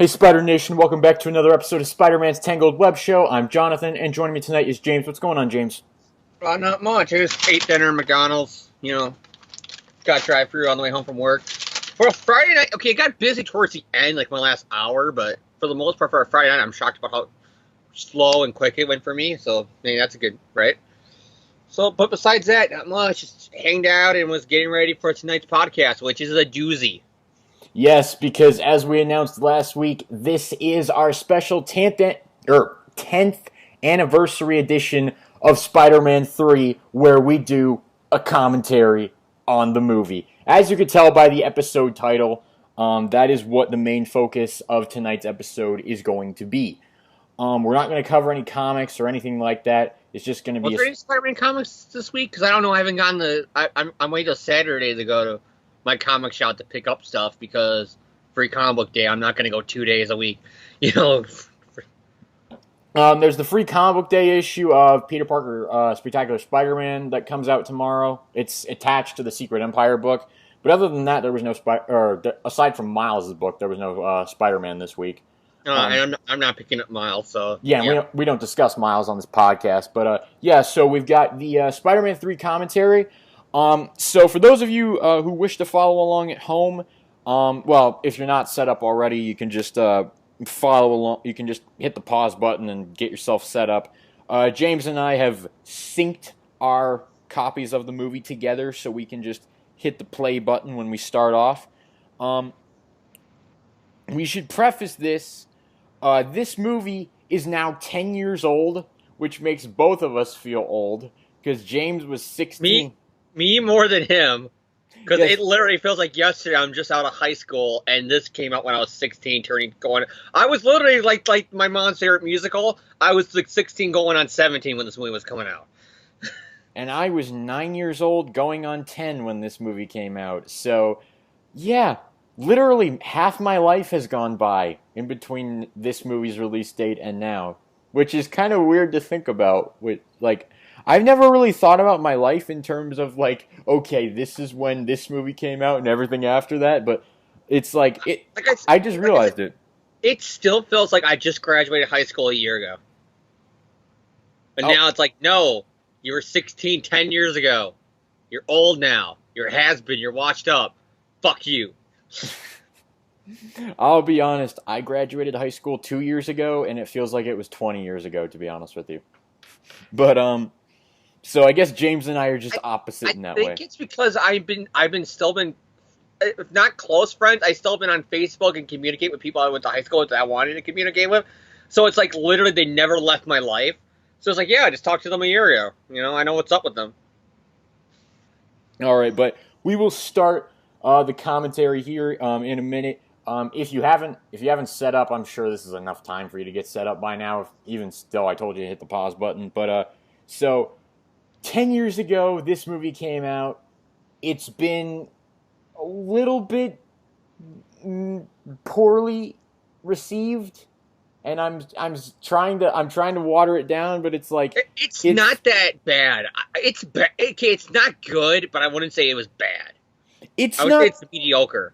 Hey Spider Nation, welcome back to another episode of Spider-Man's Tangled Web Show. I'm Jonathan, and joining me tonight is James. What's going on, James? Not much. I just ate dinner at McDonald's. Got drive-through on the way home from work. For a Friday night, okay, it got busy towards the end, like my last hour, but for the most part, for a Friday night, I'm shocked about how slow and quick it went for me. So, that's a good, right? So, but besides that, not much. Just hanged out and was getting ready for tonight's podcast, which is a doozy. Yes, because as we announced last week, this is our special 10th anniversary edition of Spider-Man 3, where we do a commentary on the movie. As you can tell by the episode title, that is what the main focus of tonight's episode is going to be. We're not going to cover any comics or anything like that. It's just going to be... Was there any Spider-Man comics this week? Because I don't know, I haven't gotten I'm waiting till Saturday to go to my comic shop to pick up stuff, because free comic book day, I'm not going to go 2 days a week, There's the free comic book day issue of Peter Parker Spectacular Spider-Man that comes out tomorrow. It's attached to the Secret Empire book. But other than that, there was no aside from Miles' book, there was no Spider-Man this week. And I'm not picking up Miles, so... Yeah. We don't discuss Miles on this podcast. But, so we've got the Spider-Man 3 commentary. So for those of you who wish to follow along at home, if you're not set up already, you can just follow along. You can just hit the pause button and get yourself set up. James and I have synced our copies of the movie together, so we can just hit the play button when we start off. We should preface this. This movie is now 10 years old, which makes both of us feel old, because James was 16. Me more than him, because Yes. It literally feels like yesterday I'm just out of high school, and this came out when I was 16, going. I was literally like my mom's favorite musical. I was like 16 going on 17 when this movie was coming out. And I was 9 years old going on 10 when this movie came out. So, yeah, literally half my life has gone by in between this movie's release date and now, which is kind of weird to think about. I've never really thought about my life in terms of okay, this is when this movie came out and everything after that, but it's I just realized it. It still feels like I just graduated high school a year ago. But now it's like, no, you were 16 10 years ago. You're old now. You're has-been. You're washed up. Fuck you. I'll be honest, I graduated high school 2 years ago, and it feels like it was 20 years ago, to be honest with you. But, so I guess James and I are just opposite in that way. I think it's because I've been if not close friends, I still been on Facebook and communicate with people I went to high school with that I wanted to communicate with. So it's like literally they never left my life. So it's like, yeah, I just talked to them a year ago. I know what's up with them. All right, but we will start the commentary here in a minute. If you haven't set up, I'm sure this is enough time for you to get set up by now. Even still, I told you to hit the pause button. But so 10 years ago, this movie came out. It's been a little bit poorly received, and I'm trying to water it down, but it's not that bad. It's okay. It's not good, but I wouldn't say it was bad. I would say it's mediocre.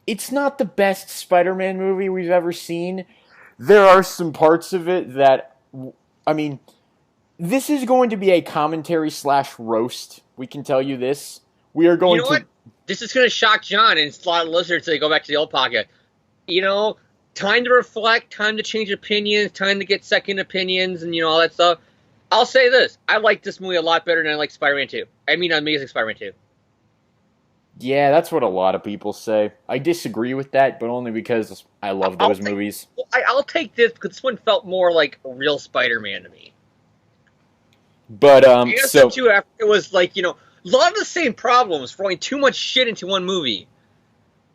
It's not the best Spider-Man movie we've ever seen. There are some parts of it that, this is going to be a commentary / roast. We can tell you this. We are going to... what? This is going to shock John and a lot of listeners until they go back to the old podcast. Time to reflect, time to change opinions, time to get second opinions, and all that stuff. I'll say this. I like this movie a lot better than I like Spider-Man 2. I mean, Amazing Spider-Man 2. Yeah, that's what a lot of people say. I disagree with that, but only because I love those movies. I'll take this because this one felt more like real Spider-Man to me. But, so... Too, after it was a lot of the same problems, throwing too much shit into one movie.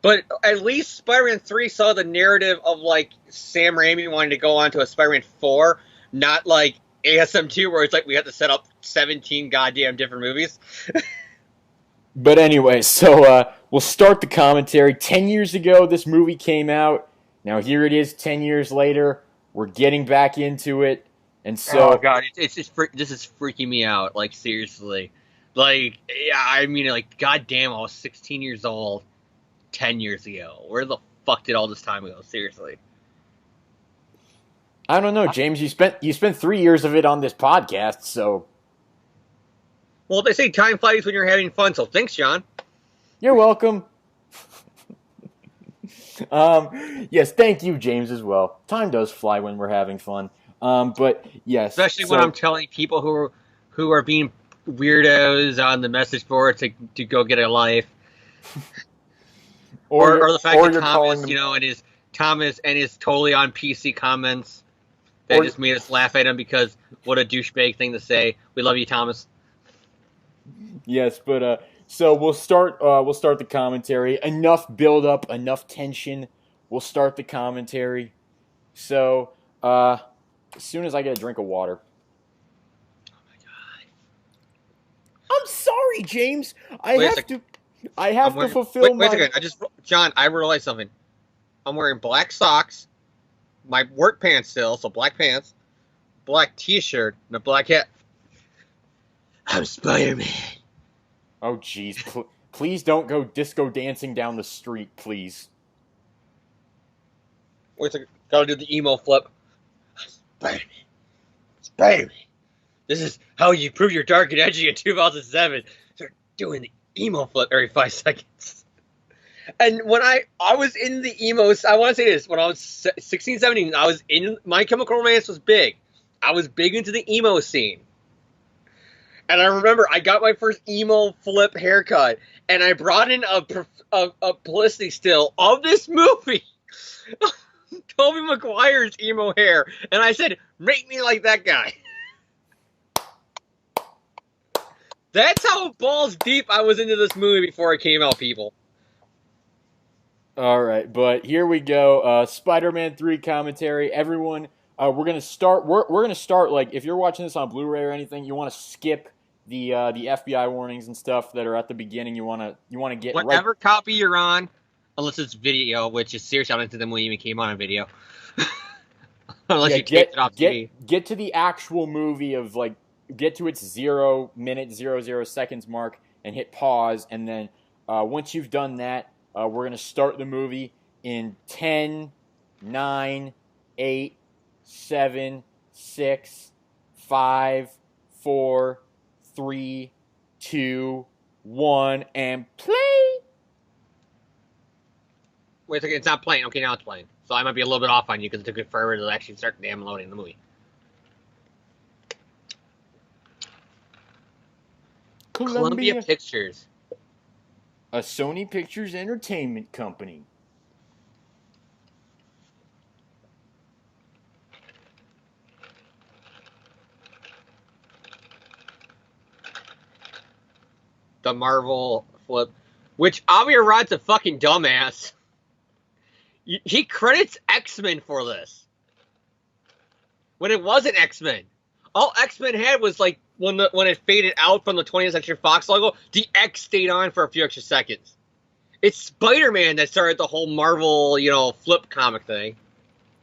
But at least Spider-Man 3 saw the narrative of, Sam Raimi wanting to go on to a Spider-Man 4, not ASM 2, where it's we have to set up 17 goddamn different movies. But anyway, so we'll start the commentary. 10 years ago, this movie came out. Now here it is 10 years later. We're getting back into it. And so... Oh, God, this is freaking me out, seriously. Goddamn, I was 16 years old 10 years ago. Where the fuck did all this time go? Seriously. I don't know, James. You spent 3 years of it on this podcast, so Well, they say time flies when you're having fun, so thanks, John. you're welcome. Yes, thank you, James, as well. Time does fly when we're having fun. But yes, Especially when I'm telling people who are being weirdos on the message board to go get a life, or the fact that Thomas, Thomas and his totally on PC comments that just made us laugh at him because what a douchebag thing to say. We love you, Thomas. Yes, but so we'll start the commentary. Enough build up, enough tension. We'll start the commentary. So as soon as I get a drink of water. Oh my god. I'm sorry, James. I have to fulfill wait my. Wait a second. John, I realized something. I'm wearing black socks, my work pants still, so black pants, black t-shirt, and a black hat. I'm Spider-Man. Oh, jeez. Please don't go disco dancing down the street, please. Wait a second. Gotta do the emo flip. Spider-Man. Spider-Man. This is how you prove you're dark and edgy in 2007. Start doing the emo flip every 5 seconds. And when I was in the emos, I want to say this, when I was 16, 17, I was in, My Chemical Romance was big. I was big into the emo scene. And I remember I got my first emo flip haircut, and I brought in a publicity still of this movie. Tobey Maguire's emo hair. And I said, make me like that guy. That's how balls deep I was into this movie before it came out, people. All right, but here we go. Spider-Man 3 commentary. Everyone, we're gonna start. We're gonna start, like, if you're watching this on Blu-ray or anything, you want to skip the FBI warnings and stuff that are at the beginning. You want to get whatever copy you're on, unless it's video, which is seriously, I don't think the movie even came on video. Unless you taped it off TV. Get to the actual movie of, like, get to its 0 minute 00 seconds mark and hit pause, and then once you've done that, we're going to start the movie in 10, 9, 8, 7, 6, 5, 4, 3, 2, 1, and play! Wait a second, it's not playing. Okay, now it's playing. So I might be a little bit off on you because it took it forever to actually start downloading the movie. Columbia Pictures. A Sony Pictures Entertainment company. The Marvel flip. Which Avi Arad's a fucking dumbass. He credits X-Men for this. When it wasn't X-Men. All X-Men had was, like, when it faded out from the 20th Century Fox logo, the X stayed on for a few extra seconds. It's Spider-Man that started the whole Marvel, flip comic thing.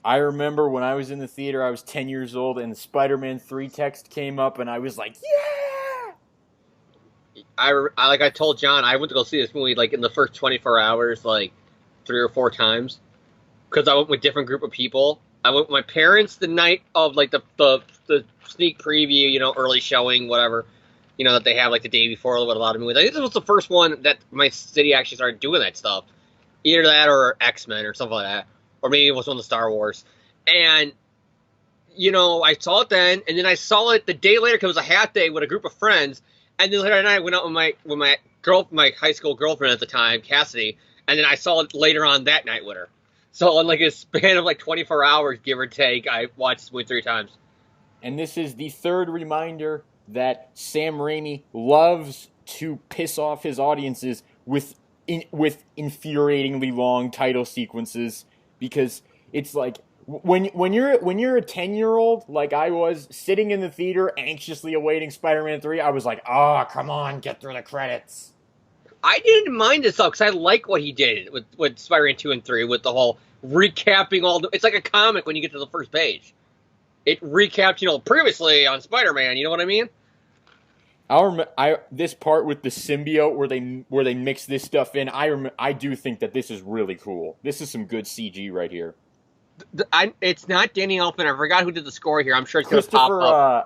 I remember when I was in the theater, I was 10 years old, and the Spider-Man 3 text came up, and I was like, yeah! I told John, I went to go see this movie, like, in the first 24 hours, like, 3 or 4 times. Because I went with a different group of people. I went with my parents the night of, like, the sneak preview, early showing, whatever, that they have, like, the day before with a lot of movies. I think this was the first one that my city actually started doing that stuff. Either that or X-Men or something like that. Or maybe it was one of the Star Wars. And, I saw it then, and then I saw it the day later because it was a half day with a group of friends. And then later that night, I went out with my high school girlfriend at the time, Cassidy, and then I saw it later on that night with her. So in, like, a span of, like, 24 hours, give or take, I watched this movie 3 times. And this is the third reminder that Sam Raimi loves to piss off his audiences with infuriatingly long title sequences, because it's like when you're a 10-year-old like I was sitting in the theater anxiously awaiting Spider-Man 3, I was like, come on, get through the credits. I didn't mind this though, because I like what he did with Spider-Man 2 and 3, with the whole recapping it's like a comic when you get to the first page. It recapped, previously on Spider-Man, you know what I mean? This part with the symbiote where they mix this stuff in, I do think that this is really cool. This is some good CG right here. It's not Danny Elfman. I forgot who did the score here. I'm sure it's going to pop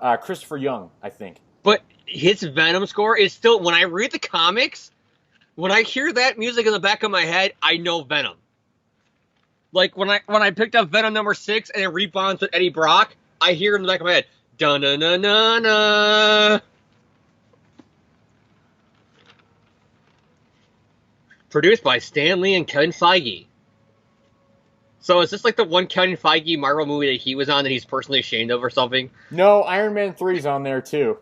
up. Christopher Young, I think. But his Venom score is still, when I read the comics, when I hear that music in the back of my head, I know Venom. Like when I picked up Venom number 6 and it rebonds with Eddie Brock, I hear it in the back of my head. Dun na na na na. Produced by Stan Lee and Kevin Feige. So is this like the one Kevin Feige Marvel movie that he was on that he's personally ashamed of or something? No, Iron Man 3's on there too.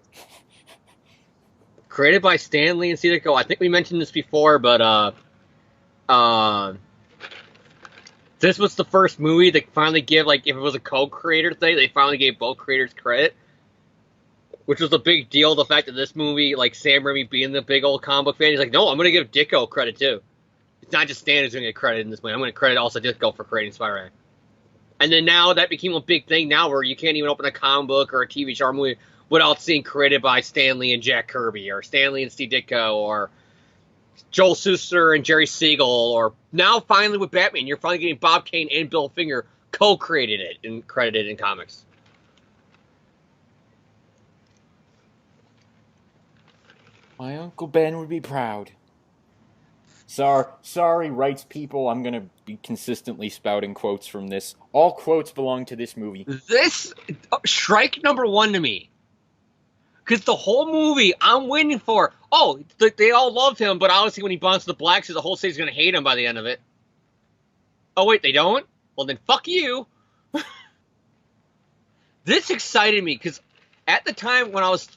Created by Stan Lee and Steve Ditko. I think we mentioned this before, but this was the first movie that finally give, like, if it was a co-creator thing, they finally gave both creators credit. Which was a big deal, the fact that this movie, like, Sam Raimi being the big old comic book fan, he's like, no, I'm going to give Ditko credit, too. It's not just Stan who's going to get credit in this movie. I'm going to credit also Ditko for creating Spider-Man. And then now that became a big thing now where you can't even open a comic book or a TV show or movie without seeing created by Stan Lee and Jack Kirby, or Stan Lee and Steve Ditko, or Joel Shuster and Jerry Siegel, or now finally with Batman, you're finally getting Bob Kane and Bill Finger co-created it and credited in comics. My Uncle Ben would be proud. Sorry, rights people, I'm going to be consistently spouting quotes from this. All quotes belong to this movie. This, strike number 1 to me. Because the whole movie, I'm waiting for, they all loved him, but obviously when he bonds to the blacks, the whole city's going to hate him by the end of it. Oh, wait, they don't? Well, then fuck you. This excited me, because at the time when I was,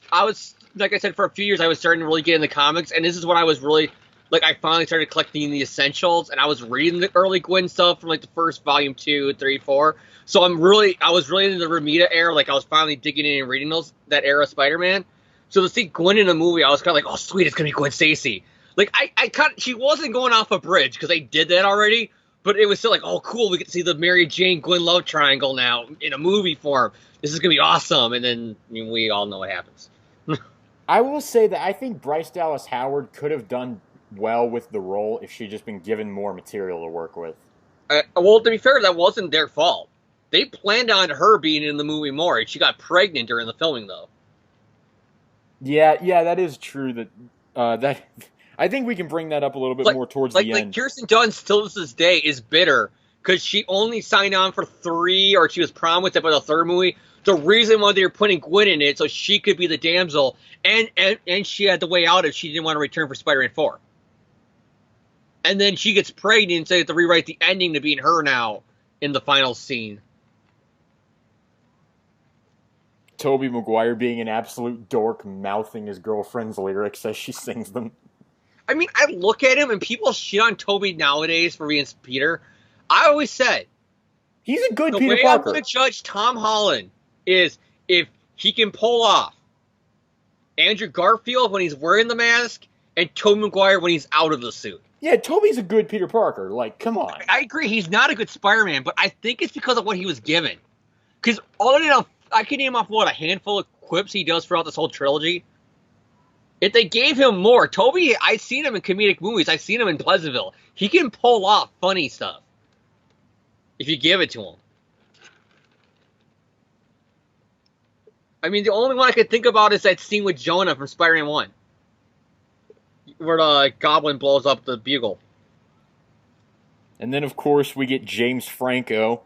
like I said, for a few years, I was starting to really get into comics, and this is when I was really, like, I finally started collecting the essentials, and I was reading the early Gwen stuff from, like, the first volume 2, 3, 4. So I was really into the Romita era. Like, I was finally digging in and reading that era of Spider-Man. So to see Gwen in a movie, I was kind of like, oh, sweet, it's going to be Gwen Stacy. Like, she wasn't going off a bridge, because they did that already. But it was still like, oh, cool, we get to see the Mary Jane Gwen love triangle now in a movie form. This is going to be awesome. And then we all know what happens. I will say that I think Bryce Dallas Howard could have done well with the role if she'd just been given more material to work with. Well, to be fair, that wasn't their fault. They planned on her being in the movie more. She got pregnant during the filming, though. Yeah, that is true. That I think we can bring that up a little bit more towards the end. Like Kirsten Dunst, still to this day, is bitter because she only signed on for 3, or she was promised about a 3rd movie. The reason why they were putting Gwen in it so she could be the damsel, and she had the way out if she didn't want to return for Spider-Man 4. And then she gets pregnant, so they have to rewrite the ending to being her now in the final scene. Tobey Maguire being an absolute dork, mouthing his girlfriend's lyrics as she sings them. I mean, I look at him, and people shit on Tobey nowadays for being Peter. I always said, he's a good Peter Parker. The way I'm going to judge Tom Holland is if he can pull off Andrew Garfield when he's wearing the mask, and Tobey Maguire when he's out of the suit. Yeah, Tobey's a good Peter Parker. Like, come on. I agree, he's not a good Spider-Man, but I think it's because of what he was given. Because other than I can name off, a handful of quips he does throughout this whole trilogy. If they gave him more, Tobey, I've seen him in comedic movies. I've seen him in Pleasantville. He can pull off funny stuff if you give it to him. I mean, the only one I can think about is that scene with Jonah from Spider-Man 1. Where the goblin blows up the bugle. And then, of course, we get James Franco.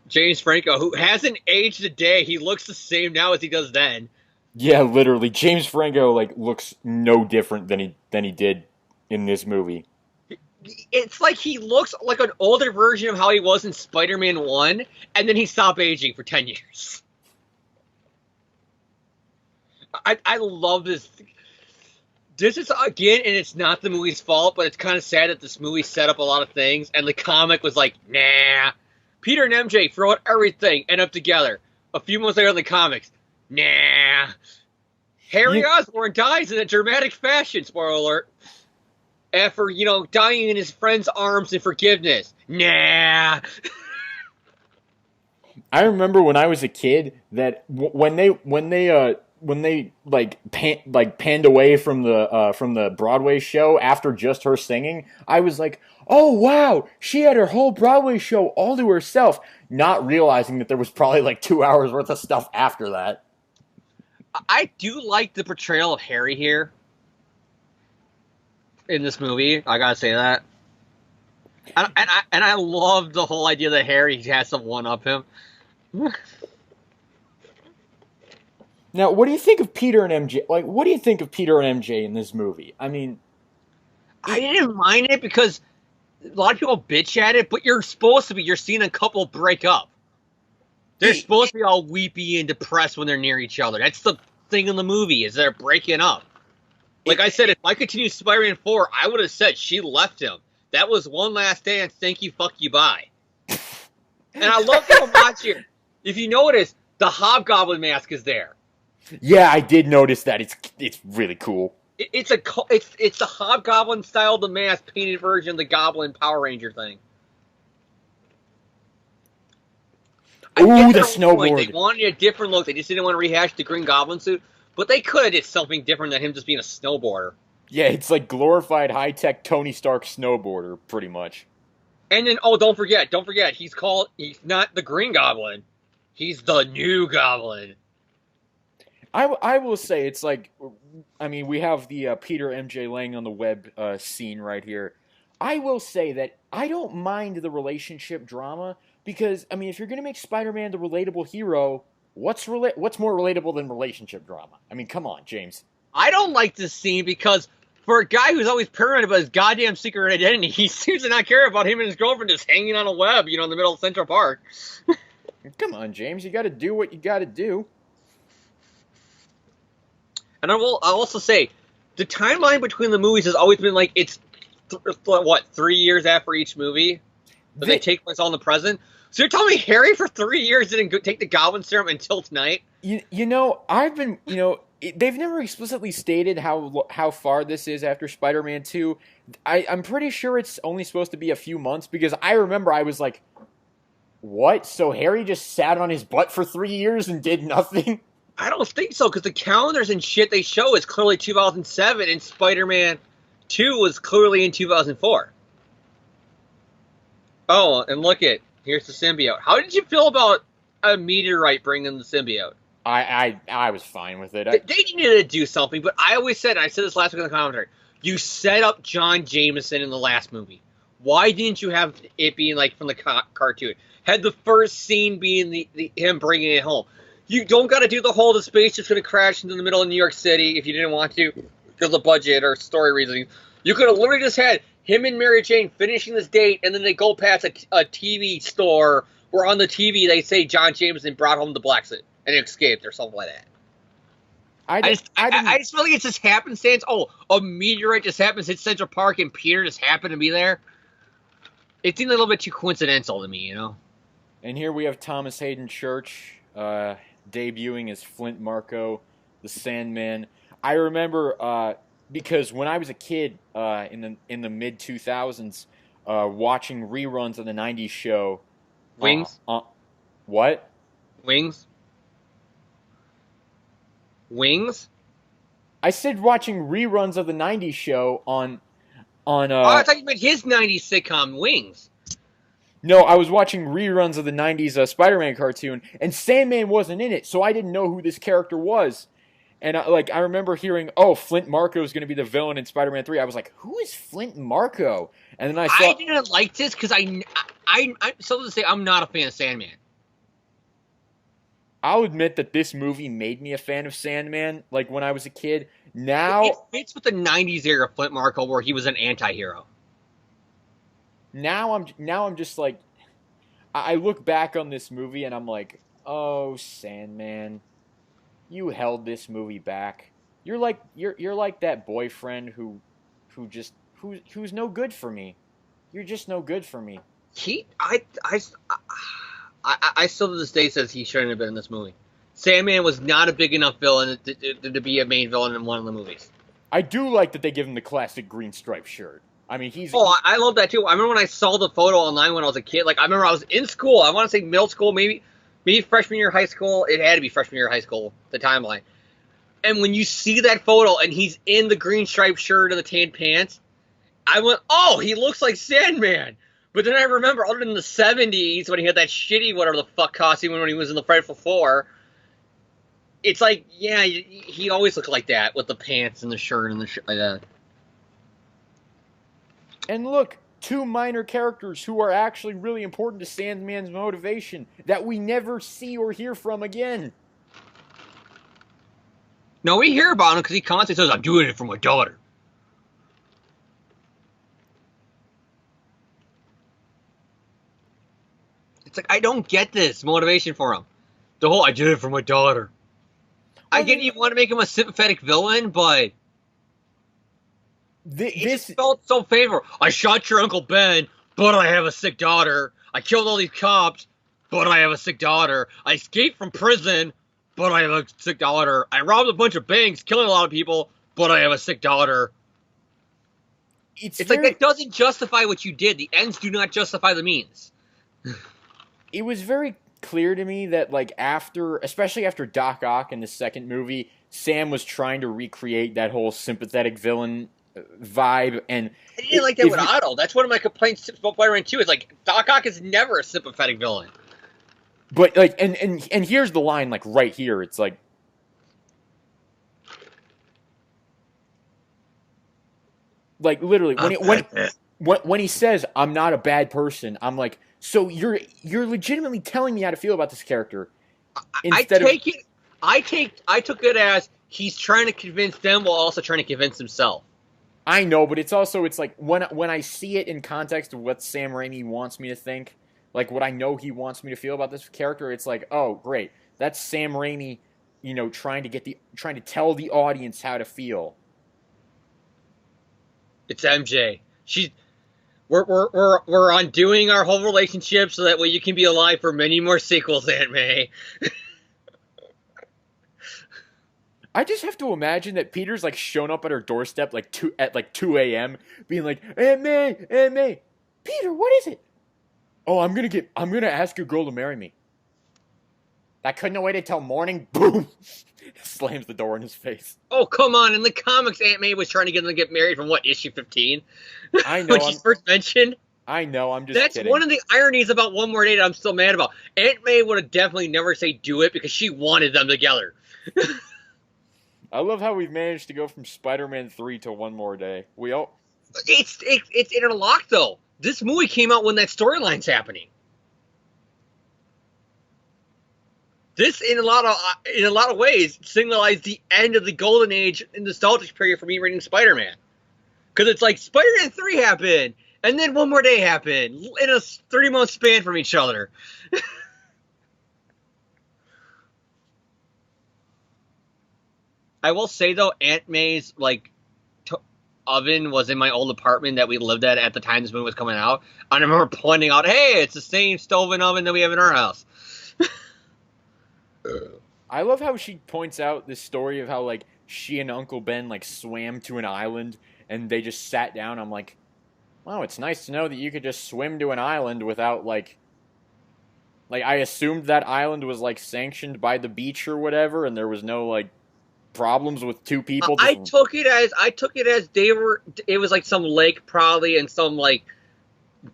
James Franco, who hasn't aged a day. He looks the same now as he does then. Yeah, literally. James Franco, looks no different than he did in this movie. It's like he looks like an older version of how he was in Spider-Man 1, and then he stopped aging for 10 years. I love this. This is, again, and it's not the movie's fault, but it's kind of sad that this movie set up a lot of things, and the comic was like, nah. Peter and MJ throw out everything, end up together. A few months later in the comics, nah. Harry Osborn dies in a dramatic fashion, spoiler alert. After, dying in his friend's arms in forgiveness. Nah. I remember when I was a kid that when they panned away from the Broadway show after just her singing, I was like, oh wow, she had her whole Broadway show all to herself, not realizing that there was probably like 2 hours worth of stuff after that. I do like the portrayal of Harry here in this movie. I gotta say that. And I love the whole idea that Harry has to one-up him. Now, what do you think of Peter and MJ? Like, what do you think of Peter and MJ in this movie? I mean, I didn't mind it because a lot of people bitch at it, but you're seeing a couple break up. They're supposed to be all weepy and depressed when they're near each other. That's the thing in the movie, is they're breaking up. Like I said, if I continued Spider-Man 4, I would have said she left him. That was one last dance, thank you, fuck you, bye. And I love how much here. If you notice, the Hobgoblin mask is there. Yeah, I did notice that. It's really cool. It's a Hobgoblin style the mask painted version of the Goblin Power Ranger thing. Ooh, the snowboard. They wanted a different look. They just didn't want to rehash the Green Goblin suit. But they could have did something different than him just being a snowboarder. Yeah, it's like glorified high-tech Tony Stark snowboarder, pretty much. And then, don't forget, he's not the Green Goblin. He's the new Goblin. I will say, it's like, I mean, we have the Peter MJ laying on the web scene right here. I will say that I don't mind the relationship drama, because, I mean, if you're going to make Spider-Man the relatable hero, what's more relatable than relationship drama? I mean, come on, James. I don't like this scene because for a guy who's always paranoid about his goddamn secret identity, he seems to not care about him and his girlfriend just hanging on a web, in the middle of Central Park. Come on, James. You got to do what you got to do. And I'll also say, the timeline between the movies has always been like, it's, 3 years after each movie? But they take place all in the present? So you're telling me Harry for 3 years didn't take the Goblin Serum until tonight? I've been, they've never explicitly stated how far this is after Spider-Man 2. I'm pretty sure it's only supposed to be a few months, because I remember I was like, what? So Harry just sat on his butt for 3 years and did nothing? I don't think so, because the calendars and shit they show is clearly 2007, and Spider-Man 2 was clearly in 2004. Oh, and here's the symbiote. How did you feel about a meteorite bringing the symbiote? I was fine with it. They needed to do something, but I always said, and I said this last week in the commentary, you set up John Jameson in the last movie. Why didn't you have it being like from the cartoon? Had the first scene being him bringing it home. You don't got to do the whole the spaceship's going to crash into the middle of New York City if you didn't want to because of budget or story reasons. You could have literally just had him and Mary Jane finishing this date, and then they go past a TV store where on the TV they say John Jameson brought home the black suit and escaped or something like that. I just feel like it's just happenstance. Oh, a meteorite just happens to hit Central Park and Peter just happened to be there. It seemed a little bit too coincidental to me, And here we have Thomas Hayden Church debuting as Flint Marko, the Sandman. I remember because when I was a kid in the mid 2000s, watching reruns of the '90s show. Wings. What? Wings. Wings. I said watching reruns of the '90s show on. I thought you meant his '90s sitcom Wings. No, I was watching reruns of the '90s Spider-Man cartoon, and Sandman wasn't in it, so I didn't know who this character was. And I remember hearing, Flint Marko is going to be the villain in Spider-Man 3. I was like, who is Flint Marko? And then I didn't like this because I'm so to say I'm not a fan of Sandman. I'll admit that this movie made me a fan of Sandman, like when I was a kid. Now it fits with the '90s era of Flint Marko, where he was an anti-hero. Now I'm just like, I look back on this movie and I'm like, oh, Sandman, you held this movie back. You're like that boyfriend who's no good for me. You're just no good for me. I still to this day says he shouldn't have been in this movie. Sandman was not a big enough villain to be a main villain in one of the movies. I do like that they give him the classic green striped shirt. I mean, I love that too. I remember when I saw the photo online when I was a kid. Like, I remember I was in school. I want to say middle school, maybe freshman year of high school. It had to be freshman year of high school, the timeline. And when you see that photo and he's in the green striped shirt and the tan pants, I went, oh, he looks like Sandman. But then I remember, other than the 70s, when he had that shitty whatever the fuck costume when he was in the Frightful Four, it's like, yeah, he always looked like that with the pants and the shirt and the shit like that. And look, two minor characters who are actually really important to Sandman's motivation that we never see or hear from again. No, we hear about him because he constantly says, I'm doing it for my daughter. It's like, I don't get this motivation for him. The whole, I did it for my daughter. I get you want to make him a sympathetic villain, but this felt so favorable. I shot your Uncle Ben, but I have a sick daughter. I killed all these cops, but I have a sick daughter. I escaped from prison, but I have a sick daughter. I robbed a bunch of banks, killing a lot of people, but I have a sick daughter. It's like that doesn't justify what you did. The ends do not justify the means. It was very clear to me that, like, especially after Doc Ock in the second movie, Sam was trying to recreate that whole sympathetic villain vibe. And I didn't like that with Otto. That's one of my complaints about Spider-Man 2. Is like Doc Ock is never a sympathetic villain. But like, and here's the line, like right here. It's like, literally when he says, "I'm not a bad person," I'm like, so you're legitimately telling me how to feel about this character. I took it as he's trying to convince them while also trying to convince himself. I know, but it's like when I see it in context of what Sam Raimi wants me to think, like what I know he wants me to feel about this character, it's like, oh great, that's Sam Raimi, trying to tell the audience how to feel. It's MJ. We're undoing our whole relationship so that way you can be alive for many more sequels, Aunt May. I just have to imagine that Peter's like shown up at her doorstep at 2 a.m. being like, Aunt May, Peter, what is it? Oh, I'm gonna ask your girl to marry me. I couldn't have waited till morning. Boom! Slams the door in his face. Oh, come on. In the comics, Aunt May was trying to get them to get married from, issue 15? I know. When she's first mentioned? I know, I'm just That's kidding. One of the ironies about One More Day that I'm still mad about. Aunt May would have definitely never say do it because she wanted them together. I love how we've managed to go from Spider-Man 3 to One More Day. It's interlocked, though. This movie came out when that storyline's happening. This, in a lot of ways, signalized the end of the golden age and nostalgic period for me reading Spider-Man. Because it's like Spider-Man 3 happened, and then One More Day happened in a 3-month span from each other. I will say though, Aunt May's oven was in my old apartment that we lived at the time this movie was coming out. I remember pointing out, "Hey, it's the same stove and oven that we have in our house." I love how she points out this story of how she and Uncle Ben swam to an island and they just sat down. I'm like, wow, it's nice to know that you could just swim to an island without I assumed that island was sanctioned by the beach or whatever, and there was no problems with two people. I took it as it was some lake probably in some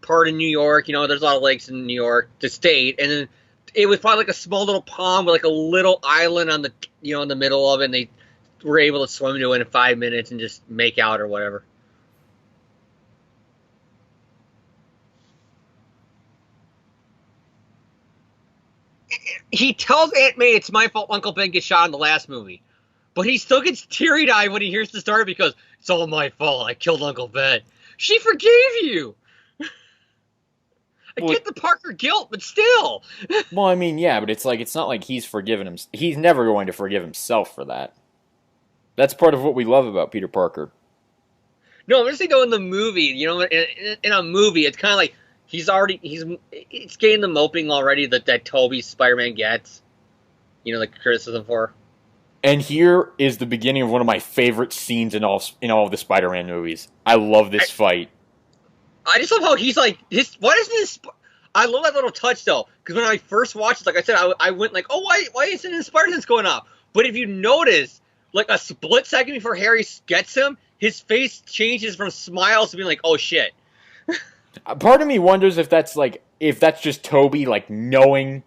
part of New York. There's a lot of lakes in New York, the state, and then it was probably a small little pond with a little island on the in the middle of it, and they were able to swim to it in 5 minutes and just make out or whatever. He tells Aunt May it's my fault Uncle Ben gets shot in the last movie. But he still gets teary-eyed when he hears the story because it's all my fault. I killed Uncle Ben. She forgave you. I get the Parker guilt, but still. Well, I mean, yeah, but it's not like he's forgiven him. He's never going to forgive himself for that. That's part of what we love about Peter Parker. No, I'm just saying, though, in the movie, in a movie, it's kind of like it's getting the moping already that Tobey Spider-Man gets. The criticism for. And here is the beginning of one of my favorite scenes in all of the Spider-Man movies. I love this fight. I just love how he's why isn't this? I love that little touch though, because when I first watched it, like I said, I went oh why isn't his Spider-Sense going off? But if you notice, like a split second before Harry gets him, his face changes from smiles to being like, "Oh shit." Part of me wonders if that's just Toby like knowing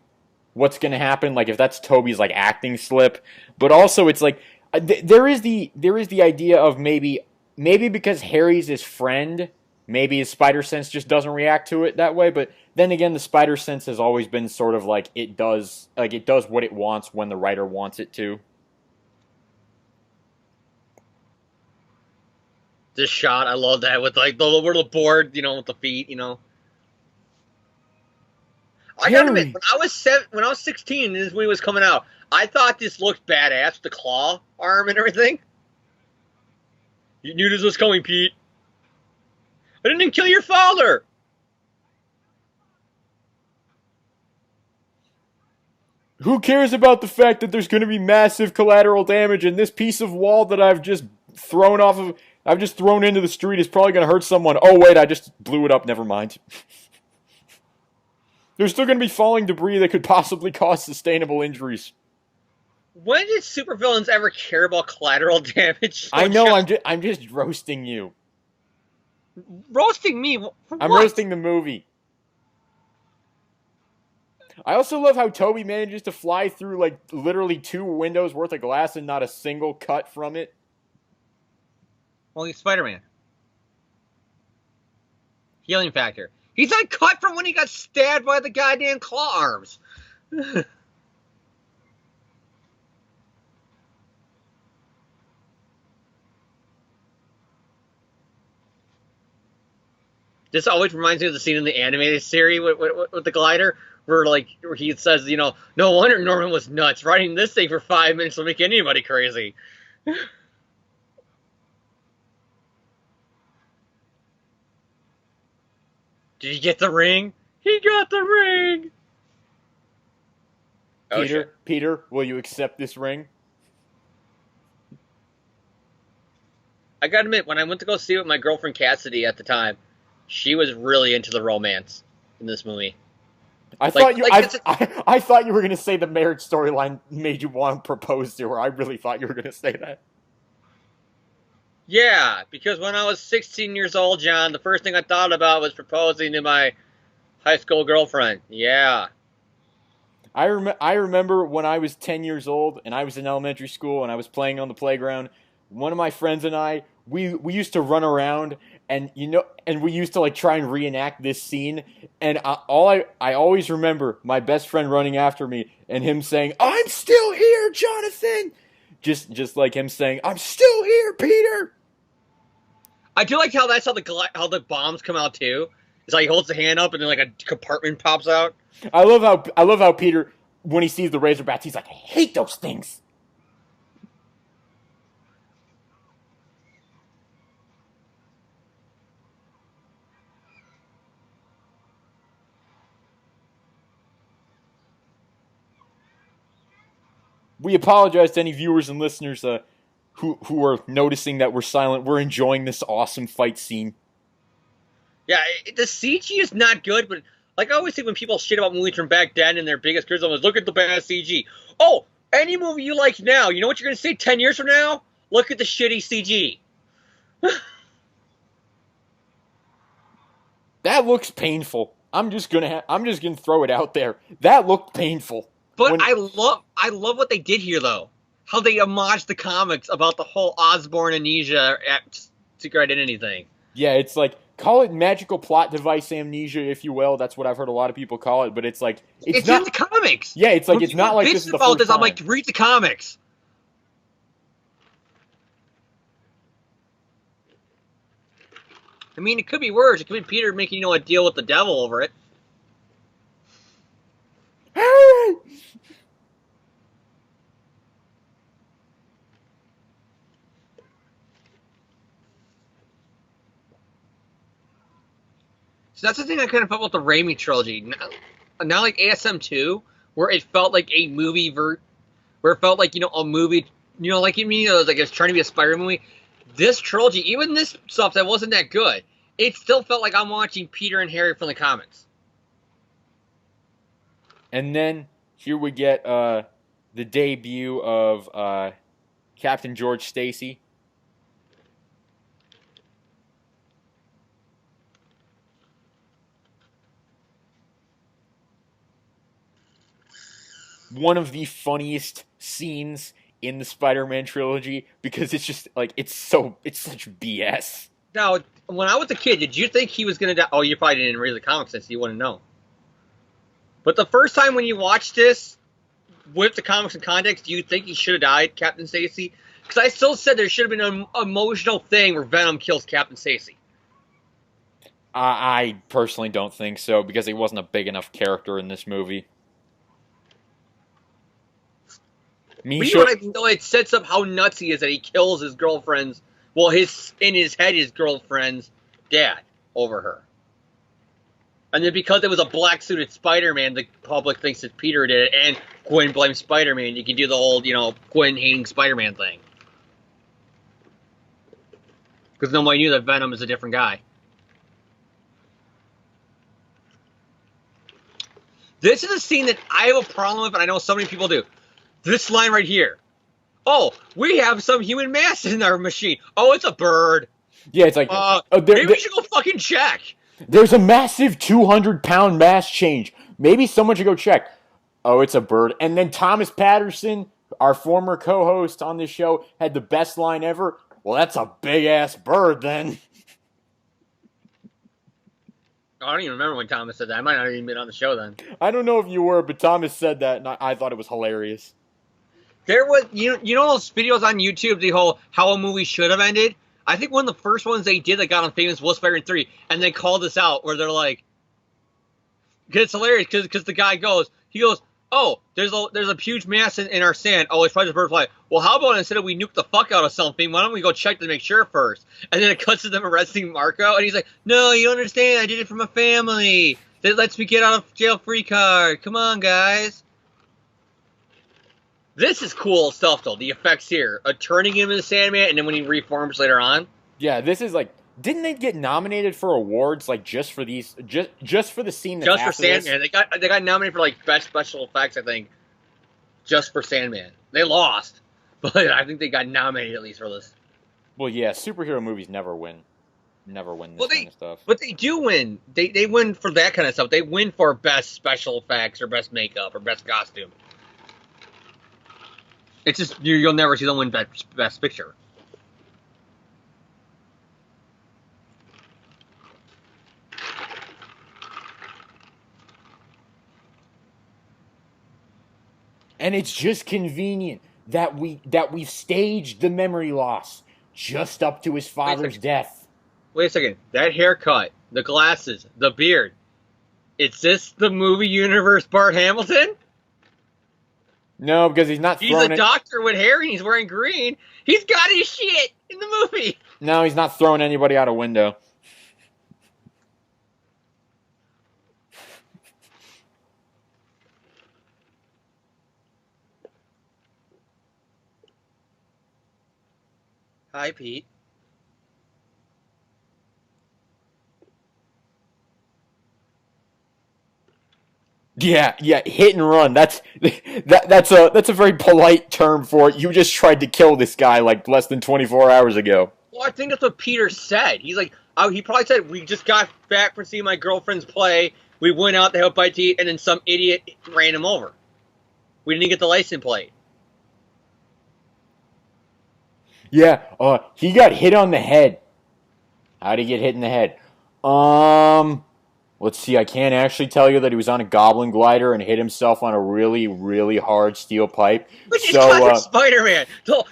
what's going to happen, like if that's Toby's like acting slip. But also it's like there is the idea of maybe because Harry's his friend, maybe his spider sense just doesn't react to it that way. But then again, the spider sense has always been sort of like it does what it wants when the writer wants it to. This shot, I love that with like the little board, with the feet, I gotta admit, when I was 16 and this movie was coming out, I thought this looked badass with the claw arm and everything. You knew this was coming, Pete. I didn't kill your father. Who cares about the fact that there's going to be massive collateral damage and this piece of wall that I've just thrown into the street is probably going to hurt someone. Oh wait, I just blew it up. Never mind. There's still going to be falling debris that could possibly cause sustainable injuries. When did supervillains ever care about collateral damage? I know, I'm just roasting you. Roasting me? I'm roasting the movie. I also love how Toby manages to fly through like literally 2 windows worth of glass and not a single cut from it. Well, he's Spider-Man. Healing factor. He's not cut from when he got stabbed by the goddamn claw arms. This always reminds me of the scene in the animated series with the glider, where he says, no wonder Norman was nuts. Riding this thing for 5 minutes will make anybody crazy. Did he get the ring? He got the ring! Peter, will you accept this ring? I gotta admit, when I went to go see it with my girlfriend Cassidy at the time, she was really into the romance in this movie. I thought you were going to say the marriage storyline made you want to propose to her. I really thought you were going to say that. Yeah, because when I was 16 years old, John, the first thing I thought about was proposing to my high school girlfriend. Yeah. I remember when I was 10 years old and I was in elementary school and I was playing on the playground. One of my friends and I, we used to run around and we used to try and reenact this scene. And I always remember my best friend running after me and him saying, "I'm still here, Jonathan." Just like him saying, "I'm still here, Peter." I do like how that's how the bombs come out too. It's like he holds the hand up and then a compartment pops out. I love how Peter, when he sees the Razorbats, he's like, "I hate those things." We apologize to any viewers and listeners who are noticing that we're silent. We're enjoying this awesome fight scene. Yeah, the CG is not good, but I always think when people shit about movies from back then and their biggest criticism was, look at the bad CG. Oh, any movie you like now, you know what you're going to say 10 years from now? Look at the shitty CG. That looks painful. I'm just gonna throw it out there. That looked painful. But I love what they did here, though. How they homage the comics about the whole Osborn amnesia secret identity thing. Yeah, it's call it magical plot device amnesia, if you will. That's what I've heard a lot of people call it. But it's not in the comics. Yeah, it's it's not like this is the first time. I'm like, read the comics. I mean, it could be worse. It could be Peter making a deal with the devil over it. So that's the thing I kind of felt about the Raimi trilogy. Not like ASM 2, where it felt like a movie where it felt like, a movie, it's trying to be a Spider-Man movie. This trilogy, even this stuff that wasn't that good, it still felt like I'm watching Peter and Harry from the comics. And then here we get the debut of Captain George Stacy. One of the funniest scenes in the Spider-Man trilogy because it's just like it's such BS. Now, when I was a kid, did you think he was going to die? Oh, you probably didn't read the comics, so you wouldn't know. But the first time when you watched this with the comics in context, do you think he should have died, Captain Stacy? Because I still said there should have been an emotional thing where Venom kills Captain Stacy. I personally don't think so because he wasn't a big enough character in this movie. But you know what I mean, though? It sets up how nuts he is that he kills his girlfriend's, well, in his head, his girlfriend's dad over her. And then because it was a black-suited Spider-Man, the public thinks that Peter did it, and Gwen blames Spider-Man. You can do the whole, Gwen hating Spider-Man thing. Because nobody knew that Venom is a different guy. This is a scene that I have a problem with, and I know so many people do. This line right here. Oh, we have some human mass in our machine. Oh, it's a bird. Yeah, it's like... maybe we should go fucking check. There's a massive 200-pound mass change. Maybe someone should go check. Oh, it's a bird. And then Thomas Patterson, our former co-host on this show, had the best line ever. Well, that's a big-ass bird, then. I don't even remember when Thomas said that. I might not have even been on the show then. I don't know if you were, but Thomas said that, and I thought it was hilarious. There was, you know those videos on YouTube, the whole how a movie should have ended? I think one of the first ones they did that got on famous was Spider-Man 3, and they called this out where they're like, because it's hilarious, because the guy goes, oh, there's a huge mass in our sand. Oh, it's probably just a bird fly. Well, how about instead of we nuke the fuck out of something, why don't we go check to make sure first? And then it cuts to them arresting Marco, and he's like, no, you don't understand. I did it for my family. That lets me get out of jail free card. Come on, guys. This is cool stuff, though. The effects here. Turning him into Sandman, and then when he reforms later on. Yeah, this is like... Didn't they get nominated for awards like just for these just for the scene? Just for Sandman, they got nominated for like best special effects. I think just for Sandman, they lost, but I think they got nominated at least for this. Well, yeah, superhero movies never win this kind of stuff. But they do win. They win for that kind of stuff. They win for best special effects or best makeup or best costume. It's just you'll never see them win best picture. And it's just convenient that we've staged the memory loss just up to his father's death. Wait a second. That haircut, the glasses, the beard. Is this the movie universe Bart Hamilton? No, because he's not throwing He's a doctor with hair and he's wearing green. He's got his shit in the movie. No, he's not throwing anybody out a window. Hi, Pete. Yeah, hit and run. That's a very polite term for it. You just tried to kill this guy like less than 24 hours ago. Well, I think that's what Peter said. He's like, he probably said, we just got back from seeing my girlfriend's play. We went out to help bite to eat, and then some idiot ran him over. We didn't get the license plate. Yeah, he got hit on the head. How'd he get hit in the head? Let's see, I can't actually tell you that he was on a goblin glider and hit himself on a really, really hard steel pipe. Which is Spider-Man.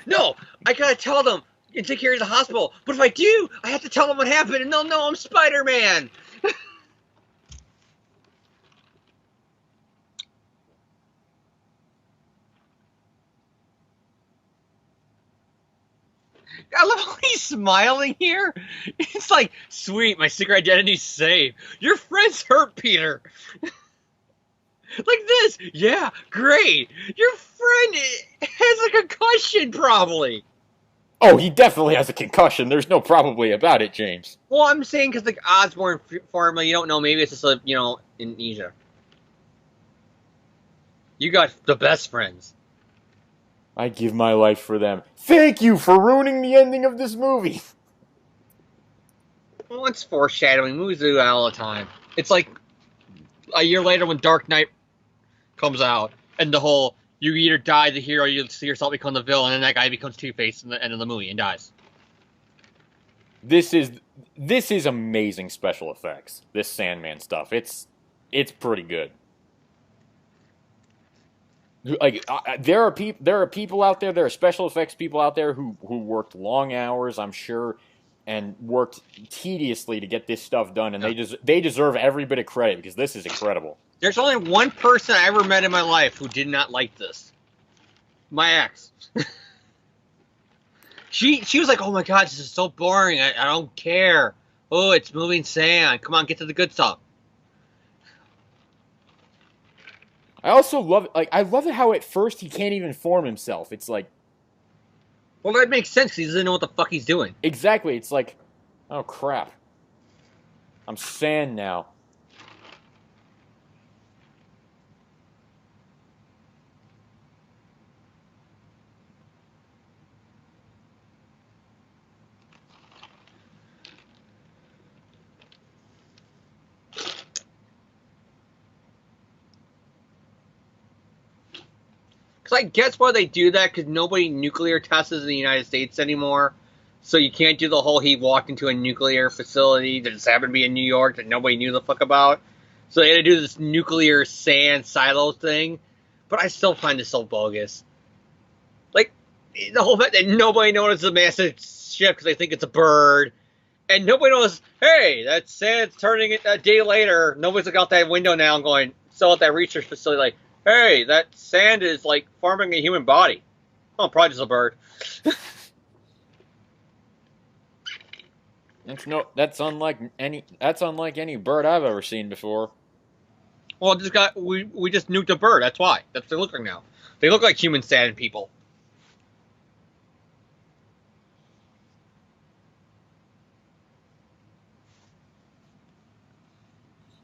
No, I gotta tell them and take care of the hospital. But if I do, I have to tell them what happened, and they'll know I'm Spider-Man. I love how he's smiling here. It's like, sweet, my secret identity's safe. Your friend's hurt, Peter. Like this. Yeah, great. Your friend has a concussion, probably. Oh, he definitely has a concussion. There's no probably about it, James. Well, I'm saying because the Osborn formula, you don't know. Maybe it's just, amnesia. You got the best friends. I give my life for them. Thank you for ruining the ending of this movie. Well, it's foreshadowing. Movies do that all the time. It's like a year later when Dark Knight comes out, and the whole you either die the hero, or you see yourself become the villain, and that guy becomes Two-Face in the end of the movie and dies. This is amazing special effects. This Sandman stuff. It's pretty good. Like there are people out there. There are special effects people out there who worked long hours, I'm sure, and worked tediously to get this stuff done, and they deserve every bit of credit because this is incredible. There's only one person I ever met in my life who did not like this. My ex. She was like, "Oh my god, this is so boring. I don't care. Oh, it's moving sand. Come on, get to the good stuff." I also love I love it how at first he can't even form himself. It's like, well, that makes sense because he doesn't know what the fuck he's doing. Exactly. It's like, oh crap, I'm sand now. Because I guess why they do that, because nobody nuclear tests in the United States anymore. So you can't do the whole he walked into a nuclear facility that just happened to be in New York that nobody knew the fuck about. So they had to do this nuclear sand silo thing. But I still find this so bogus. Like, the whole fact that nobody notices a massive ship because they think it's a bird. And nobody knows, hey, that sand's turning it a day later. Nobody's looking out that window now and going, still at that research facility like, hey, that sand is like forming a human body. Oh, probably just a bird. That's unlike any bird I've ever seen before. Well, we just nuked a bird. That's why. That's what they look like now. They look like human sand people.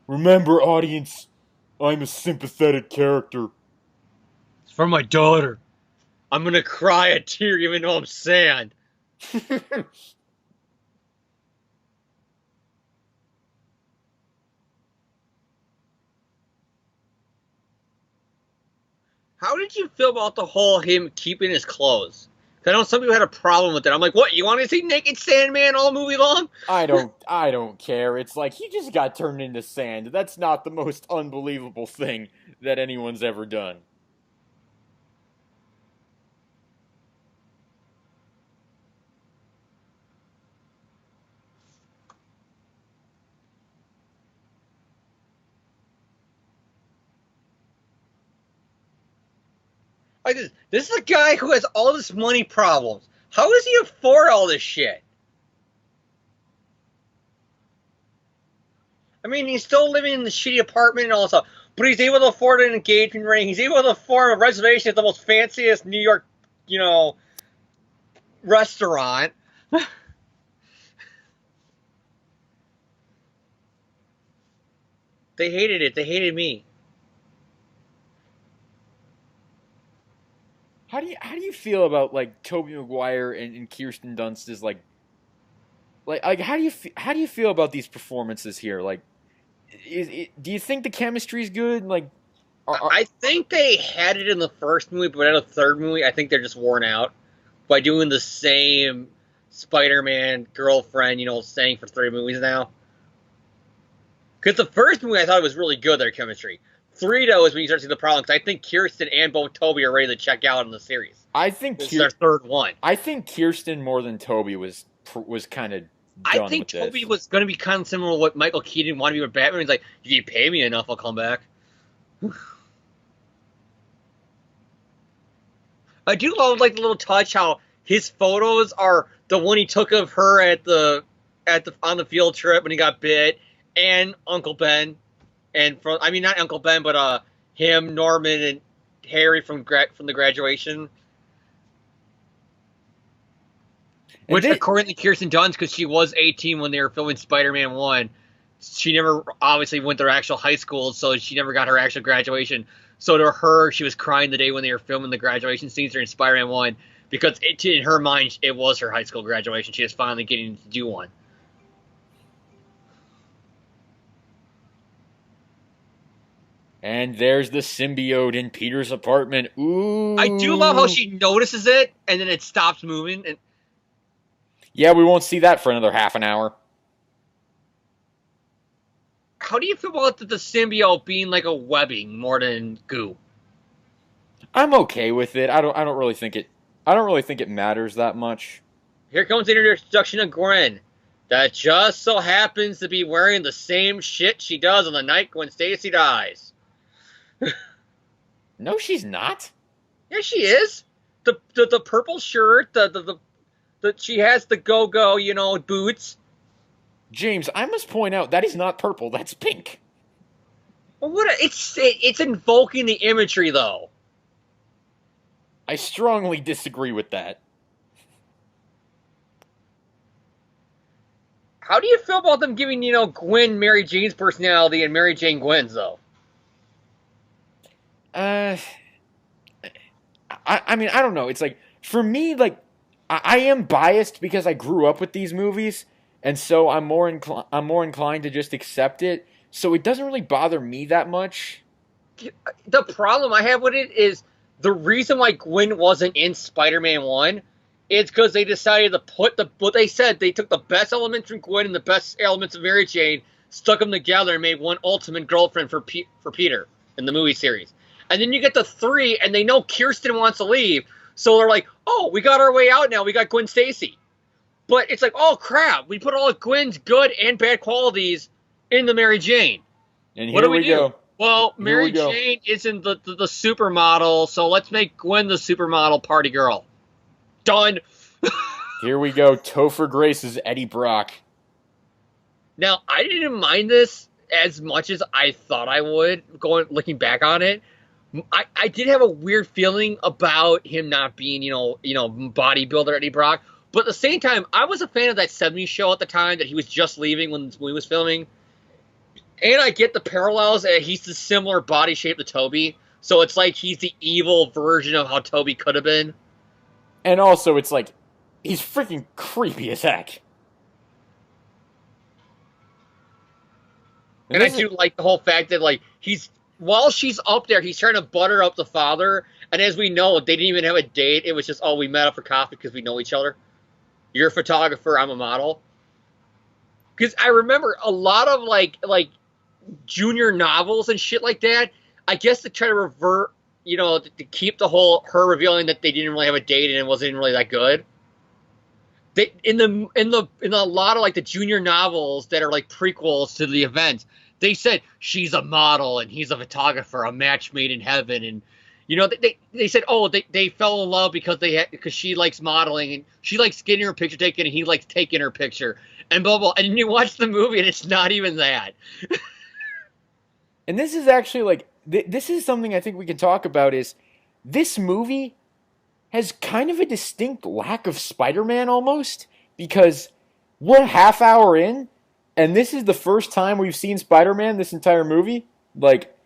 Remember, audience, I'm a sympathetic character. It's for my daughter. I'm gonna cry a tear even though I'm sand. How did you feel about the whole him keeping his clothes? I know some people had a problem with it. I'm like, what? You want to see naked Sandman all movie long? I don't care. It's like he just got turned into sand. That's not the most unbelievable thing that anyone's ever done. Like this is a guy who has all this money problems. How does he afford all this shit? I mean, he's still living in the shitty apartment and all that stuff, but he's able to afford an engagement ring. He's able to afford a reservation at the most fanciest New York, restaurant. They hated it. They hated me. How do you feel about like Tobey Maguire and Kirsten Dunst's like how do you feel about these performances here? Like, do you think the chemistry's good? Like, I think they had it in the first movie, but in the third movie, I think they're just worn out by doing the same Spider-Man girlfriend, saying for 3 movies now. Because the first movie, I thought it was really good, their chemistry. 3, though, is when you start to see the problem, because I think Kirsten and both Tobey are ready to check out in the series. I think it's their third one. I think Kirsten more than Tobey was kind of. I think Tobey was going to be kind of similar to what Michael Keaton wanted to be with Batman. He's like, if you pay me enough, I'll come back. I do love like the little touch how his photos are the one he took of her on the field trip when he got bit, and Uncle Ben, and not Uncle Ben, but him, Norman, and Harry from the graduation. Which, according to Kirsten Dunst, because she was 18 when they were filming Spider-Man 1, she never obviously went to her actual high school, so she never got her actual graduation. So to her, she was crying the day when they were filming the graduation scenes during Spider-Man 1 because in her mind, it was her high school graduation. She was finally getting to do one. And there's the symbiote in Peter's apartment. Ooh. I do love how she notices it, and then it stops moving. And yeah, we won't see that for another half an hour. how do you feel about the symbiote being like a webbing more than goo? I'm okay with it. I don't really think it matters that much. Here comes the introduction of Gwen, that just so happens to be wearing the same shit she does on the night when Stacy dies. No, she's not. Yeah, she is. The purple shirt, the she has the go-go, boots. James, I must point out that is not purple. That's pink. Well, it's invoking the imagery though. I strongly disagree with that. How do you feel about them giving, Gwen Mary Jane's personality and Mary Jane Gwen's though? I mean, I don't know. It's like, for me, like, I am biased because I grew up with these movies, and so I'm more inclined to just accept it. So it doesn't really bother me that much. The problem I have with it is the reason why Gwen wasn't in Spider-Man 1 is because they decided to put what they said. They took the best elements from Gwen and the best elements of Mary Jane, stuck them together, and made one ultimate girlfriend for Peter in the movie series. And then you get the 3, and they know Kirsten wants to leave, so they're like, oh, we got our way out now. We got Gwen Stacy. But it's like, oh, crap. We put all of Gwen's good and bad qualities in the Mary Jane. And here what do we go. Do? Well, Mary Jane isn't the supermodel, so let's make Gwen the supermodel party girl. Done. Here we go. Topher Grace is Eddie Brock. Now, I didn't mind this as much as I thought I would, looking back on it. I did have a weird feeling about him not being, bodybuilder Eddie Brock. But at the same time, I was a fan of that 70s show at the time that he was just leaving when he was filming. And I get the parallels. He's the similar body shape to Toby. So it's like he's the evil version of how Toby could have been. And also, it's like, he's freaking creepy as heck. And I do like the whole fact that, like, while she's up there, he's trying to butter up the father. And as we know, they didn't even have a date. It was just, oh, we met up for coffee because we know each other. You're a photographer, I'm a model. Because I remember a lot of, like junior novels and shit like that, I guess to try to revert, to keep the whole, her revealing that they didn't really have a date and it wasn't really that good. They, in a lot of, like, the junior novels that are, like, prequels to the event, they said she's a model and he's a photographer, a match made in heaven, and they said, oh, they fell in love because she likes modeling and she likes getting her picture taken and he likes taking her picture and blah blah. And then you watch the movie and it's not even that. And this is actually like this is something I think we can talk about. Is this movie has kind of a distinct lack of Spider-Man almost, because we're a half hour in. And this is the first time we've seen Spider-Man this entire movie? Like,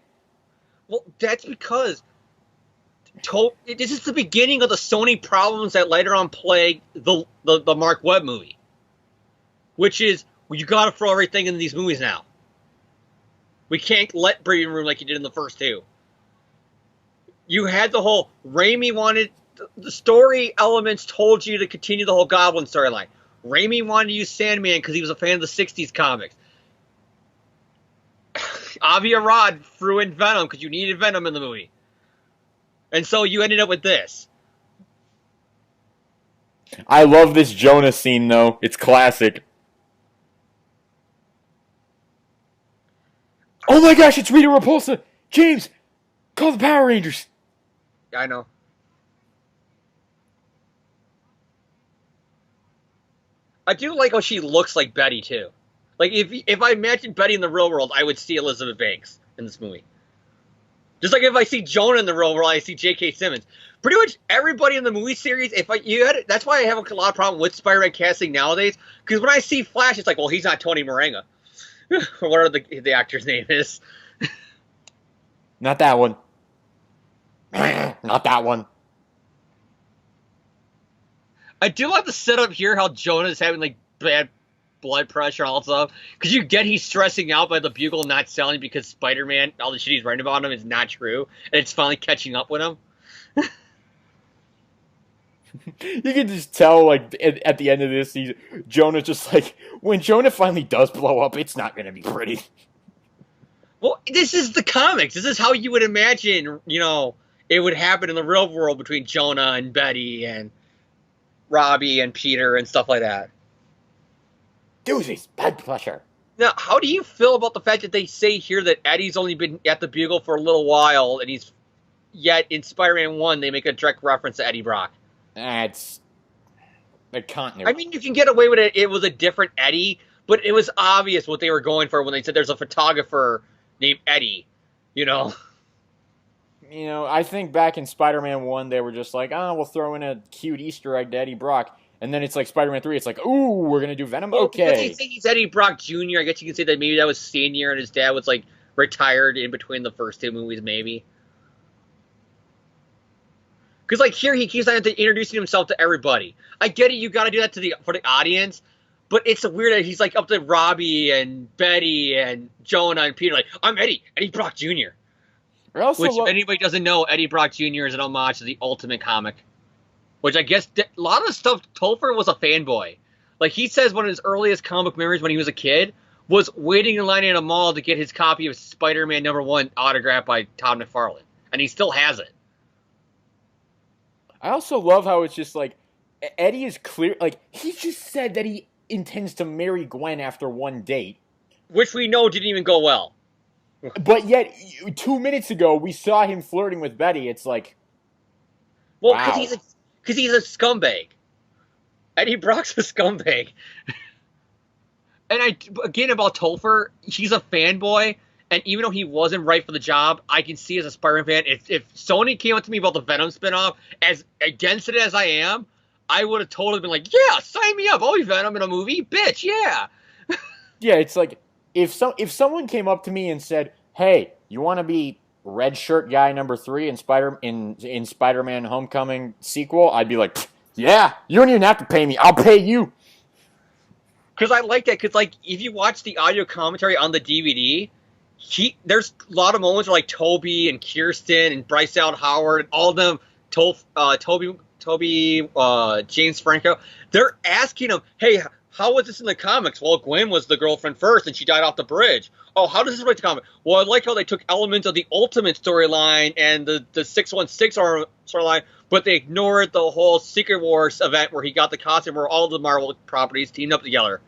well, that's because this is the beginning of the Sony problems that later on plagued the Mark Webb movie. Which is, well, you gotta throw everything in these movies now. We can't let breathing room like you did in the first two. You had the whole, Raimi wanted, the story elements told you to continue the whole Goblin storyline. Raimi wanted to use Sandman because he was a fan of the 60s comics. Avi Arad threw in Venom because you needed Venom in the movie. And so you ended up with this. I love this Jonah scene, though. It's classic. Oh my gosh, it's Rita Repulsa! James, call the Power Rangers! I know. I do like how she looks like Betty, too. Like, if I imagine Betty in the real world, I would see Elizabeth Banks in this movie. Just like if I see Jonah in the real world, I see J.K. Simmons. Pretty much everybody in the movie series, that's why I have a lot of problem with Spider-Man casting nowadays, because when I see Flash, it's like, well, he's not Tony Morenga. or whatever the actor's name is. Not that one. Not that one. I do like the setup here, how Jonah's having like bad blood pressure and all that stuff. Because you get he's stressing out by the Bugle not selling because Spider-Man, all the shit he's writing about him is not true. And it's finally catching up with him. You can just tell, like, at the end of this, Jonah's just like, when Jonah finally does blow up, it's not going to be pretty. Well, this is the comics. This is how you would imagine, it would happen in the real world between Jonah and Betty and Robbie and Peter and stuff like that. Doozies, blood pressure. Now, how do you feel about the fact that they say here that Eddie's only been at the Bugle for a little while, and yet in Spider-Man 1 they make a direct reference to Eddie Brock? It's a continuity. I mean, you can get away with it. It was a different Eddie, but it was obvious what they were going for when they said there's a photographer named Eddie, I think back in Spider-Man 1, they were just like, we'll throw in a cute Easter egg to Eddie Brock. And then it's like Spider-Man 3, it's like, ooh, we're going to do Venom? Okay. Because they say he's Eddie Brock Jr., I guess you can say that maybe that was senior and his dad was, like, retired in between the first two movies, maybe. Because, like, here he keeps on introducing himself to everybody. I get it, you got to do that for the audience, but it's weird that he's, like, up to Robbie and Betty and Jonah and Peter, like, I'm Eddie Brock Jr. Which, if anybody doesn't know, Eddie Brock Jr. is an homage to the Ultimate comic. Which I guess, a lot of the stuff, Topher was a fanboy. Like, he says one of his earliest comic memories when he was a kid was waiting in line at a mall to get his copy of Spider-Man #1 autographed by Todd McFarlane. And he still has it. I also love how it's just like, Eddie is clear, like, he just said that he intends to marry Gwen after one date. Which we know didn't even go well. But yet, 2 minutes ago, we saw him flirting with Betty. It's like, well, wow. Because he's a scumbag. Eddie Brock's a scumbag. And again, about Topher, he's a fanboy, and even though he wasn't right for the job, I can see as a Spider-Man fan, if Sony came up to me about the Venom spinoff, as against it as I am, I would have totally been like, yeah, sign me up. I'll be Venom in a movie. Bitch, yeah. Yeah, it's like, if someone came up to me and said, hey, you want to be red shirt guy number 3 in Spider-Man Homecoming sequel, I'd be like, yeah, you don't even have to pay me. I'll pay you. Because I like that. Because, like, if you watch the audio commentary on the DVD, there's a lot of moments where, like, Toby and Kirsten and Bryce Allen Howard, all of them, Toby, James Franco, they're asking him, hey, how was this in the comics? Well, Gwen was the girlfriend first, and she died off the bridge. Oh, how does this relate to comic? Well, I like how they took elements of the Ultimate storyline and the 616 storyline, but they ignored the whole Secret Wars event where he got the costume where all the Marvel properties teamed up together.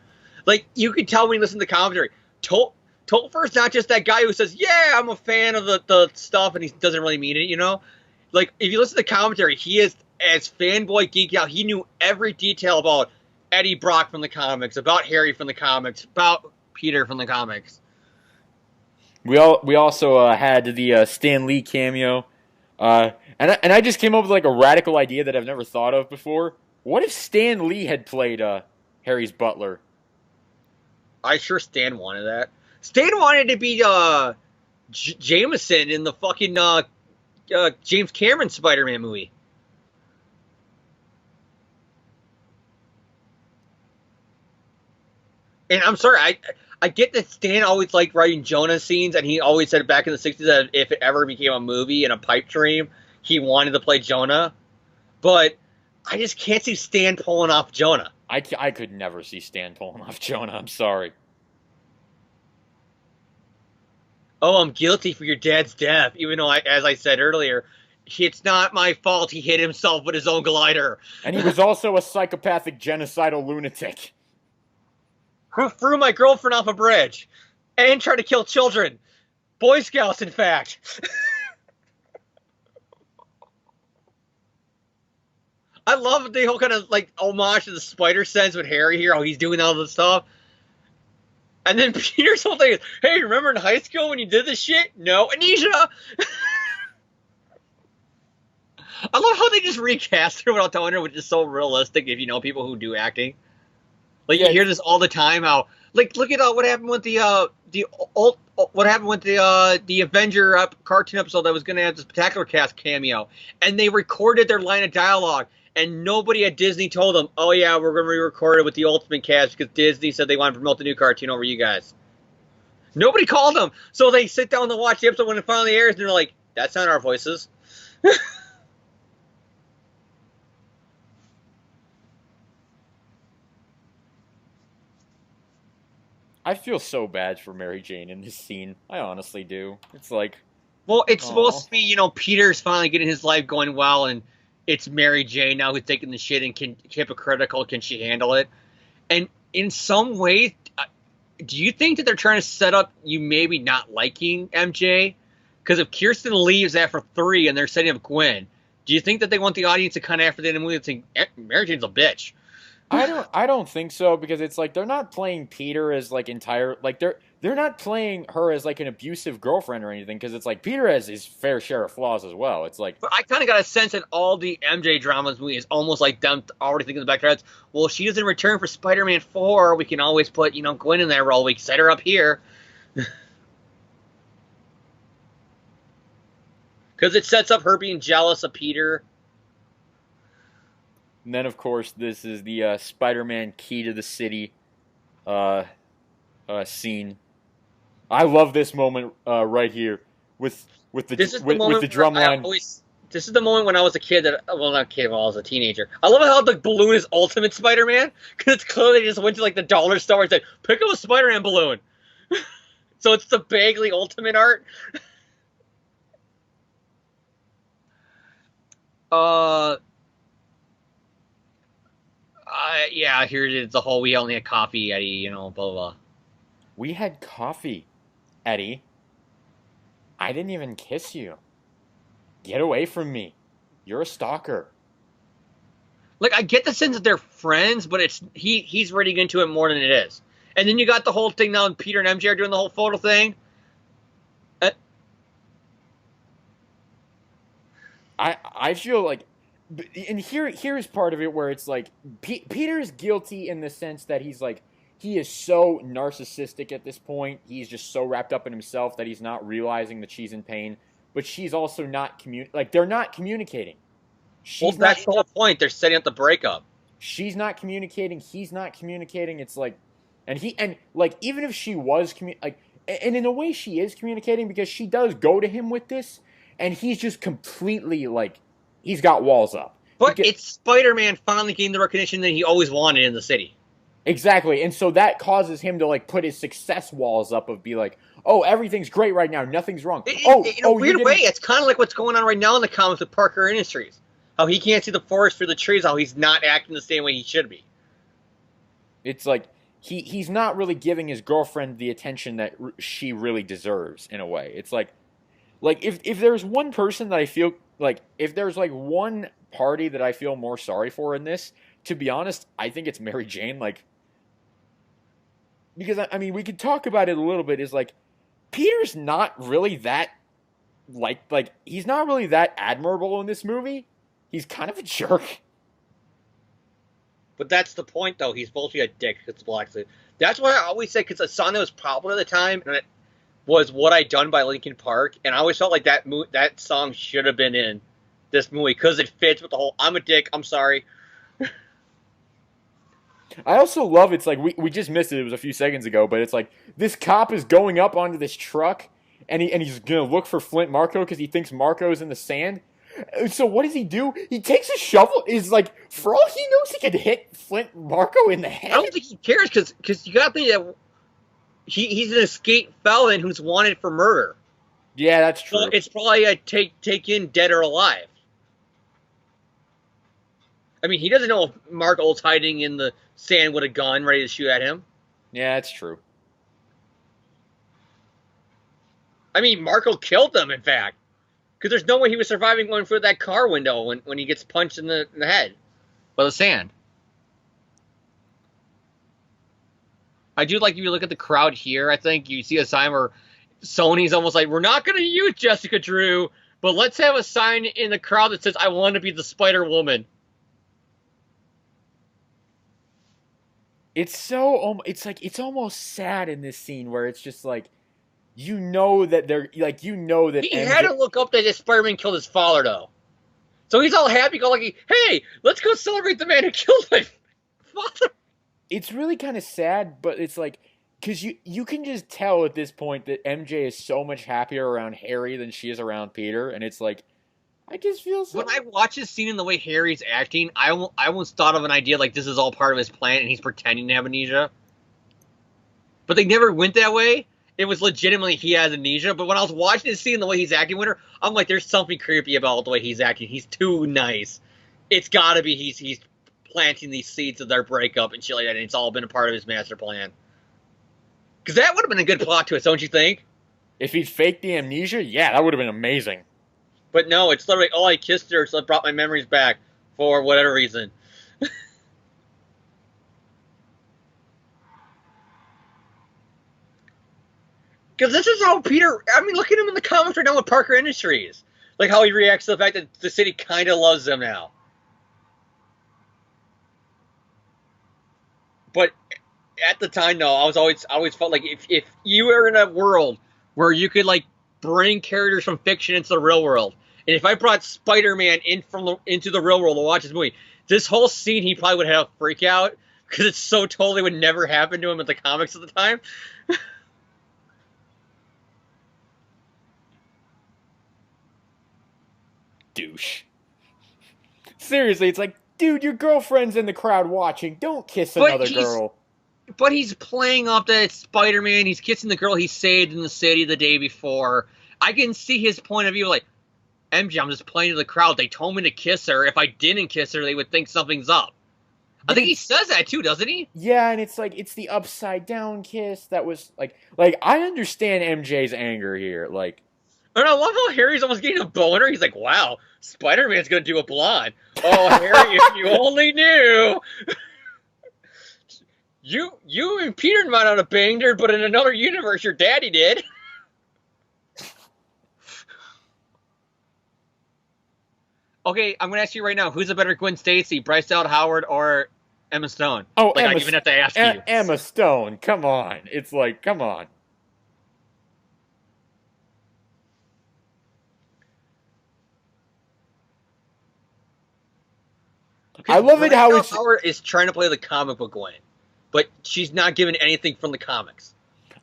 Like, you can tell when you listen to the commentary, Topher's not just that guy who says, yeah, I'm a fan of the stuff, and he doesn't really mean it, Like, if you listen to the commentary, he is, as fanboy geek out, he knew every detail about Eddie Brock from the comics, about Harry from the comics, about Peter from the comics. We also had the Stan Lee cameo, and I just came up with like a radical idea that I've never thought of before. What if Stan Lee had played Harry's butler? I sure Stan wanted that. Stan wanted to be Jameson in the fucking James Cameron Spider-Man movie. And I'm sorry, I get that Stan always liked writing Jonah scenes, and he always said back in the 60s that if it ever became a movie and a pipe dream, he wanted to play Jonah. But I just can't see Stan pulling off Jonah. I could never see Stan pulling off Jonah. I'm sorry. Oh, I'm guilty for your dad's death, even though, as I said earlier, it's not my fault he hit himself with his own glider. And he was also a psychopathic, genocidal lunatic. Who threw my girlfriend off a bridge and tried to kill children. Boy Scouts, in fact. I love the whole kind of, like, homage to the Spider Sense with Harry here, how he's doing all this stuff. And then Peter's whole thing is, hey, remember in high school when you did this shit? No, amnesia. I love how they just recast her without telling her, which is so realistic if you know people who do acting. Like, you hear this all the time, how Like, look at what happened with what happened with the Avenger cartoon episode that was going to have the Spectacular Cast cameo, and they recorded their line of dialogue, and nobody at Disney told them, "Oh yeah, we're going to re-record it with the Ultimate Cast because Disney said they want to promote the new cartoon over you guys." Nobody called them, so they sit down to watch the episode when it finally airs, and they're like, "That's not our voices." I feel so bad for Mary Jane in this scene. I honestly do. It's like, Well, it's oh, supposed to be, Peter's finally getting his life going well, and it's Mary Jane now who's taking the shit and hypocritical. Can she handle it? And in some ways, do you think that they're trying to set up you maybe not liking MJ? Because if Kirsten leaves after 3 and they're setting up Gwen, do you think that they want the audience to kind of after the end of the movie think Mary Jane's a bitch? I don't think so, because it's like they're not playing Peter as like they're not playing her as like an abusive girlfriend or anything, because it's like Peter has his fair share of flaws as well. It's like, But I kind of got a sense that all the MJ dramas movie is almost like them already thinking in the back of their heads, well, if she doesn't return for Spider-Man 4, we can always put, Gwen in that role. We can set her up here. Because it sets up her being jealous of Peter. and then of course this is the Spider-Man key to the city scene. I love this moment right here with the drum line. This is the moment when I was a kid not a kid, when I was a teenager. I love how the balloon is Ultimate Spider-Man, because it's clearly just went to like the dollar store and said, pick up a Spider-Man balloon. So it's the Bagley Ultimate art. Yeah, here it is. The whole we only had coffee, Eddie, blah, blah, blah. We had coffee, Eddie. I didn't even kiss you. Get away from me. You're a stalker. Like, I get the sense that they're friends, but he's reading into it more than it is. And then you got the whole thing now, Peter and MJ are doing the whole photo thing. I feel like, and here's part of it where it's like Peter's guilty in the sense that he's like, he is so narcissistic at this point. He's just so wrapped up in himself that he's not realizing that she's in pain. But she's also not they're not communicating. That's the whole point. They're setting up the breakup. She's not communicating. He's not communicating. It's like, and like even if she was and in a way she is communicating, because she does go to him with this, and he's just completely like, he's got walls up. But it's Spider-Man finally getting the recognition that he always wanted in the city. Exactly, and so that causes him to like put his success walls up of be like, oh, everything's great right now, nothing's wrong. In a weird way, it's kind of like what's going on right now in the comics with Parker Industries. How he can't see the forest through the trees, how he's not acting the same way he should be. It's like he's not really giving his girlfriend the attention that she really deserves, in a way. It's like if there's one person that I feel like, if there's like one party that I feel more sorry for in this, to be honest, I think it's Mary Jane. Like, because I mean, we could talk about it a little bit. Is like, Peter's not really that like he's not really that admirable in this movie. He's kind of a jerk. But that's the point, though. He's supposed to be a dick because Black Suit. That's why I always say, because a song that was popular at the time, and it was "What I Done" by Linkin Park, and I always felt like that song should have been in this movie because it fits with the whole "I'm a dick, I'm sorry." I also love, it's like we just missed it. It was a few seconds ago, but it's like this cop is going up onto this truck, and he's gonna look for Flint Marko because he thinks Marco's in the sand. So what does he do? He takes a shovel. Is like, for all he knows, he could hit Flint Marko in the head. I don't think he cares, because you got to think that he's an escaped felon who's wanted for murder. Yeah, that's true. So it's probably a take in dead or alive. I mean, he doesn't know if Marco's hiding in the sand with a gun ready to shoot at him. Yeah, that's true. I mean, Marco killed them, in fact. Because there's no way he was surviving going through that car window when he gets punched in the head by the sand. I do like, if you look at the crowd here, I think you see a sign where Sony's almost like, we're not going to use Jessica Drew, but let's have a sign in the crowd that says, I want to be the Spider-Woman. It's so it's almost sad in this scene where it's just like that they're like that He had MJ. to look up that his Spider-Man killed his father, though. So he's all happy, go like, hey, let's go celebrate the man who killed my father. It's really kind of sad, but it's like because you can just tell at this point that MJ is so much happier around Harry than she is around Peter, and it's like I just feel so. When I watch this scene and the way Harry's acting, I almost thought of an idea like this is all part of his plan and he's pretending to have amnesia. But they never went that way. It was legitimately he has amnesia. But when I was watching this scene and the way he's acting with her, I'm like, there's something creepy about the way he's acting. He's too nice. It's got to be he's planting these seeds of their breakup and shit like that, and it's all been a part of his master plan. Because that would have been a good plot twist, don't you think? If he'd faked the amnesia, yeah, that would have been amazing. But no, it's literally, oh, I kissed her, so it brought my memories back for whatever reason. Because this is how Peter, I mean, look at him in the comics right now with Parker Industries. Like how he reacts to the fact that the city kind of loves him now. But at the time, though, I always felt like if you were in a world where you could, like, bring characters from fiction into the real world, and if I brought Spider-Man into the real world to watch this movie, this whole scene, he probably would have a freak out, because it so totally would never happen to him in the comics at the time. Douche. Seriously, it's like, dude, your girlfriend's in the crowd watching. Don't kiss another girl. But he's playing up that it's Spider-Man. He's kissing the girl he saved in the city the day before. I can see his point of view, like, MJ, I'm just playing to the crowd. They told me to kiss her. If I didn't kiss her, they would think something's up. I think he says that too, doesn't he? Yeah, and it's like, it's the upside down kiss that was, like I understand MJ's anger here, like. And I love how Harry's almost getting a boner. He's like, wow, Spider-Man's going to do a blonde. Oh, Harry, if you only knew. You and Peter might not have banged her, but in another universe, your daddy did. Okay, I'm going to ask you right now, who's a better Gwen Stacy, Bryce Dallas Howard or Emma Stone? Oh, like, I even have to ask you. Emma Stone, come on. It's like, come on. I love it how it's... Howard is trying to play the comic book Gwen, but she's not given anything from the comics.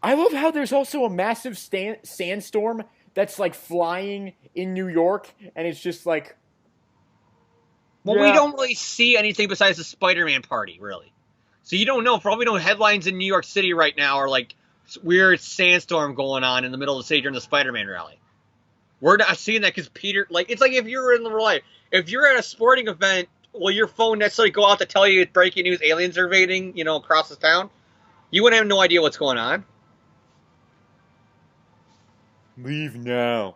I love how there's also a massive sandstorm that's, like, flying in New York, and it's just like... Well, we don't really see anything besides the Spider-Man party, really. So you don't know. Probably no headlines in New York City right now are, like, weird sandstorm going on in the middle of the city during the Spider-Man rally. We're not seeing that because Peter... Like, it's like if you were in real life. If you're at a sporting event... Will your phone necessarily go out to tell you breaking news, aliens are invading, across the town? You wouldn't have no idea what's going on. Leave now.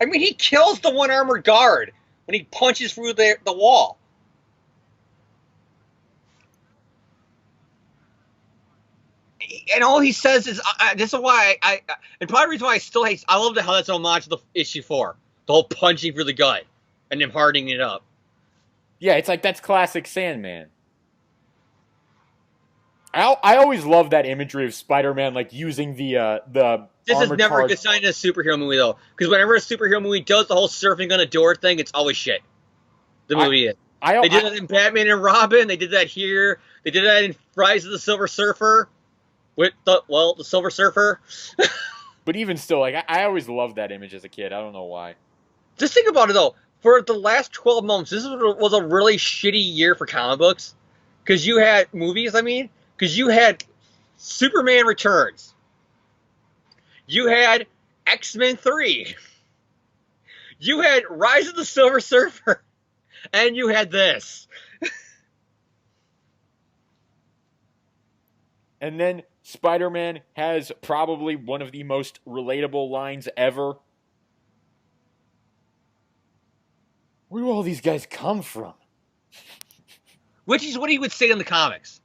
I mean, he kills the one armored guard when he punches through the wall. And all he says is, this is why and probably the reason why I still hate, I love how that's an homage to the issue 4. The whole punching through the gut. And them hardening it up. Yeah, it's like, that's classic Sandman. I always love that imagery of Spider-Man, like, using the This is never a good sign in a superhero movie, though. Because whenever a superhero movie does the whole surfing on a door thing, it's always shit. The movie is. They did that in Batman and Robin. They did that here. They did that in Rise of the Silver Surfer. With the Silver Surfer. But even still, like, I always loved that image as a kid. I don't know why. Just think about it, though. For the last 12 months, this was a really shitty year for comic books. Because you had movies, because you had Superman Returns. You had X-Men 3. You had Rise of the Silver Surfer. And you had this. And then Spider-Man has probably one of the most relatable lines ever. Where do all these guys come from? Which is what he would say in the comics.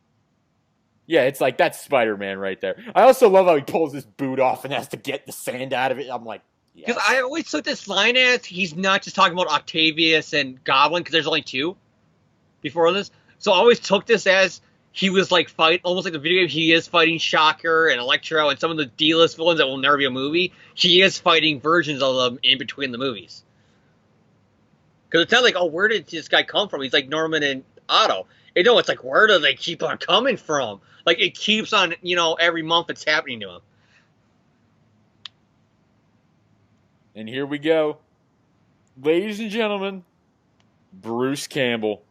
Yeah, it's like, that's Spider-Man right there. I also love how he pulls his boot off and has to get the sand out of it. I'm like, yes. Because I always took this line as he's not just talking about Octavius and Goblin, because there's only 2 before this. So I always took this as he was like almost like the video game. He is fighting Shocker and Electro and some of the D-list villains that will never be a movie. He is fighting versions of them in between the movies. Because it's not like, oh, where did this guy come from? He's like Norman and Otto. No, it's like, where do they keep on coming from? Like, it keeps on, every month it's happening to him. And here we go. Ladies and gentlemen, Bruce Campbell.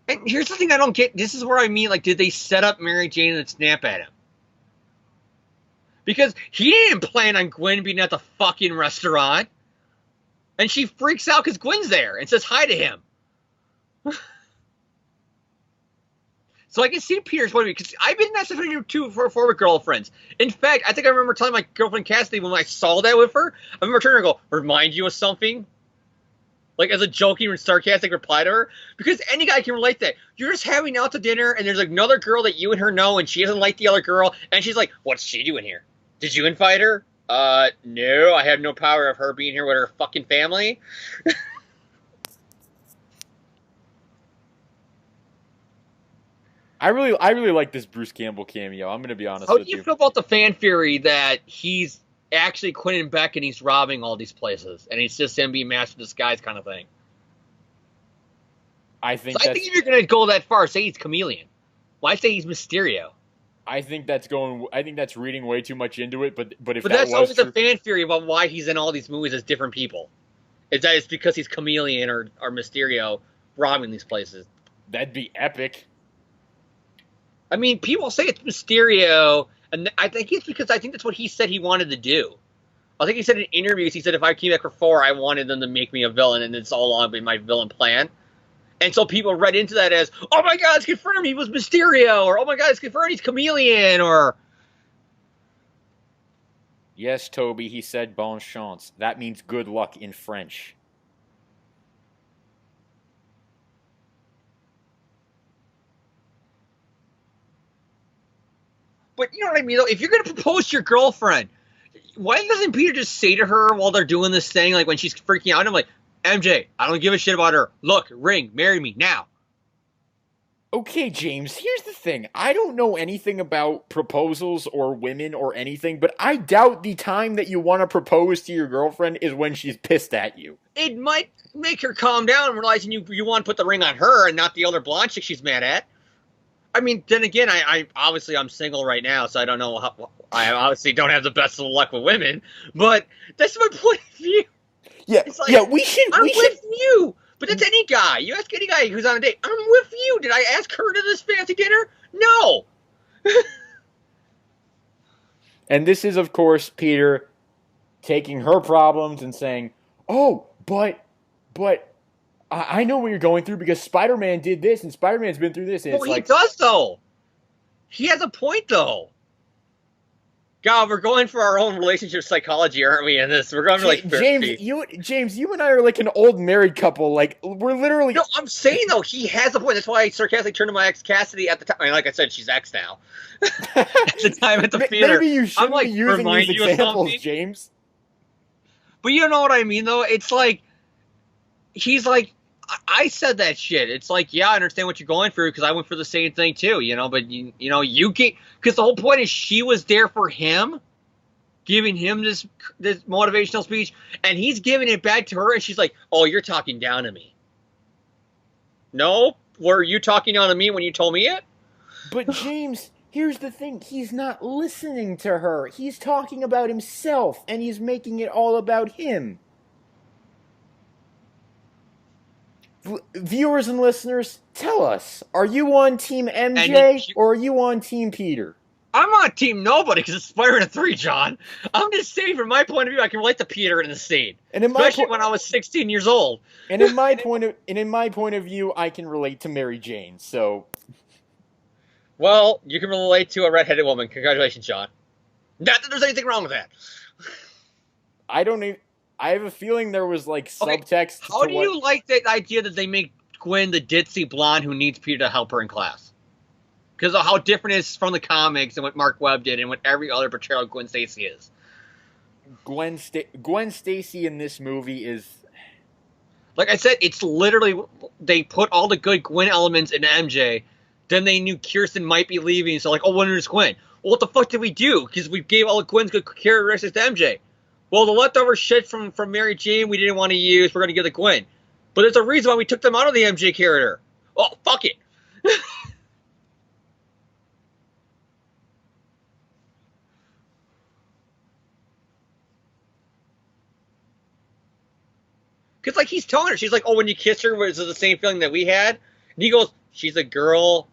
And here's the thing I don't get. This is where I mean, like, did they set up Mary Jane and snap at him? Because he didn't plan on Gwen being at the fucking restaurant. And she freaks out because Gwen's there and says hi to him. So I can see Peter's point of view, because I've been in that situation too for former girlfriends. In fact, I think I remember telling my girlfriend Cassidy when I saw that with her, I remember turning and go, remind you of something? Like as a joking and sarcastic reply to her. Because any guy can relate to that. You're just having out to dinner and there's another girl that you and her know and she doesn't like the other girl and she's like, what's she doing here? Did you invite her? No, I have no power of her being here with her fucking family. I really like this Bruce Campbell cameo. I'm going to be honest with you. How do you feel about the fan theory that he's actually Quentin Beck and he's robbing all these places and it's just him being master of disguise kind of thing? I think if you're going to go that far, say he's Chameleon. Why say he's Mysterio? I think that's reading way too much into it. But if that's was always true, a fan theory about why he's in all these movies as different people. It's because he's Chameleon or Mysterio robbing these places. That'd be epic. I mean, people say it's Mysterio, and I think it's because I think that's what he said he wanted to do. I think he said in interviews, he said if I came back for 4, I wanted them to make me a villain, and it's all along been my villain plan. And so people read into that as, oh my god, it's confirmed he was Mysterio, or oh my god, it's confirmed he's Chameleon, or... Yes, Toby, he said bonne chance. That means good luck in French. But you know what I mean, though? If you're going to propose to your girlfriend, why doesn't Peter just say to her while they're doing this thing, like when she's freaking out, I'm like, MJ, I don't give a shit about her. Look, ring, marry me, now. Okay, James, here's the thing. I don't know anything about proposals or women or anything, but I doubt the time that you want to propose to your girlfriend is when she's pissed at you. It might make her calm down, realizing you want to put the ring on her and not the other blonde chick she's mad at. I mean, then again, I obviously I'm single right now, so I don't know how. I obviously don't have the best of luck with women, but that's my point of view. Yeah, like, we should. I'm with you, but that's any guy. You ask any guy who's on a date. I'm with you. Did I ask her to this fancy dinner? No. And this is, of course, Peter taking her problems and saying, "Oh, but I know what you're going through because Spider-Man did this and Spider-Man's been through this." And well, he does, though. He has a point, though. God, we're going for our own relationship psychology, aren't we, in this? We're going to, like, James, you and I are like an old married couple. Like, we're literally... No, I'm saying, though, he has a point. That's why I sarcastically turned to my ex, Cassidy, at the time. I mean, like I said, she's ex now. At the time at the theater. Maybe you shouldn't be using these examples, James. But you know what I mean, though? It's like... He's like... I said that shit. It's like, yeah, I understand what you're going through because I went for the same thing too, but you get, because the whole point is she was there for him, giving him this motivational speech, and he's giving it back to her, and she's like, oh, you're talking down to me. No? Were you talking down to me when you told me it? But James, here's the thing. He's not listening to her. He's talking about himself, and he's making it all about him. Viewers and listeners, tell us, are you on Team MJ or are you on Team Peter? I'm on Team Nobody because it's Spider-Man 3, John. I'm just saying, from my point of view, I can relate to Peter in the scene, especially when I was 16 years old. And in my point of view, I can relate to Mary Jane. So, well, you can relate to a redheaded woman. Congratulations, John. Not that there's anything wrong with that. I have a feeling there was, like, subtext. How do you like the idea that they make Gwen the ditzy blonde who needs Peter to help her in class? Because of how different it is from the comics and what Mark Webb did and what every other portrayal of Gwen Stacy is. Gwen Stacy in this movie is... Like I said, it's literally they put all the good Gwen elements into MJ. Then they knew Kirsten might be leaving, so like, oh, when is Gwen? Well, what the fuck did we do? Because we gave all of Gwen's good characteristics to MJ. Well, the leftover shit from Mary Jane we didn't want to use, we're going to give to Gwen. But there's a reason why we took them out of the MJ character. Oh, fuck it. Because, like, he's telling her, she's like, oh, when you kiss her, was it the same feeling that we had? And he goes, she's a girl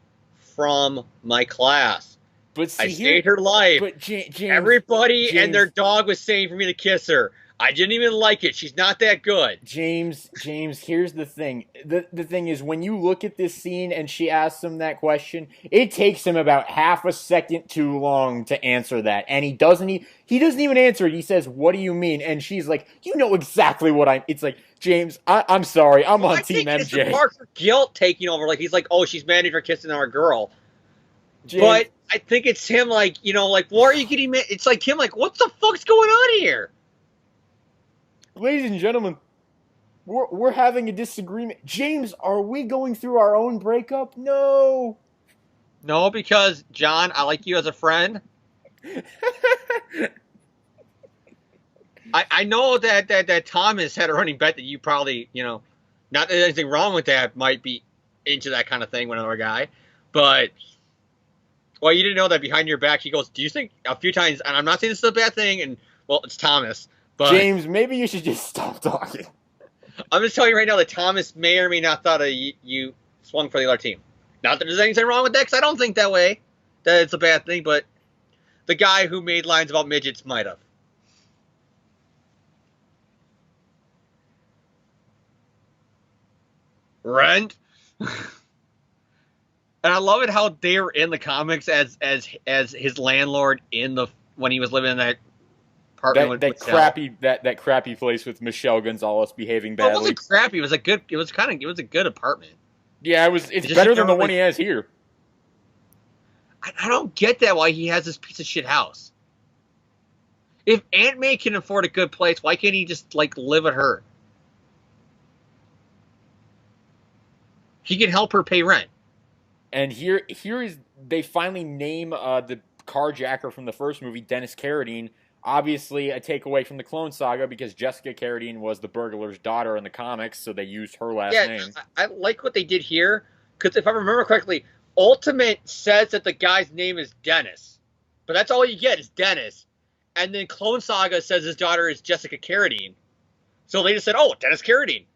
from my class. But see, I saved her life. But James, everybody and their dog was saying for me to kiss her. I didn't even like it. She's not that good. James, here's the thing. The thing is, when you look at this scene and she asks him that question, it takes him about half a second too long to answer that. And he doesn't even answer it. He says, what do you mean? And she's like, you know exactly what it's like, James, I'm sorry. I'm on Team MJ. It's the part for guilt taking over. Like, he's like, oh, she's mad at her kissing our girl. James, but I think it's him, like, you know, like, why are you getting mad? It's like him, like, what the fuck's going on here? Ladies and gentlemen, we're having a disagreement. James, are we going through our own breakup? No. No, because, John, I like you as a friend. I know that Thomas had a running bet that you probably, you know, not that there's anything wrong with that, might be into that kind of thing with another guy. But, well, you didn't know that behind your back, he goes, do you think, a few times, and I'm not saying this is a bad thing, and, well, it's Thomas. But James, maybe you should just stop talking. I'm just telling you right now that Thomas may or may not thought you swung for the other team. Not that there's anything wrong with that, because I don't think that way, that it's a bad thing, but the guy who made lines about midgets might have. Rent? And I love it how they were in the comics as his landlord when he was living in that apartment. That crappy place with Michelle Gonzalez behaving badly. It wasn't crappy. It was a good apartment. Yeah, it's better than the one he has here. I don't get that why he has this piece of shit house. If Aunt May can afford a good place, why can't he just like live at her? He can help her pay rent. And here is they finally name the carjacker from the first movie, Dennis Carradine. Obviously, a takeaway from the Clone Saga because Jessica Carradine was the burglar's daughter in the comics, so they used her last name. I like what they did here because if I remember correctly, Ultimate says that the guy's name is Dennis, but that's all you get is Dennis. And then Clone Saga says his daughter is Jessica Carradine, so they just said, "Oh, Dennis Carradine."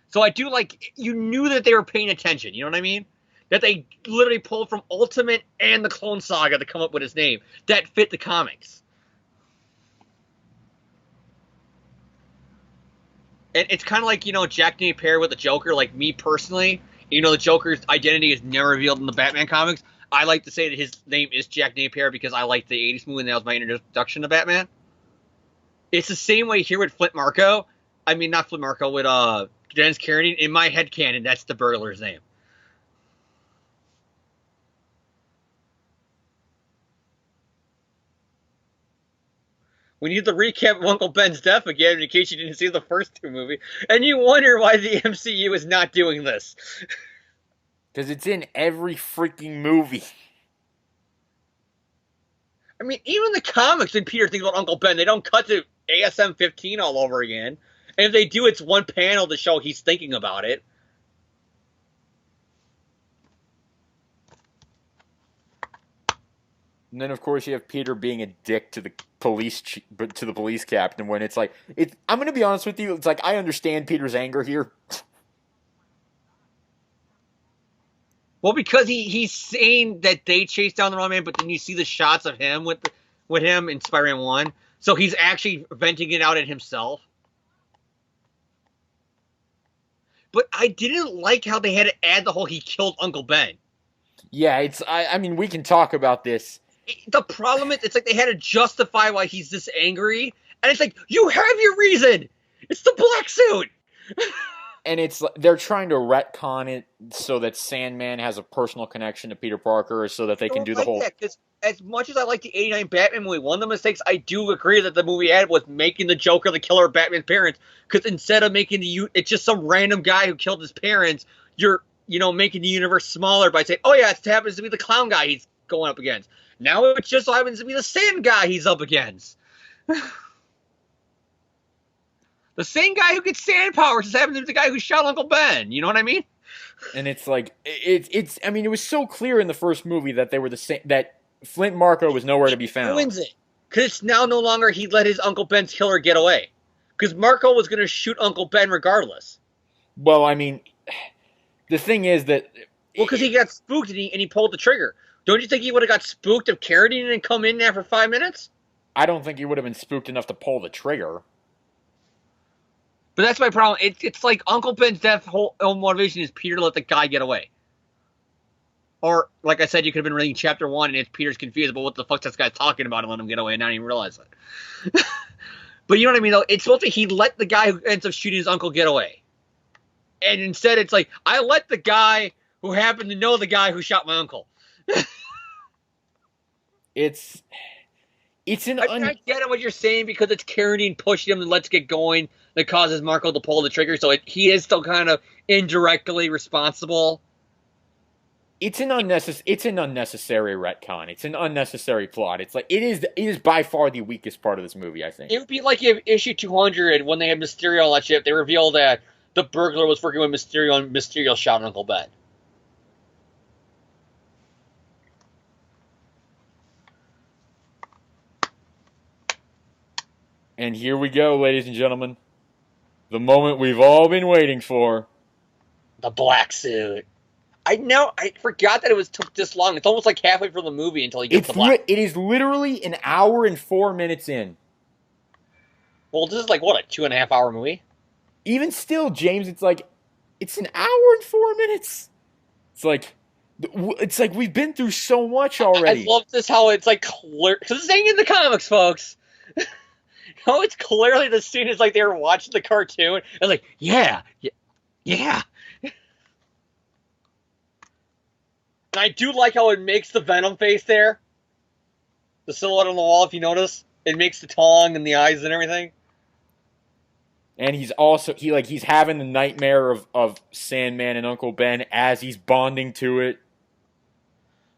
So I do like, you knew that they were paying attention, you know what I mean? That they literally pulled from Ultimate and the Clone Saga to come up with his name. That fit the comics. And it's kind of like, you know, Jack Napier with the Joker. Like, me personally, you know, the Joker's identity is never revealed in the Batman comics. I like to say that his name is Jack Napier because I like the 80s movie and that was my introduction to Batman. It's the same way here with Flint Marko. I mean, not Flint Marko, with Dennis Carradine. In my headcanon, that's the burglar's name. We need to recap of Uncle Ben's death again in case you didn't see the first two movies. And you wonder why the MCU is not doing this. Because it's in every freaking movie. I mean, even the comics, when Peter thinks about Uncle Ben, they don't cut to ASM 15 all over again. And if they do, it's one panel to show he's thinking about it. And then, of course, you have Peter being a dick to the police captain when it's like, I'm going to be honest with you, it's like, I understand Peter's anger here. Well, because he's saying that they chased down the wrong man, but then you see the shots of him with him in Spider-Man 1. So he's actually venting it out at himself. But I didn't like how they had to add the whole he killed Uncle Ben. Yeah, I mean, we can talk about this. The problem is, it's like they had to justify why he's this angry. And it's like, you have your reason. It's the black suit. and they're trying to retcon it so that Sandman has a personal connection to Peter Parker, so that they can do the whole. That, 'cause as much as I like the '89 Batman movie, one of the mistakes I do agree that the movie had was making the Joker the killer of Batman's parents. Because instead of making it's just some random guy who killed his parents, you're making the universe smaller by saying, oh yeah, it happens to be the clown guy he's going up against. Now it just so happens to be the sand guy he's up against. The same guy who gets sand powers just happens to be the guy who shot Uncle Ben. You know what I mean? And it's like I mean, it was so clear in the first movie that they were the same, that Flint Marko was nowhere to be found. Wins it because it's now no longer he let his Uncle Ben's killer get away, because Marko was going to shoot Uncle Ben regardless. Well, I mean, the thing is that because he got spooked and he pulled the trigger. Don't you think he would have got spooked if Carradine didn't come in there for 5 minutes? I don't think he would have been spooked enough to pull the trigger. But that's my problem. It's like Uncle Ben's death whole motivation is Peter to let the guy get away. Or, like I said, you could have been reading chapter 1 and it's Peter's confused about what the fuck this guy's talking about and let him get away and not even realize it. But you know what I mean, though? It's supposed to he let the guy who ends up shooting his uncle get away. And instead it's like, I let the guy who happened to know the guy who shot my uncle. It's I get what you're saying because it's Carradine pushing him and let's get going that causes Marko to pull the trigger, so he is still kind of indirectly responsible. It's an unnecessary retcon. It's an unnecessary plot. It's like it is by far the weakest part of this movie, I think. It would be like if issue 200 when they had Mysterio and all that shit, they revealed that the burglar was working with Mysterio and Mysterio shot Uncle Ben. And here we go, ladies and gentlemen. The moment we've all been waiting for. The black suit. I forgot that took this long. It's almost like halfway through the movie until he gets the black. It is literally an hour and 4 minutes in. Well, this is like, what, a 2.5 hour movie? Even still, James, it's an hour and 4 minutes. It's like we've been through so much already. I love this, how it's like clear. Because this ain't in the comics, folks. How it's clearly the scene is like they were watching the cartoon and like, yeah. And I do like how it makes the Venom face there. The silhouette on the wall, if you notice. It makes the tongue and the eyes and everything. And he's also, he's having the nightmare of Sandman and Uncle Ben as he's bonding to it.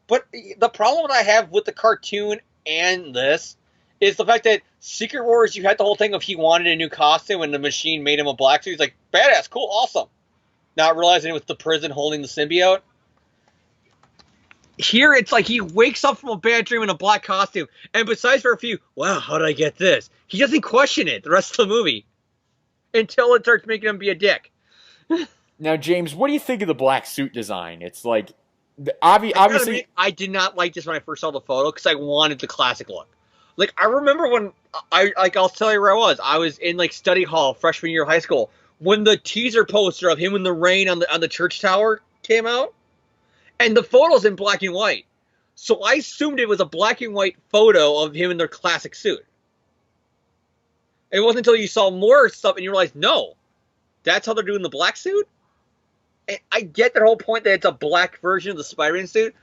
But the problem that I have with the cartoon and this is the fact that Secret Wars, you had the whole thing of he wanted a new costume and the machine made him a black suit. He's like, badass, cool, awesome. Not realizing it was the prison holding the symbiote. Here, it's like he wakes up from a bad dream in a black costume. And besides for a few, wow, how did I get this? He doesn't question it the rest of the movie. Until it starts making him be a dick. Now, James, what do you think of the black suit design? It's like, obviously... I did not like this when I first saw the photo because I wanted the classic look. Like, I remember when, I'll tell you where I was. I was in, study hall freshman year of high school when the teaser poster of him in the rain on the church tower came out. And the photo's in black and white. So I assumed it was a black and white photo of him in their classic suit. It wasn't until you saw more stuff and you realized, no, that's how they're doing the black suit? And I get their whole point that it's a black version of the Spider-Man suit,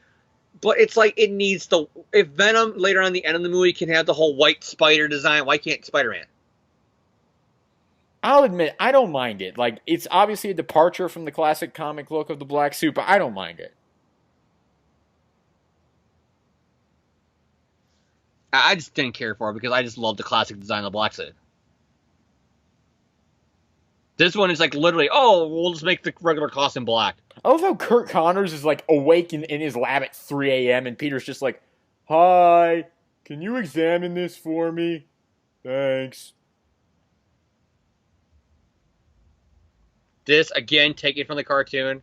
but it's like it needs the... If Venom later on the end of the movie can have the whole white spider design, why can't Spider-Man? I'll admit, I don't mind it. Like, it's obviously a departure from the classic comic look of the black suit, but I don't mind it. I just didn't care for it because I just love the classic design of the black suit. This one is like literally, oh, we'll just make the regular costume black. I love how Kurt Connors is like awake in his lab at 3 a.m. and Peter's just like, hi, can you examine this for me? Thanks. This, again, taken from the cartoon.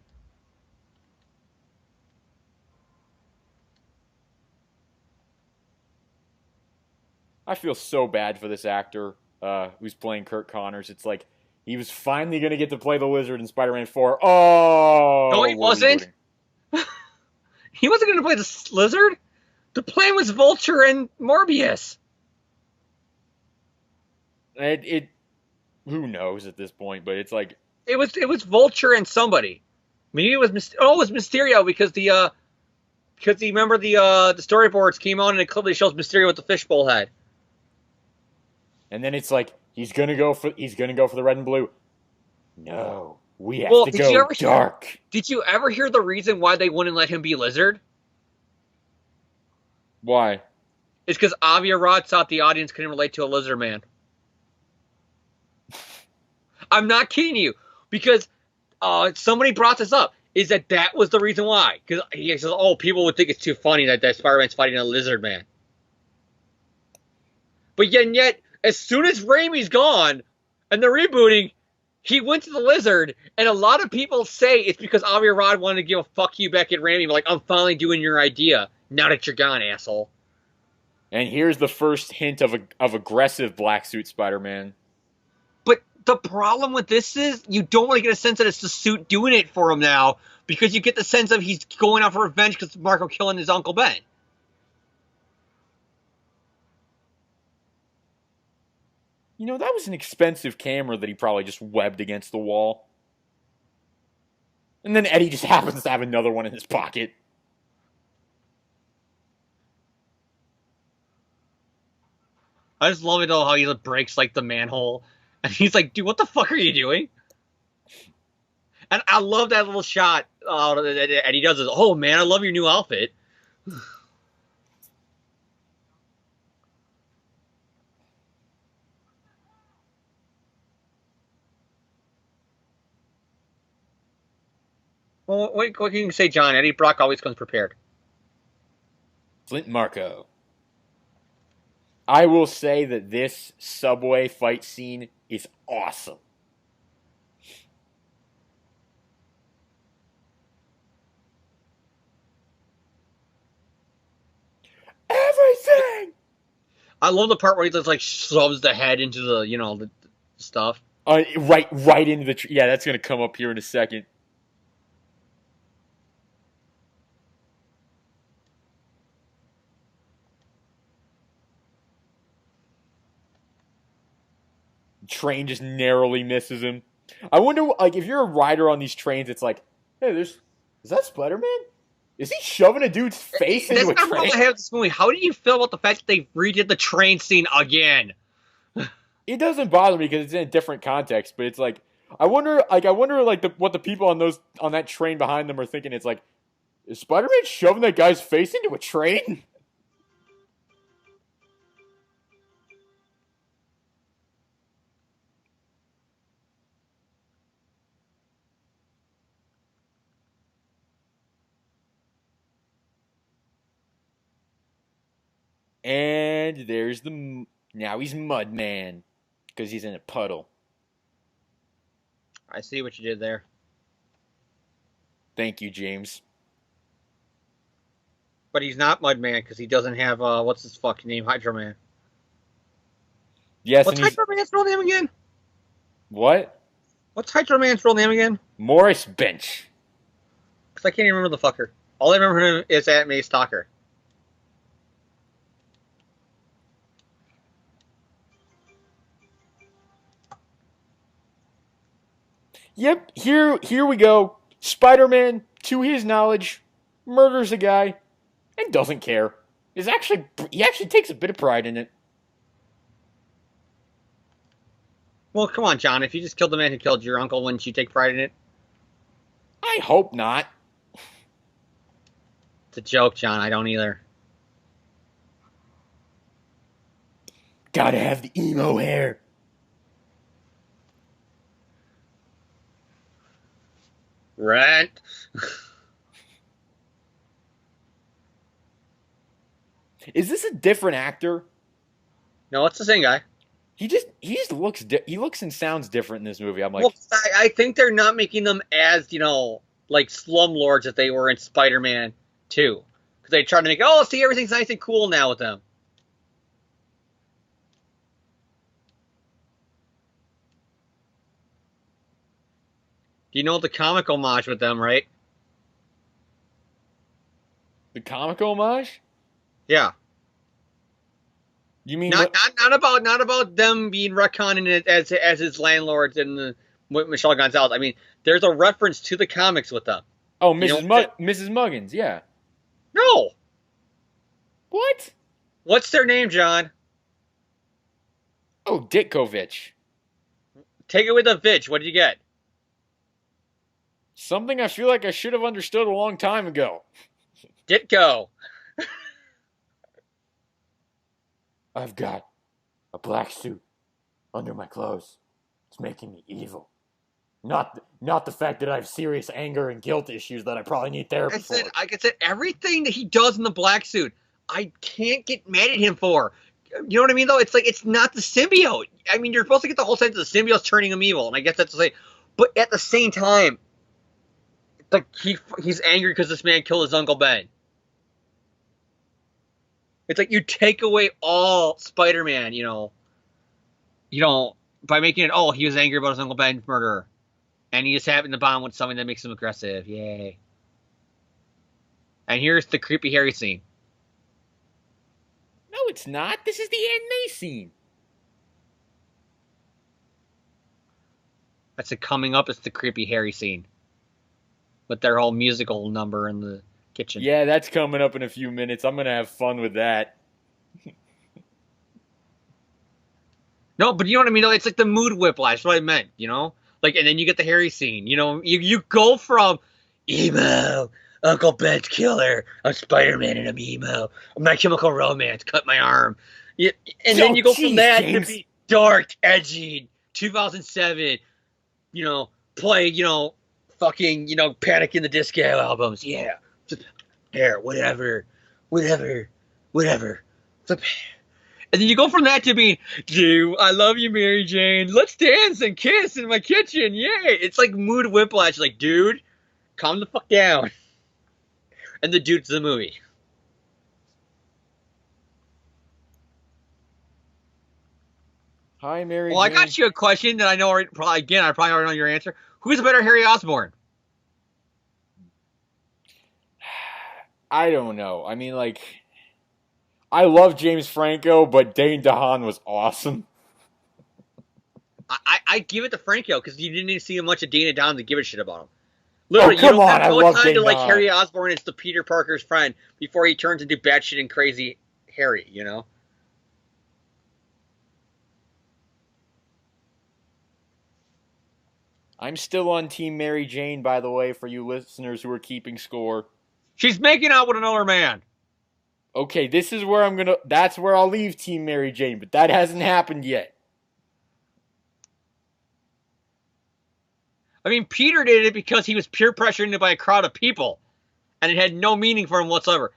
I feel so bad for this actor who's playing Kurt Connors. It's like, he was finally going to get to play the Lizard in Spider-Man 4. Oh! No, he wasn't. He wasn't going to play the Lizard. The plan was Vulture and Morbius. Who knows at this point, but it's like, It was Vulture and somebody. Maybe it was it was Mysterio because you remember the storyboards came on and it clearly shows Mysterio with the fishbowl head. And then it's like he's gonna go for the red and blue. No, we have Well, to go dark. Did you ever hear the reason why they wouldn't let him be Lizard? Why? It's because Avi Arad thought the audience couldn't relate to a lizard man. I'm not kidding you, because somebody brought this up. Is that was the reason why? Because he says, "Oh, people would think it's too funny that Spider-Man's fighting a lizard man." But yet, as soon as Raimi's gone and they're rebooting, he went to the lizard, and a lot of people say it's because Avi Arad wanted to give a fuck you back at Raimi, like, I'm finally doing your idea now that you're gone, asshole. And here's the first hint of aggressive black suit Spider-Man. But the problem with this is you don't really get a sense that it's the suit doing it for him now, because you get the sense of he's going out for revenge because Marco killing his Uncle Ben. You know, that was an expensive camera that he probably just webbed against the wall. And then Eddie just happens to have another one in his pocket. I just love it though how he breaks like the manhole, and he's like, "Dude, what the fuck are you doing?" And I love that little shot. And he does this. Oh man, I love your new outfit. Well, what can you say, John? Eddie Brock always comes prepared. Flint Marco. I will say that this subway fight scene is awesome. Everything! I love the part where he just like shoves the head into the stuff. Right into the tree. Yeah, that's going to come up here in a second. Train just narrowly misses him. I wonder, like, if you're a rider on these trains, it's like, hey, is that Spider-Man? Is he shoving a dude's face into a train? That's the problem I have this movie. How do you feel about the fact that they redid the train scene again? It doesn't bother me because it's in a different context, but it's like, I wonder what the people on that train behind them are thinking. It's like, is Spider-Man shoving that guy's face into a train? And there's now he's Mudman because he's in a puddle. I see what you did there. Thank you, James. But he's not Mudman because he doesn't have what's his fucking name, Hydro Man. Yes. What's Hydro Man's real name again? What? What's Hydro Man's real name again? Morris Bench. Because I can't even remember the fucker. All I remember him is Aunt May's Stalker. Yep, here we go. Spider-Man, to his knowledge, murders a guy and doesn't care. He actually takes a bit of pride in it. Well, come on, John. If you just killed the man who killed your uncle, wouldn't you take pride in it? I hope not. It's a joke, John. I don't either. Gotta have the emo hair. Rent. Is this a different actor? No, it's the same guy. He just looks and sounds different in this movie. I'm like, well, I think they're not making them as like slumlords that they were in Spider-Man 2, because they tried to make see everything's nice and cool now with them. You know the comic homage with them, right? The comic homage? Yeah. You mean not about them being retconning it as his landlords in the with Michelle Gonzalez. I mean, there's a reference to the comics with them. Oh, You know Mrs. Muggins, yeah. No. What? What's their name, John? Oh, Ditkovich. Take it with a Vitch. What did you get? Something I feel like I should have understood a long time ago. Ditko. I've got a black suit under my clothes. It's making me evil. Not the fact that I have serious anger and guilt issues that I probably need therapy for. Like I said, everything that he does in the black suit, I can't get mad at him for. You know what I mean, though? It's like, it's not the symbiote. I mean, you're supposed to get the whole sense of the symbiote's turning him evil, and I guess that's to say, but at the same time, like, he's angry because this man killed his Uncle Ben. It's like, you take away all Spider-Man, by making it, oh, he was angry about his Uncle Ben's murder. And he just happened to bond with something that makes him aggressive. Yay. And here's the creepy Harry scene. No, it's not. This is the Aunt May scene. That's it coming up. It's the creepy Harry scene. With their whole musical number in the kitchen. Yeah, that's coming up in a few minutes. I'm going to have fun with that. No, but you know what I mean? It's like the mood whiplash. That's what I meant, Like, and then you get the Harry scene. You go from emo, Uncle Ben's killer, I'm Spider-Man and I'm emo, My Chemical Romance, cut my arm. Then you go from that James. To be dark, edgy, 2007, play, fucking, Panic in the Disco albums. Yeah. There, whatever. And then you go from that to being, dude, I love you, Mary Jane. Let's dance and kiss in my kitchen. Yay. It's like mood whiplash. Like, dude, calm the fuck down. And the dude's the movie. Hi, Mary Jane. Well, I got you a question that I know, I probably already know your answer. Who's a better Harry Osborn? I don't know. I mean, like, I love James Franco, but Dane DeHaan was awesome. I give it to Franco because you didn't even see much of Dana DeHaan to give a shit about him. Literally, come you don't on, have I no love time Dane to like DeHaan. Harry Osborn is the Peter Parker's friend before he turns into batshit and crazy Harry, I'm still on Team Mary Jane, by the way, for you listeners who are keeping score. She's making out with another man. Okay, this is where that's where I'll leave Team Mary Jane, but that hasn't happened yet. I mean, Peter did it because he was peer pressured by a crowd of people, and it had no meaning for him whatsoever.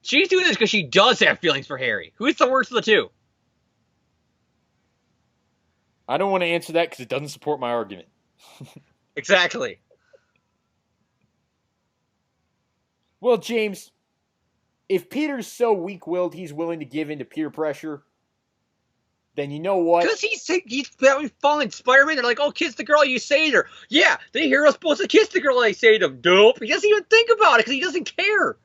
She's doing this because she does have feelings for Harry. Who's the worst of the two? I don't want to answer that because it doesn't support my argument. Exactly. Well, James, if Peter's so weak-willed he's willing to give in to peer pressure, then you know what? Because he's having fun. Spider-Man, they're like, oh, kiss the girl, you saved her. Yeah, the hero's supposed to kiss the girl, they saved him. Dope. He doesn't even think about it because he doesn't care.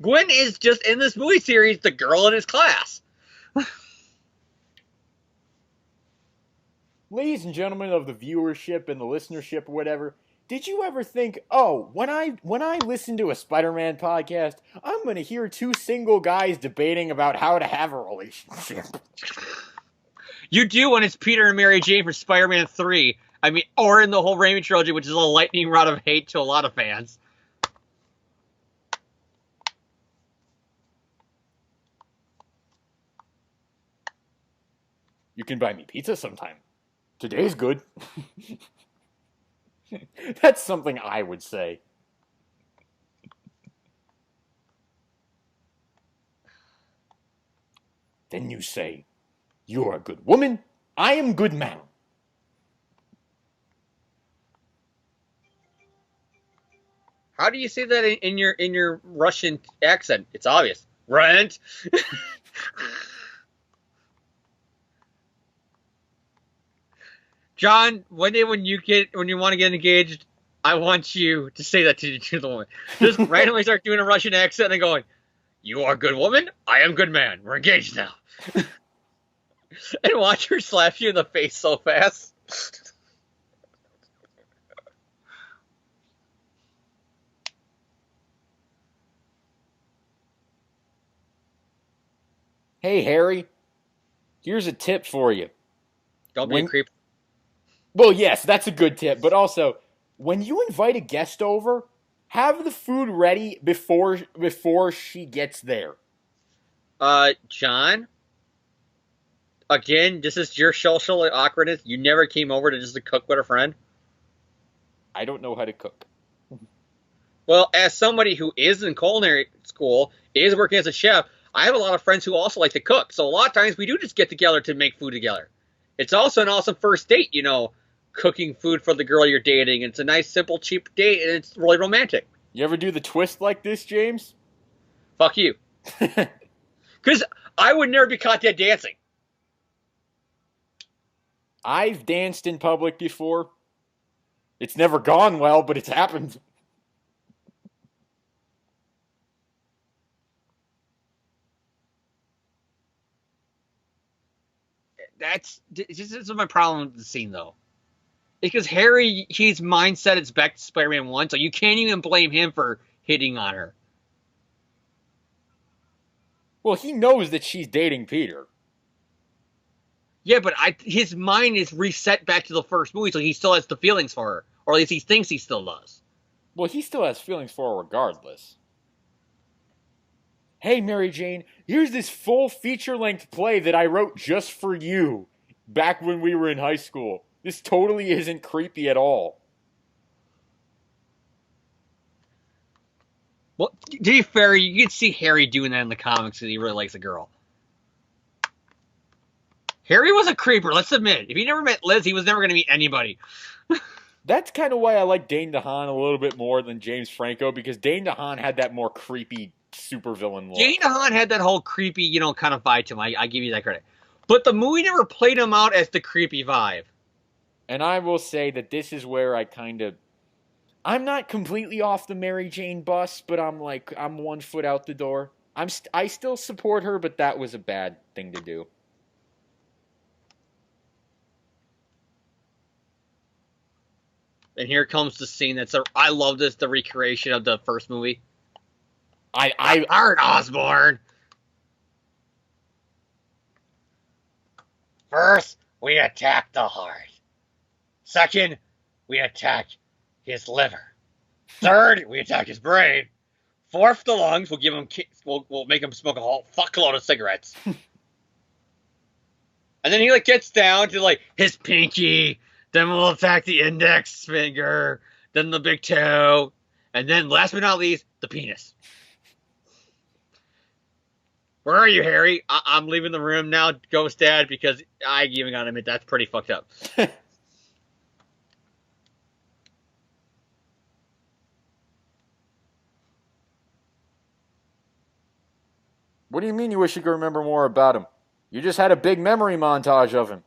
Gwen is just, in this movie series, the girl in his class. Ladies and gentlemen of the viewership and the listenership or whatever, did you ever think, oh, when I listen to a Spider-Man podcast, I'm going to hear two single guys debating about how to have a relationship? You do when it's Peter and Mary Jane for Spider-Man 3. I mean, or in the whole Raimi trilogy, which is a lightning rod of hate to a lot of fans. You can buy me pizza sometime. Today's good. That's something I would say. Then you say, you're a good woman, I am good man. How do you say that in your Russian accent? It's obvious. Rent. John, one day when you want to get engaged, I want you to say that to the woman. Just randomly start doing a Russian accent and going, "You are a good woman, I am good man. We're engaged now." And watch her slap you in the face so fast. Hey, Harry, here's a tip for you. Don't be a When creep. Well, yes, that's a good tip, but also when you invite a guest over, have the food ready before she gets there. John, again, this is your social awkwardness. You never came over to just to cook with a friend. I don't know how to cook. Well, as somebody who is in culinary school, is working as a chef, I have a lot of friends who also like to cook. So a lot of times we do just get together to make food together. It's also an awesome first date, cooking food for the girl you're dating. It's a nice, simple, cheap date, and it's really romantic. You ever do the twist like this, James? Fuck you. Because I would never be caught dead dancing. I've danced in public before. It's never gone well, but it's happened. This is my problem with the scene, though. Because Harry, his mindset is back to Spider-Man 1, so you can't even blame him for hitting on her. Well, he knows that she's dating Peter. Yeah, but his mind is reset back to the first movie, so he still has the feelings for her. Or at least he thinks he still does. Well, he still has feelings for her regardless. Hey, Mary Jane, here's this full feature-length play that I wrote just for you back when we were in high school. This totally isn't creepy at all. Well, to be fair, you can see Harry doing that in the comics because he really likes the girl. Harry was a creeper, let's admit. If he never met Liz, he was never going to meet anybody. That's kind of why I like Dane DeHaan a little bit more than James Franco, because Dane DeHaan had that more creepy supervillain look. Dane DeHaan had that whole creepy, kind of vibe to him. I give you that credit. But the movie never played him out as the creepy vibe. And I will say that this is where I'm not completely off the Mary Jane bus, but I'm 1 foot out the door. I still support her, but that was a bad thing to do. And here comes the scene I love this, the recreation of the first movie. Art Osborn. First, we attack the heart. Second, we attack his liver. Third, we attack his brain. Fourth, the lungs. We'll make him smoke a whole fuckload of cigarettes. And then he gets down to his pinky. Then we'll attack the index finger. Then the big toe. And then, last but not least, the penis. Where are you, Harry? I'm leaving the room now, Ghost Dad, because I even gotta admit that's pretty fucked up. What do you mean you wish you could remember more about him? You just had a big memory montage of him.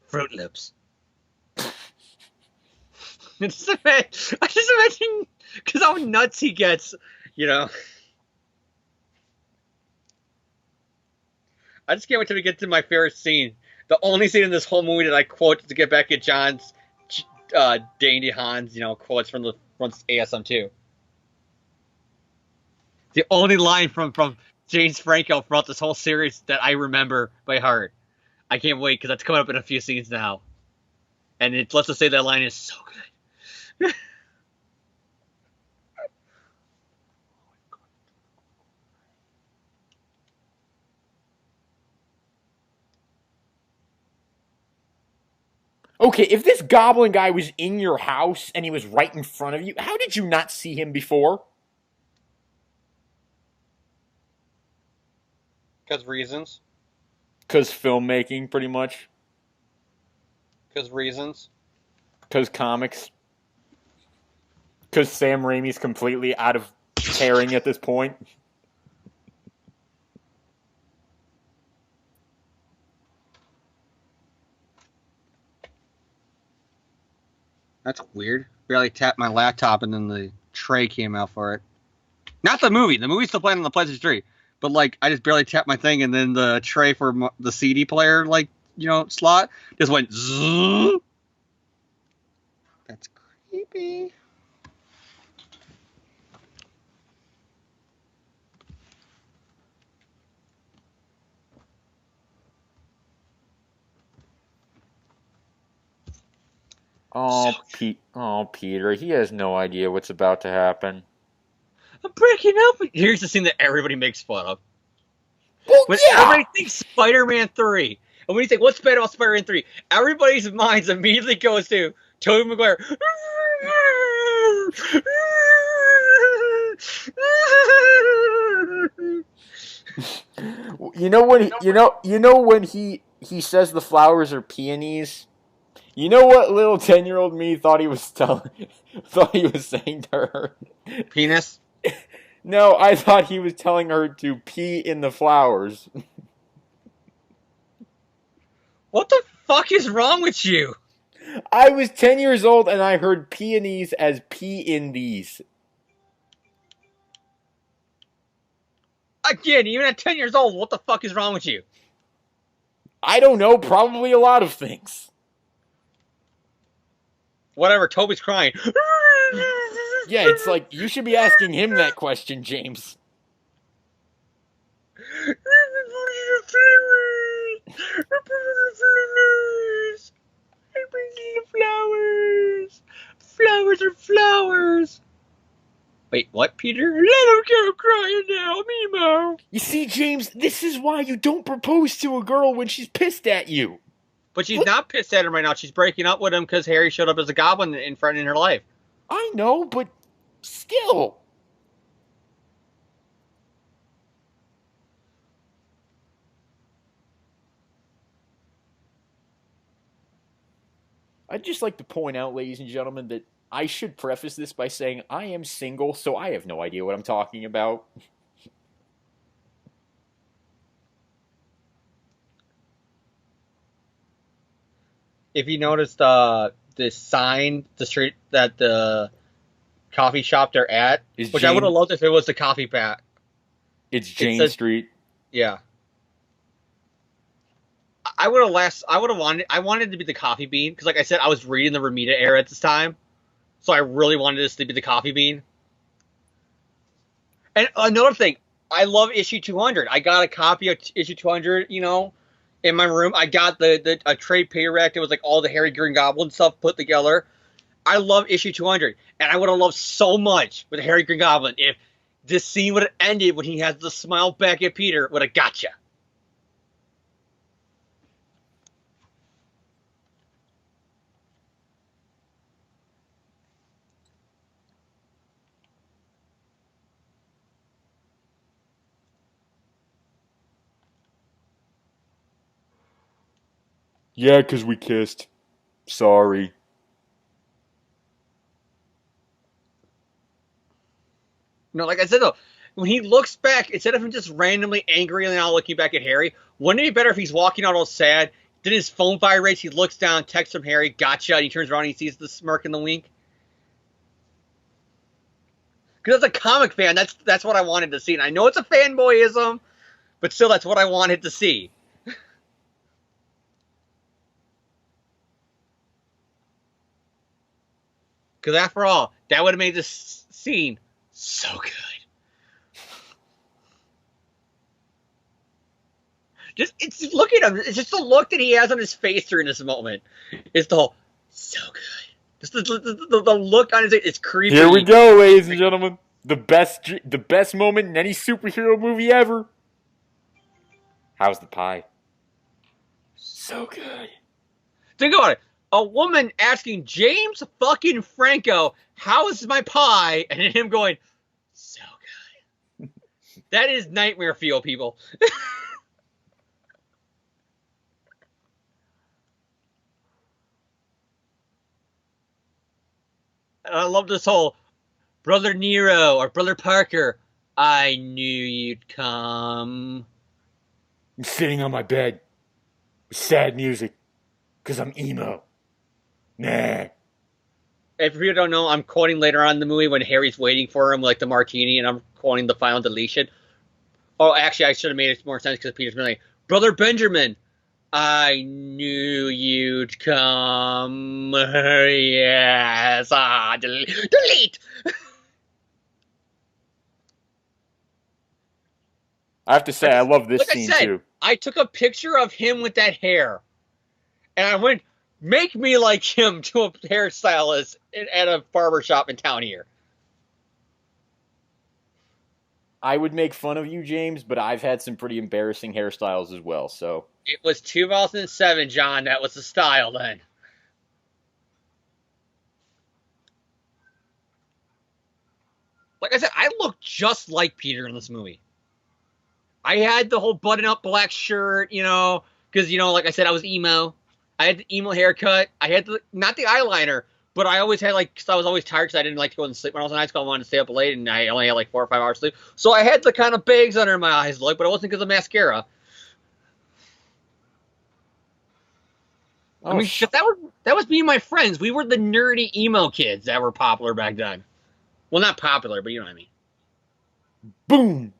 Fruit Loops. I just imagine, because how nuts he gets, I just can't wait till we get to my favorite scene. The only scene in this whole movie that I quote to get back at John's, Dane DeHaan's, quotes from ASM 2. The only line from James Franco throughout this whole series that I remember by heart. I can't wait, because that's coming up in a few scenes now. And let's just say that line is so good. Okay, if this goblin guy was in your house and he was right in front of you, how did you not see him before? Because reasons. Because filmmaking, pretty much. Because reasons. Because comics. Because Sam Raimi's completely out of caring at this point. That's weird. Barely tapped my laptop and then the tray came out for it. Not the movie. The movie's still playing on the PlayStation 3. But, like, I just barely tapped my thing, and then the tray for the CD player, like, slot just went zzz. That's creepy. Oh, Peter, he has no idea what's about to happen. I'm breaking up. Here's the scene that everybody makes fun of. Well, When yeah! everybody thinks Spider-Man 3, and when you think, what's bad about Spider-Man 3? Everybody's minds immediately goes to Tobey Maguire. You know when he says the flowers are peonies? You know what little 10-year-old me thought he was saying to her? Penis? No, I thought he was telling her to pee in the flowers. What the fuck is wrong with you? I was 10 years old and I heard peonies as pee in these. Again, even at 10 years old, what the fuck is wrong with you? I don't know, probably a lot of things. Whatever, Toby's crying. Yeah, it's like, you should be asking him that question, James. Flowers are flowers. Wait, what, Peter? Let him go, I'm crying now, Mimo. You see, James, this is why you don't propose to a girl when she's pissed at you. But she's not pissed at him right now. She's breaking up with him because Harry showed up as a goblin in her life. I know, but still. I'd just like to point out, ladies and gentlemen, that I should preface this by saying I am single, so I have no idea what I'm talking about. If you noticed the sign, the street that the coffee shop they're at, which I would have loved if it was the coffee bat. It's Jane Street. Yeah. I wanted it to be the coffee bean because, like I said, I was reading the Ramita era at this time, so I really wanted this to be the coffee bean. And another thing, I love issue 200. I got a copy of issue 200, in my room. I got a trade paperback that was like all the Harry Green Goblin stuff put together. I love issue 200, and I would have loved so much with Harry Green Goblin if this scene would have ended when he has the smile back at Peter with a gotcha. Yeah, 'cause we kissed. Sorry. Like I said, though, when he looks back, instead of him just randomly angry and now looking back at Harry, wouldn't it be better if he's walking out all sad, then his phone vibrates, he looks down, texts from Harry, gotcha, and he turns around and he sees the smirk and the wink? Because as a comic fan, that's what I wanted to see. And I know it's a fanboyism, but still, that's what I wanted to see. Because after all, that would have made this scene so good. It's look at him. It's just the look that he has on his face during this moment. It's the whole so good. Just the look on his face. It's creepy. Here we go, ladies and gentlemen. The best moment in any superhero movie ever. How's the pie? So good. Think about it. A woman asking James fucking Franco, "How is my pie?" and him going, "So good." That is nightmare fuel, people. I love this whole Brother Nero or Brother Parker. I knew you'd come. I'm sitting on my bed with sad music because I'm emo. Nah. if you don't know, I'm quoting later on in the movie when Harry's waiting for him, like the martini, and I'm quoting the final deletion. Oh, actually, I should have made it more sense because Peter's been like, Brother Benjamin, I knew you'd come. Yes. Delete. I have to say, I love this Like I scene said, too. I took a picture of him with that hair, and I went, make me like him to a hairstylist at a barber shop in town here. I would make fun of you, James, but I've had some pretty embarrassing hairstyles as well. So It was 2007, John. That was the style then. Like I said, I looked just like Peter in this movie. I had the whole button-up black shirt, because like I said, I was emo. I had the emo haircut. I had not the eyeliner, but I always had cause I was always tired because I didn't like to go and sleep when I was in high school. I wanted to stay up late, and I only had like 4 or 5 hours sleep. So I had the kind of bags under my eyes, but it wasn't because of mascara. oh, I mean, that was me and my friends. We were the nerdy emo kids that were popular back then. Well, not popular, but you know what I mean. boom!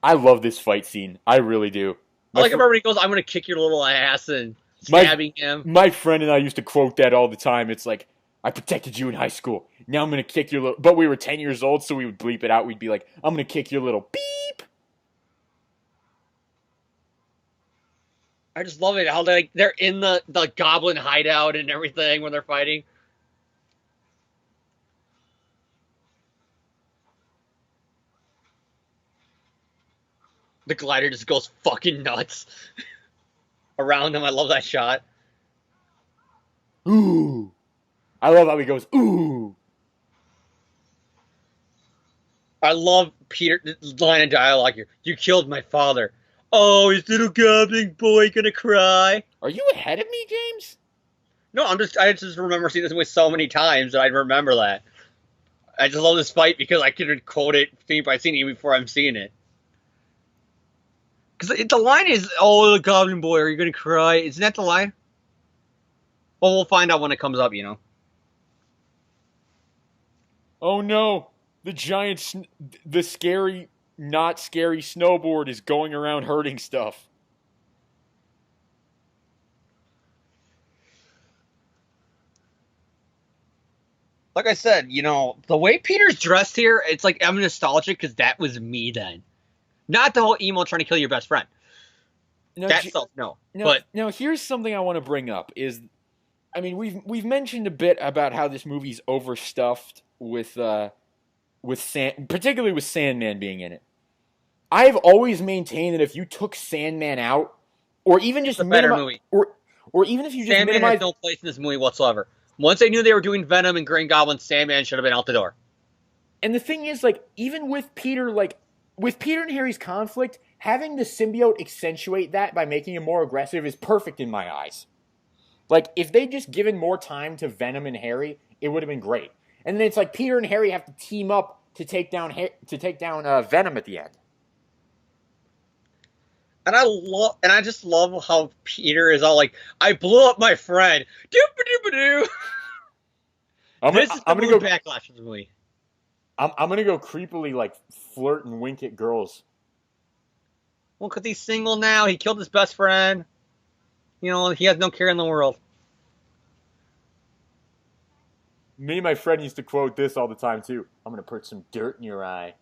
I love this fight scene. I really do. I like if everybody goes, "I'm gonna kick your little ass," and stabbing him. My friend and I used to quote that all the time. It's like, I protected you in high school. Now I'm gonna kick your little. But we were 10 years old, so we would bleep it out. We'd be like, I'm gonna kick your little beep. I just love it how they're in the goblin hideout and everything when they're fighting. The glider just goes fucking nuts around him. I love that shot. Ooh. I love how he goes, ooh. I love Peter's line of dialogue here. You killed my father. Oh, is little goblin boy gonna cry? Are you ahead of me, James? No, I just remember seeing this movie so many times that I remember that. I just love this fight because I can quote it scene by scene even before I'm seeing it. Because the line is, "Oh, the goblin boy, are you gonna cry?" Isn't that the line? Well, we'll find out when it comes up, Oh no. The scary, not scary snowboard is going around hurting stuff. Like I said, the way Peter's dressed here, it's like I'm nostalgic because that was me then. Not the whole emo trying to kill your best friend. That stuff, no. But now here's something I want to bring up is, I mean, we've mentioned a bit about how this movie's overstuffed particularly with Sandman being in it. I've always maintained that if you took Sandman out, or even just it's a better movie. or even if you just Sandman has no place in this movie whatsoever. Once they knew they were doing Venom and Green Goblin, Sandman should have been out the door. And the thing is, even with Peter, with Peter and Harry's conflict, having the symbiote accentuate that by making him more aggressive is perfect in my eyes. If they'd just given more time to Venom and Harry, it would have been great. And then it's like Peter and Harry have to team up to take down Venom at the end. And I just love how Peter is all like, "I blew up my friend." Doop-a-doop-a-doo. This is the backlash of the movie. I'm gonna go creepily flirt and wink at girls. Well, because he's single now. He killed his best friend. He has no care in the world. Me and my friend used to quote this all the time too. I'm gonna put some dirt in your eye.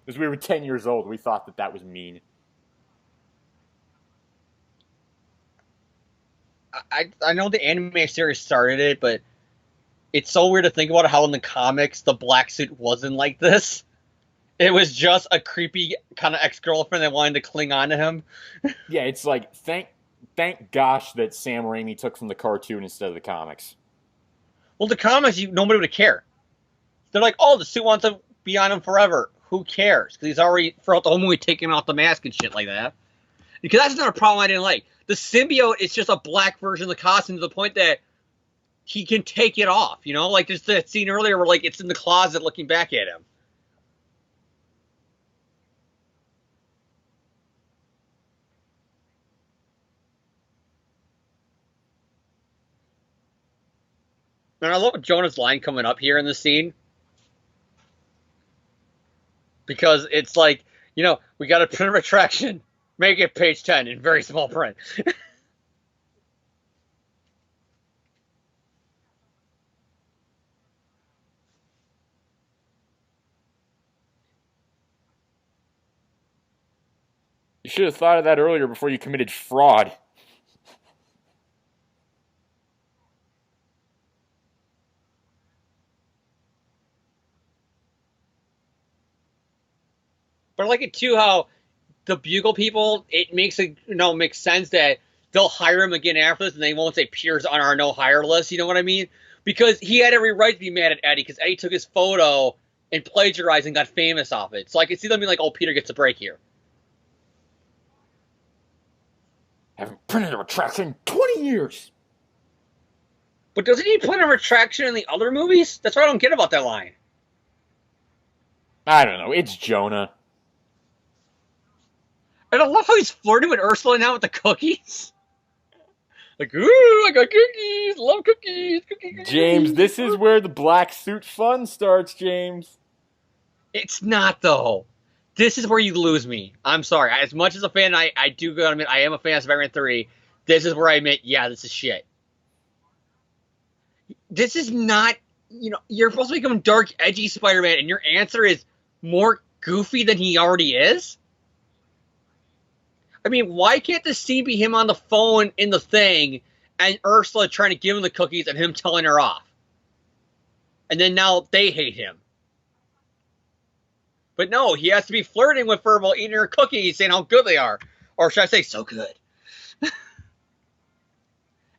Because we were 10 years old, we thought that was mean. I know the anime series started it, but it's so weird to think about how in the comics the black suit wasn't like this. It was just a creepy kind of ex-girlfriend that wanted to cling on to him. Yeah, it's like, thank gosh that Sam Raimi took from the cartoon instead of the comics. Well, the comics, nobody would care. They're like, "Oh, the suit wants to be on him forever." Who cares? Because he's already, throughout the whole movie, taking off the mask and shit like that. Because that's another problem I didn't like. The symbiote is just a black version of the costume to the point that he can take it off, there's that scene earlier where it's in the closet looking back at him. And I love Jonah's line coming up here in the scene. Because it's like, we got a print of retraction. Make it page 10 in very small print. You should have thought of that earlier before you committed fraud. But I like it too how the Bugle people, it makes sense that they'll hire him again after this and they won't say Peter's on our no hire list, you know what I mean? Because he had every right to be mad at Eddie because Eddie took his photo and plagiarized and got famous off it. So I can see them being like, oh, Peter gets a break here. Haven't printed a retraction in 20 years. But doesn't he print a retraction in the other movies? That's what I don't get about that line. I don't know. It's Jonah. And I love how he's flirting with Ursula now with the cookies. Like, ooh, I got cookies. Love cookies. Cookies. James, this is where the black suit fun starts, James. It's not, though. This is where you lose me. I'm sorry. As much as a fan, I do gotta admit, I am a fan of Spider-Man 3. This is where I admit, yeah, this is shit. This is not, you're supposed to become dark, edgy Spider-Man, and your answer is more goofy than he already is? I mean, why can't this scene be him on the phone in the thing and Ursula trying to give him the cookies and him telling her off? And then now they hate him. But no, he has to be flirting with her while eating her cookies, saying how good they are. Or should I say, so good.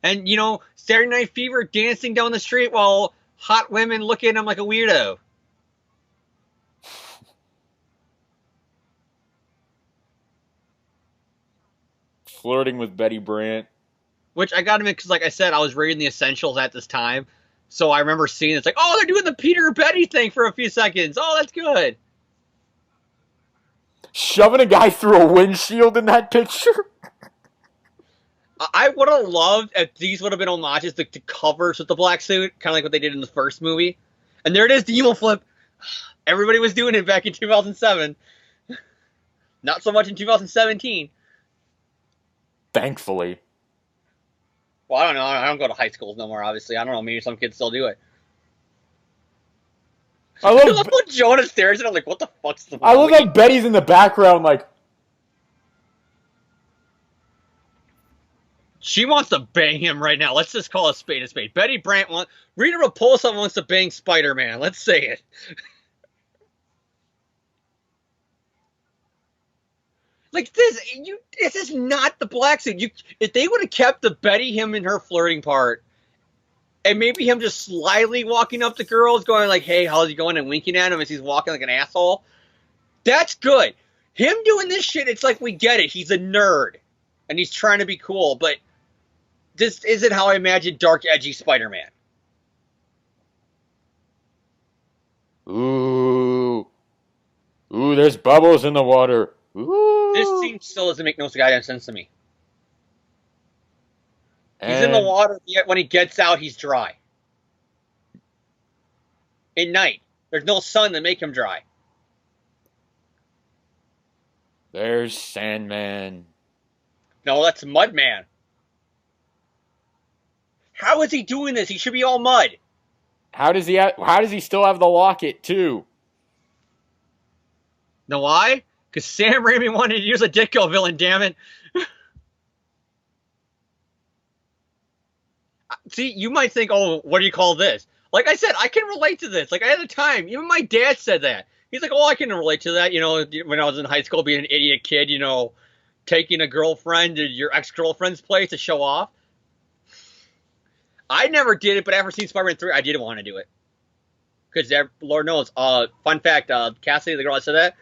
And, Saturday Night Fever dancing down the street while hot women look at him like a weirdo. Flirting with Betty Brant. Which I got to admit, because like I said, I was reading the essentials at this time. So I remember seeing it's like, oh, they're doing the Peter Betty thing for a few seconds. Oh, that's good. Shoving a guy through a windshield in that picture? I would have loved if these would have been homages to covers with the black suit, kind of like what they did in the first movie. And there it is, the emo flip. Everybody was doing it back in 2007. Not so much in 2017. Thankfully. Well, I don't know. I don't go to high schools no more, obviously. I don't know. Maybe some kids still do it. I love when Jonah stares at him like, what the fuck's the I love how Betty's in the background like... She wants to bang him right now. Let's just call a spade a spade. Betty Brant Rita Repulsa wants to bang Spider-Man. Let's say it. Like this is not the black suit. If they would have kept the Betty, him, and her flirting part, and maybe him just slyly walking up to girls, going like, "Hey, how's he going?" and winking at him as he's walking like an asshole. That's good. Him doing this shit, it's like we get it. He's a nerd, and he's trying to be cool, but this isn't how I imagine dark, edgy Spider-Man. Ooh, there's bubbles in the water. Ooh. This scene still doesn't make no goddamn sense to me. He's in the water, yet when he gets out, he's dry. At night. There's no sun to make him dry. There's Sandman. No, that's Mudman. How is he doing this? He should be all mud. How does he still have the locket, too? Know why? Because Sam Raimi wanted to use a Ditko villain, damn it. See, you might think, oh, what do you call this? Like I said, I can relate to this. Like, I had a time, even my dad said that. He's like, oh, I can relate to that. When I was in high school, being an idiot kid, taking a girlfriend to your ex-girlfriend's place to show off. I never did it, but after seeing Spider-Man 3, I didn't want to do it. Because, Lord knows, fun fact, Cassidy, the girl that said that,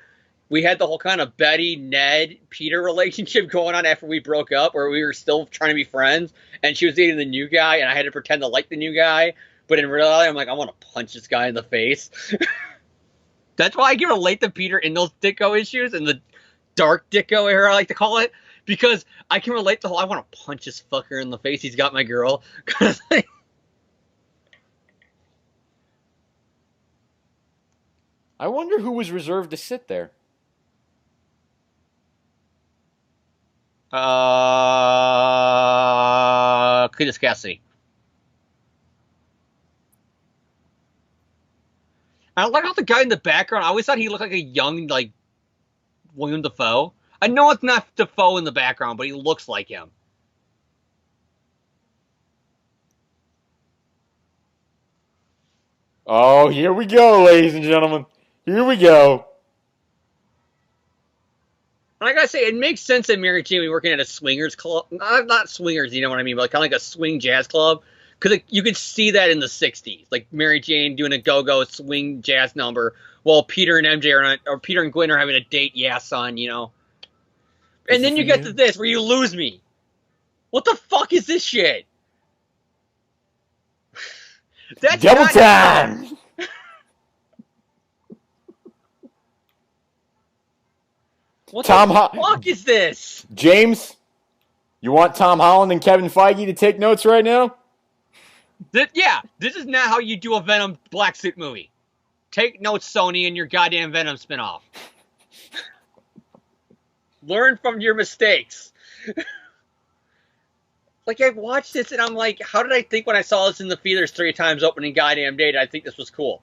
we had the whole kind of Betty, Ned, Peter relationship going on after we broke up, where we were still trying to be friends, and she was dating the new guy, and I had to pretend to like the new guy, but in reality, I'm like, I want to punch this guy in the face. That's why I can relate to Peter in those Ditko issues, and the dark Ditko era, I like to call it, because I can relate to the whole, I want to punch this fucker in the face, he's got my girl, kind of thing. I wonder who was reserved to sit there. Cletus Cassidy. I like how the guy in the background, I always thought he looked like a young, like, William Dafoe. I know it's not Dafoe in the background, but he looks like him. Oh, here we go, ladies and gentlemen. Here we go. And I gotta say, it makes sense that Mary Jane would be working at a swingers club. Not swingers, you know what I mean, but kind of like a swing jazz club. Because you could see that in the 60s. Like Mary Jane doing a go-go swing jazz number while Peter and MJ are or Peter and Gwen are having a date, yeah, son, you know. And then you get to this where you lose me. What the fuck is this shit? That's double time! What the fuck is this? James, you want Tom Holland and Kevin Feige to take notes right now? This is not how you do a Venom black suit movie. Take notes, Sony, and your goddamn Venom spinoff. Learn from your mistakes. Like, I watched this and I'm like, how did I think when I saw this in the theaters 3 times opening goddamn date? I think this was cool.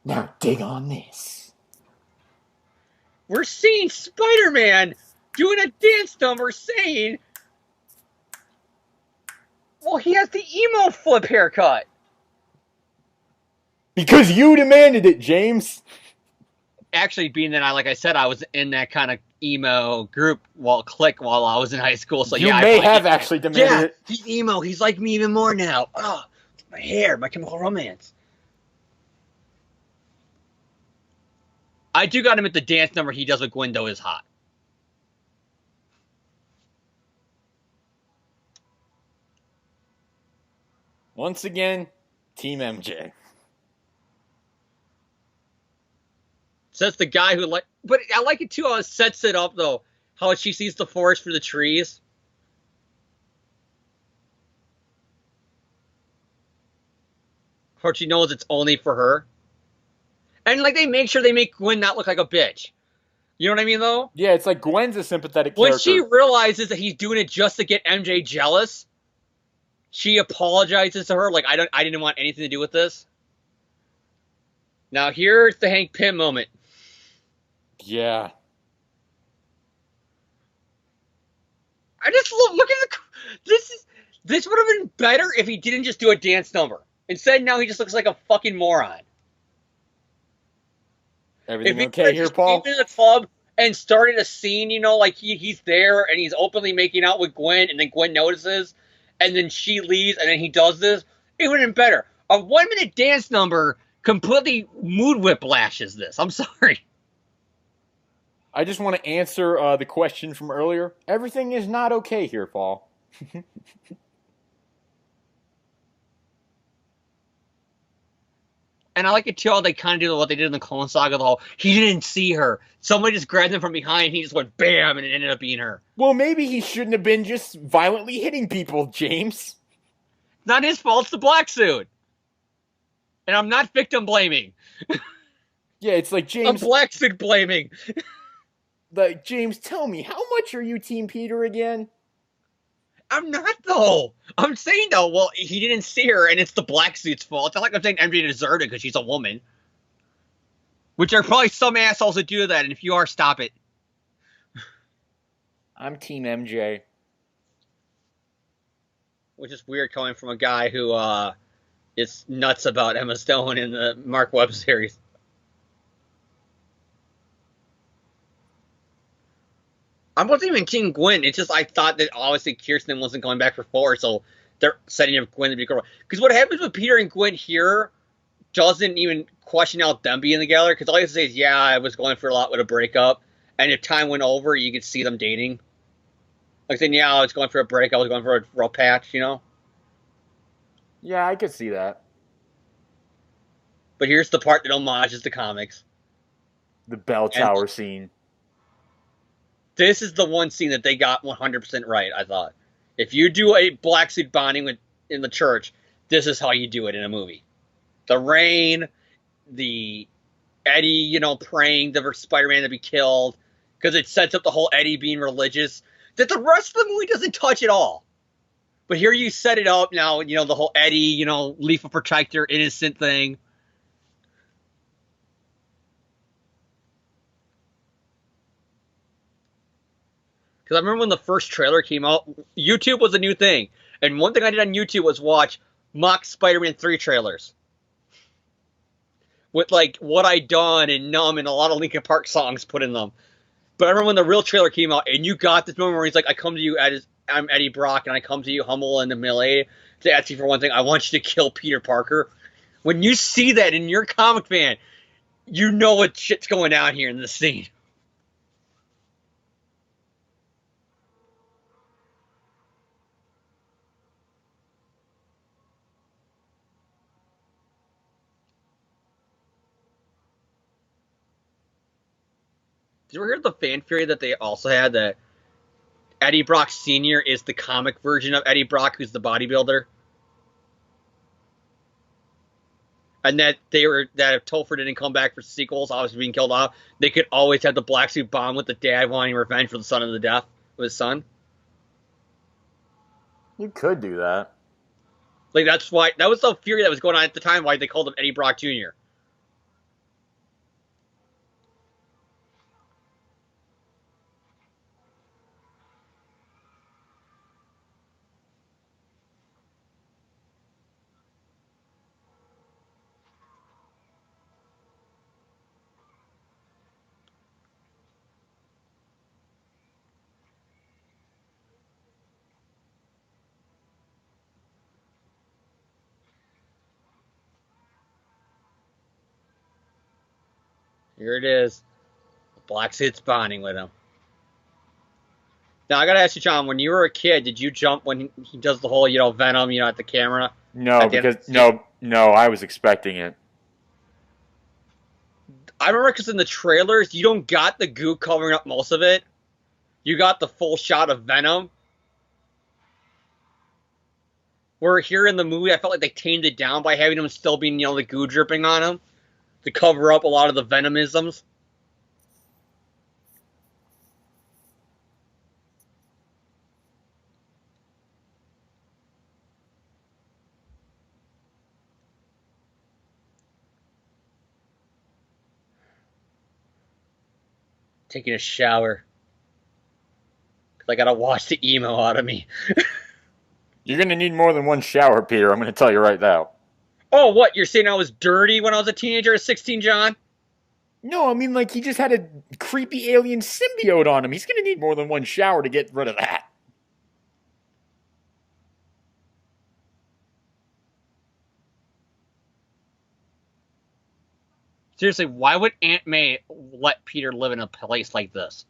Now dig on this. We're seeing Spider-Man doing a dance number saying, well, he has the emo flip haircut. Because you demanded it, James. Actually, being that like I said, I was in that kind of emo group clique while I was in high school. So you may have actually demanded it. He's emo. He's like me even more now. Oh, my hair, My Chemical Romance. I do got him at the dance number he does with Gwen, though, is hot. Once again, Team MJ. So that's the guy who but I like it too how it sets it up though. How she sees the forest for the trees. How she knows it's only for her. And like they make sure they make Gwen not look like a bitch. You know what I mean though? Yeah, it's like Gwen's a sympathetic when character. She realizes that he's doing it just to get MJ jealous, she apologizes to her like I didn't want anything to do with this. Now here's the Hank Pym moment. Yeah. I just look at this would have been better if he didn't just do a dance number. Instead, now he just looks like a fucking moron. Everything okay here, Paul? If he in the club and started a scene, you know, like he's there and he's openly making out with Gwen, and then Gwen notices, and then she leaves, and then he does this, it would have been better. A 1-minute dance number completely mood whiplashes this. I'm sorry. I just want to answer the question from earlier. Everything is not okay here, Paul. And I like it too how they kind of do what they did in the Clone Saga. The whole he didn't see her. Somebody just grabbed him from behind. And he just went bam, and it ended up being her. Well, maybe he shouldn't have been just violently hitting people, James. Not his fault. It's the black suit. And I'm not victim blaming. Yeah, it's like James. I'm black suit blaming. Like James, tell me, how much are you Team Peter again? I'm not though. I'm saying though, well, he didn't see her, and it's the black suit's fault. It's not like I'm saying MJ deserved it because she's a woman. Which there are probably some assholes that do that, and if you are, stop it. I'm Team MJ. Which is weird coming from a guy who is nuts about Emma Stone in the Mark Webb series. I wasn't even King Gwen. It's just I thought that obviously Kirsten wasn't going back for 4, so they're setting up Gwen to be girl. Because what happens with Peter and Gwen here doesn't even question out them being together. Because all you have to say is, yeah, I was going for a lot with a breakup. And if time went over, you could see them dating. Like saying, yeah, I was going for a break. I was going for a rough patch, you know? Yeah, I could see that. But here's the part that homages the comics. The bell tower scene. This is the one scene that they got 100% right, I thought. If you do a black suit bonding in the church, this is how you do it in a movie. The rain, the Eddie, praying for Spider-Man to be killed, because it sets up the whole Eddie being religious, that the rest of the movie doesn't touch at all. But here you set it up now, the whole Eddie, lethal protector, innocent thing. Because I remember when the first trailer came out, YouTube was a new thing. And one thing I did on YouTube was watch mock Spider-Man 3 trailers. With, like, What I Done and Numb and a lot of Linkin Park songs put in them. But I remember when the real trailer came out, and you got this moment where he's like, I come to you, I'm Eddie Brock, and I come to you humble and humiliated to ask you for one thing. I want you to kill Peter Parker. When you see that in your comic fan, you know what shit's going down here in this scene. Did you ever hear the fan theory that they also had that Eddie Brock Sr. is the comic version of Eddie Brock, who's the bodybuilder? And that if Topher didn't come back for sequels, obviously being killed off, they could always have the black suit bomb with the dad wanting revenge for the son of the death of his son. You could do that. Like, that was the theory that was going on at the time, why they called him Eddie Brock Jr. Here it is. The black suit's bonding with him. Now, I gotta ask you, John, when you were a kid, did you jump when he does the whole, Venom, at the camera? No, because no, I was expecting it. I remember because in the trailers, you don't got the goo covering up most of it. You got the full shot of Venom. Where here in the movie, I felt like they tamed it down by having him still being, the goo dripping on him to cover up a lot of the Venomisms. Taking a shower. I gotta wash the emo out of me. You're going to need more than one shower, Peter. I'm going to tell you right now. Oh, what? You're saying I was dirty when I was a teenager at 16, John? No, I mean, like, he just had a creepy alien symbiote on him. He's going to need more than one shower to get rid of that. Seriously, why would Aunt May let Peter live in a place like this?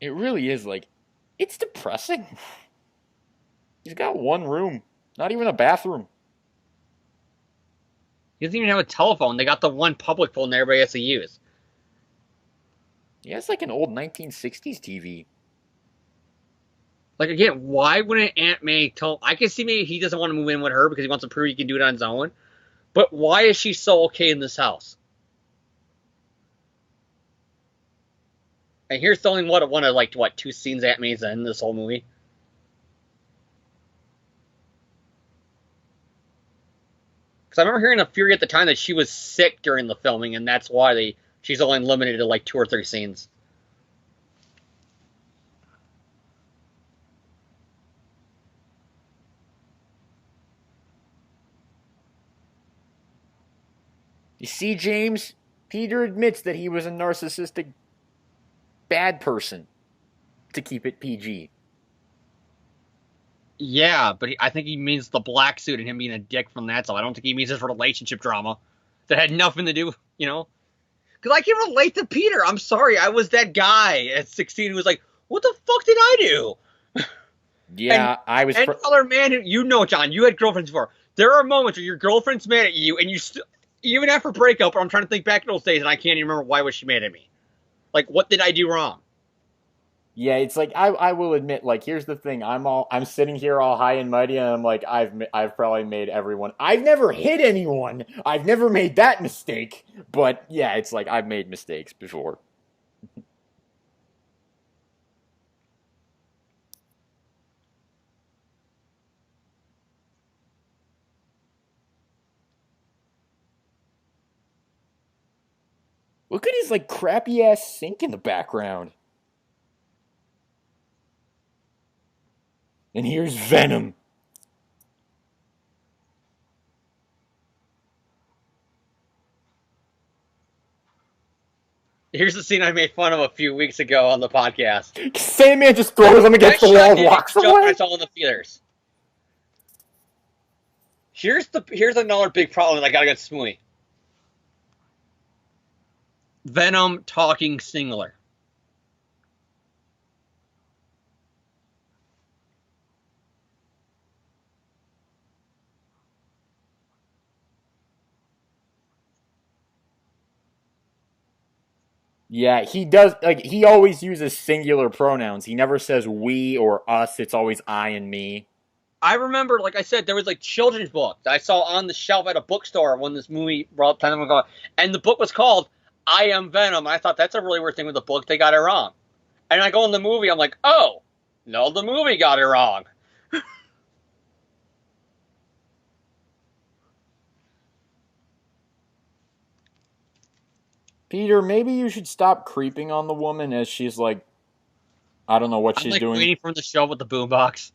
It really is, like, it's depressing. He's got one room, not even a bathroom. He doesn't even have a telephone. They got the one public phone that everybody has to use. Yeah, it's like an old 1960s TV. Like, again, why wouldn't Aunt May tell... I can see maybe he doesn't want to move in with her because he wants to prove he can do it on his own. But why is she so okay in this house? And here's the only one of, like, what, 2 scenes Aunt May's in this whole movie? Because I remember hearing a theory at the time that she was sick during the filming, and that's why she's only limited to, like, 2 or 3 scenes. You see, James? Peter admits that he was a narcissistic bad person to keep it PG. Yeah, but I think he means the black suit and him being a dick from that, so I don't think he means his relationship drama that had nothing to do, Because I can relate to Peter. I'm sorry, I was that guy at 16 who was like, what the fuck did I do? Yeah, I was... And other man, John, you had girlfriends before. There are moments where your girlfriend's mad at you, and you still... Even after breakup, I'm trying to think back to those days, and I can't even remember why was she mad at me. Like, what did I do wrong? Yeah, it's like I will admit, like, here's the thing. I'm sitting here all high and mighty, and I'm like, I've probably made everyone. I've never hit anyone. I've never made that mistake. But yeah, it's like I've made mistakes before. Look at his like crappy ass sink in the background. And here's Venom. Here's the scene I made fun of a few weeks ago on the podcast. Sandman just throws him against the wall and walks away. That's all in the theaters. Here's another big problem that I got against this movie. Venom talking singular. Yeah, he does. Like, he always uses singular pronouns. He never says we or us. It's always I and me. I remember, like I said, there was like children's book that I saw on the shelf at a bookstore when this movie brought up time ago, and the book was called "I Am Venom." And I thought that's a really weird thing with the book; they got it wrong. And I go in the movie, I'm like, oh, no, the movie got it wrong. Peter, maybe you should stop creeping on the woman as she's like, I don't know what I'm she's like doing. waiting for him to show up with the boombox.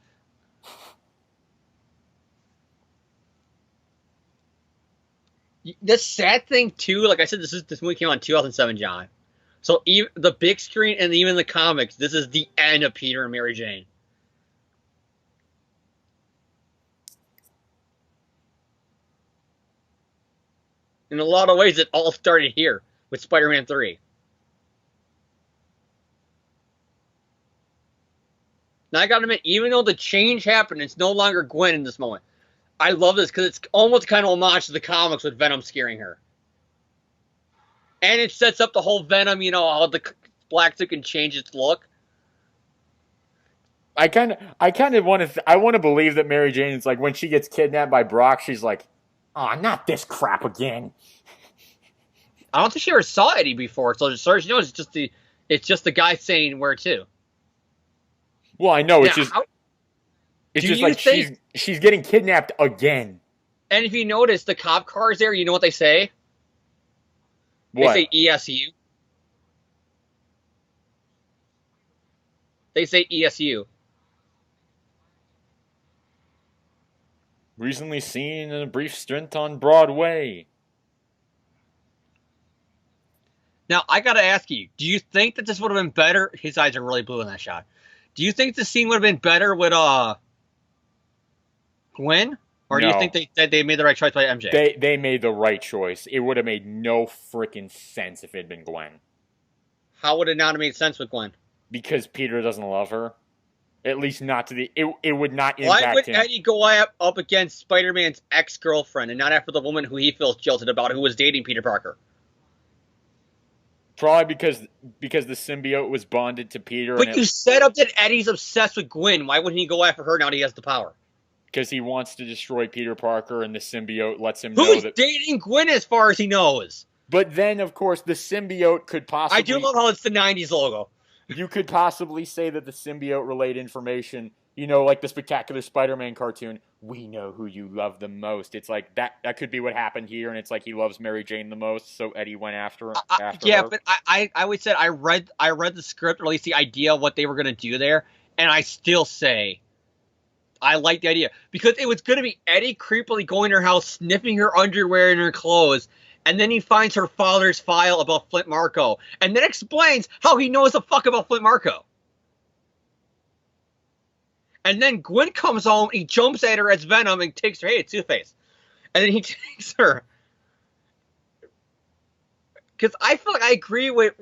The sad thing too, like I said, this movie came out in 2007, John. So even the big screen and even the comics, this is the end of Peter and Mary Jane. In a lot of ways, it all started here with Spider-Man 3. Now I gotta admit, even though the change happened, it's no longer Gwen in this moment. I love this because it's almost kind of homage to the comics with Venom scaring her. And it sets up the whole Venom, how the black suit can change its look. I kind of want to believe that Mary Jane is like when she gets kidnapped by Brock, she's like, oh, not this crap again. I don't think she ever saw Eddie before, so as far as she knows, it's just the guy saying where to. Well, I know it's Now, just like she's getting kidnapped again. And if you notice, the cop cars there, you know what they say? What? They say ESU. They say ESU. Recently seen in a brief stint on Broadway. Now, I gotta ask you, do you think that this would have been better? His eyes are really blue in that shot. Do you think the scene would have been better with Gwen? Or do you think they made the right choice by MJ? They made the right choice. It would have made no freaking sense if it had been Gwen. How would it not have made sense with Gwen? Because Peter doesn't love her. At least not to the... It would not impact him. Why would Eddie go up against Spider-Man's ex-girlfriend and not after the woman who he feels jilted about, who was dating Peter Parker? Probably because the symbiote was bonded to Peter. But you set up that Eddie's obsessed with Gwen. Why wouldn't he go after her now that he has the power? Because he wants to destroy Peter Parker, and the symbiote lets him know that... Who's dating Gwen as far as he knows? But then, of course, the symbiote could possibly... I do love how it's the 90s logo. You could possibly say that the symbiote relayed information, like the Spectacular Spider-Man cartoon, we know who you love the most. It's like, that could be what happened here, and it's like he loves Mary Jane the most, so Eddie went after her. Yeah, but I always said I read the script, or at least the idea of what they were going to do there, and I still say I like the idea. Because it was going to be Eddie creepily going to her house, sniffing her underwear and her clothes, and then he finds her father's file about Flint Marko, and then explains how he knows the fuck about Flint Marko. And then Gwen comes home, he jumps at her as Venom and takes her, hey, it's Two-Face. And then he takes her. Because I feel like I agree with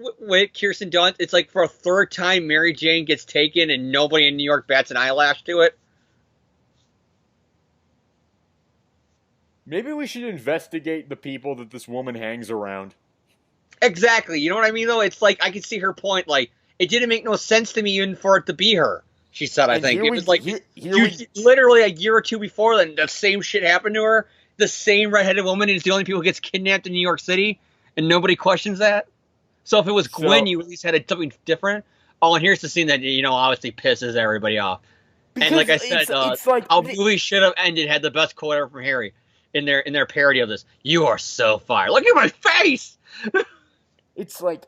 Kirsten Dunst. It's like for a third time Mary Jane gets taken and nobody in New York bats an eyelash to it. Maybe we should investigate the people that this woman hangs around. Exactly. You know what I mean, though? It's like, I can see her point. Like, It didn't make no sense to me even for it to be her. She said, I And think. here It we was like, here literally a year or two before, then the same shit happened to her. The same redheaded woman is the only people who gets kidnapped in New York City, and nobody questions that. So if it was Gwen, so you at least had something different. Oh, and here's the scene that, obviously pisses everybody off. And like because I said, it's like how movie should have ended had the best quote ever from Harry in their parody of this. You are so fired. Look at my face! it's like,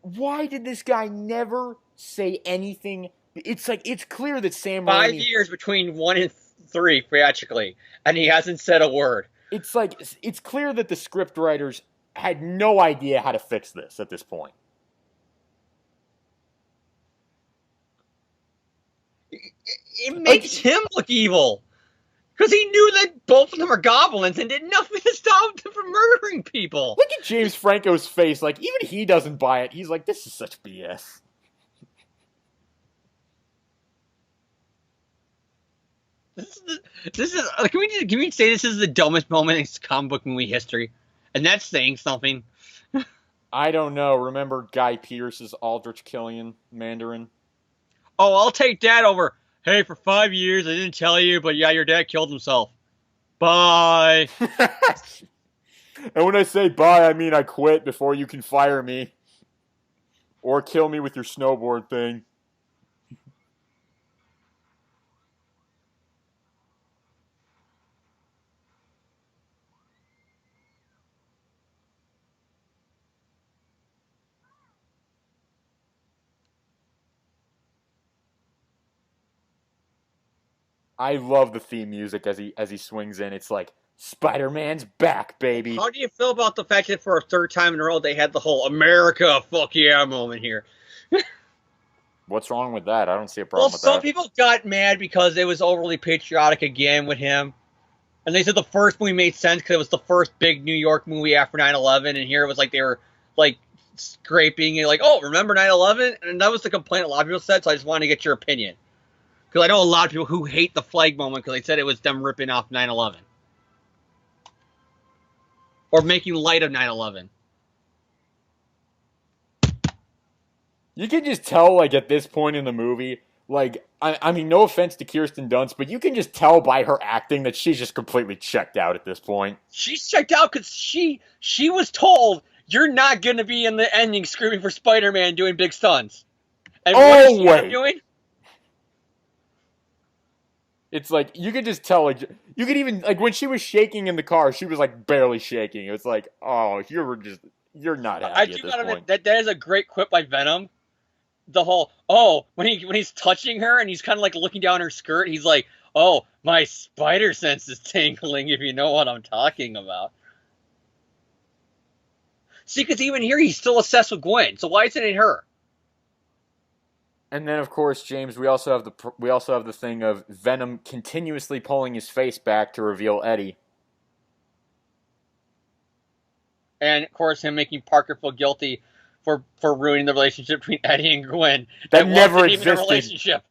why did this guy never say anything? It's like it's clear that Sam 5 Raimi. years between 1 and 3, theatrically, and he hasn't said a word. It's like it's clear that the script writers had no idea how to fix this at this point. It makes him look evil. Because he knew that both of them are goblins and did nothing to stop them from murdering people. Look at James Franco's face. Like, even he doesn't buy it. He's like, this is such BS. This is can we say this is the dumbest moment in comic book movie history? And that's saying something. I don't know. Remember Guy Pearce's Aldrich Killian Mandarin? Oh, I'll take that over. Hey, for 5 years, I didn't tell you, but yeah, your dad killed himself. Bye. And when I say bye, I mean I quit before you can fire me. Or kill me with your snowboard thing. I love the theme music as he swings in. It's like Spider-Man's back, baby. How do you feel about the fact that for a third time in a row they had the whole America fuck yeah moment here? What's wrong with that? I don't see a problem with that. Well, some people got mad because it was overly patriotic again with him. And they said the first movie made sense because it was the first big New York movie after 9/11, and here it was like they were like scraping and like, oh, remember 9/11? And that was the complaint a lot of people said, so I just wanted to get your opinion. Because I know a lot of people who hate the flag moment because they said it was them ripping off 9/11. Or making light of 9/11. You can just tell, like, at this point in the movie, like, I mean, no offense to Kirsten Dunst, but you can just tell by her acting that she's just completely checked out at this point. She's checked out because she was told, you're not going to be in the ending screaming for Spider-Man doing big stunts. And what is she doing? It's like, you could just tell, like, you could even, like, when she was shaking in the car, she was, like, barely shaking. It was like, oh, you're not happy at this point. That is a great quip by Venom. The whole, oh, when he's touching her and he's kind of, like, looking down her skirt, he's like, oh, my spider sense is tingling, if you know what I'm talking about. See, because even here, he's still obsessed with Gwen, so why isn't it her? And then, of course, James, we also have the thing of Venom continuously pulling his face back to reveal Eddie. And, of course, him making Parker feel guilty for ruining the relationship between Eddie and Gwen. That never wasn't existed. Even a relationship.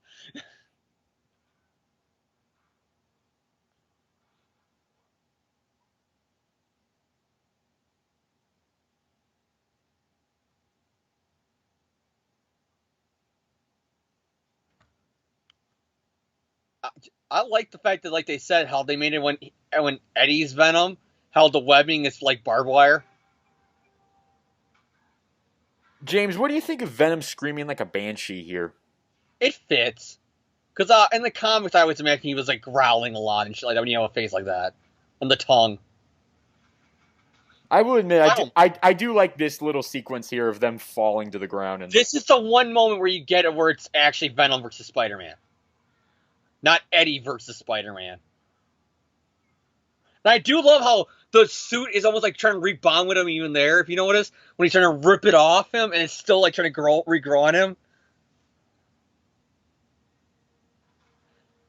I like the fact that, like they said, how they made it when Eddie's Venom, how the webbing is like barbed wire. James, what do you think of Venom screaming like a banshee here? It fits. Because in the comics, I always imagine he was like growling a lot and shit like that when you have a face like that. And the tongue. I will admit, I do like this little sequence here of them falling to the ground. And this is the one moment where you get it where it's actually Venom versus Spider-Man. Not Eddie versus Spider-Man. And I do love how the suit is almost like trying to rebond with him even there, if you notice. When he's trying to rip it off him, and it's still like trying to regrow on him.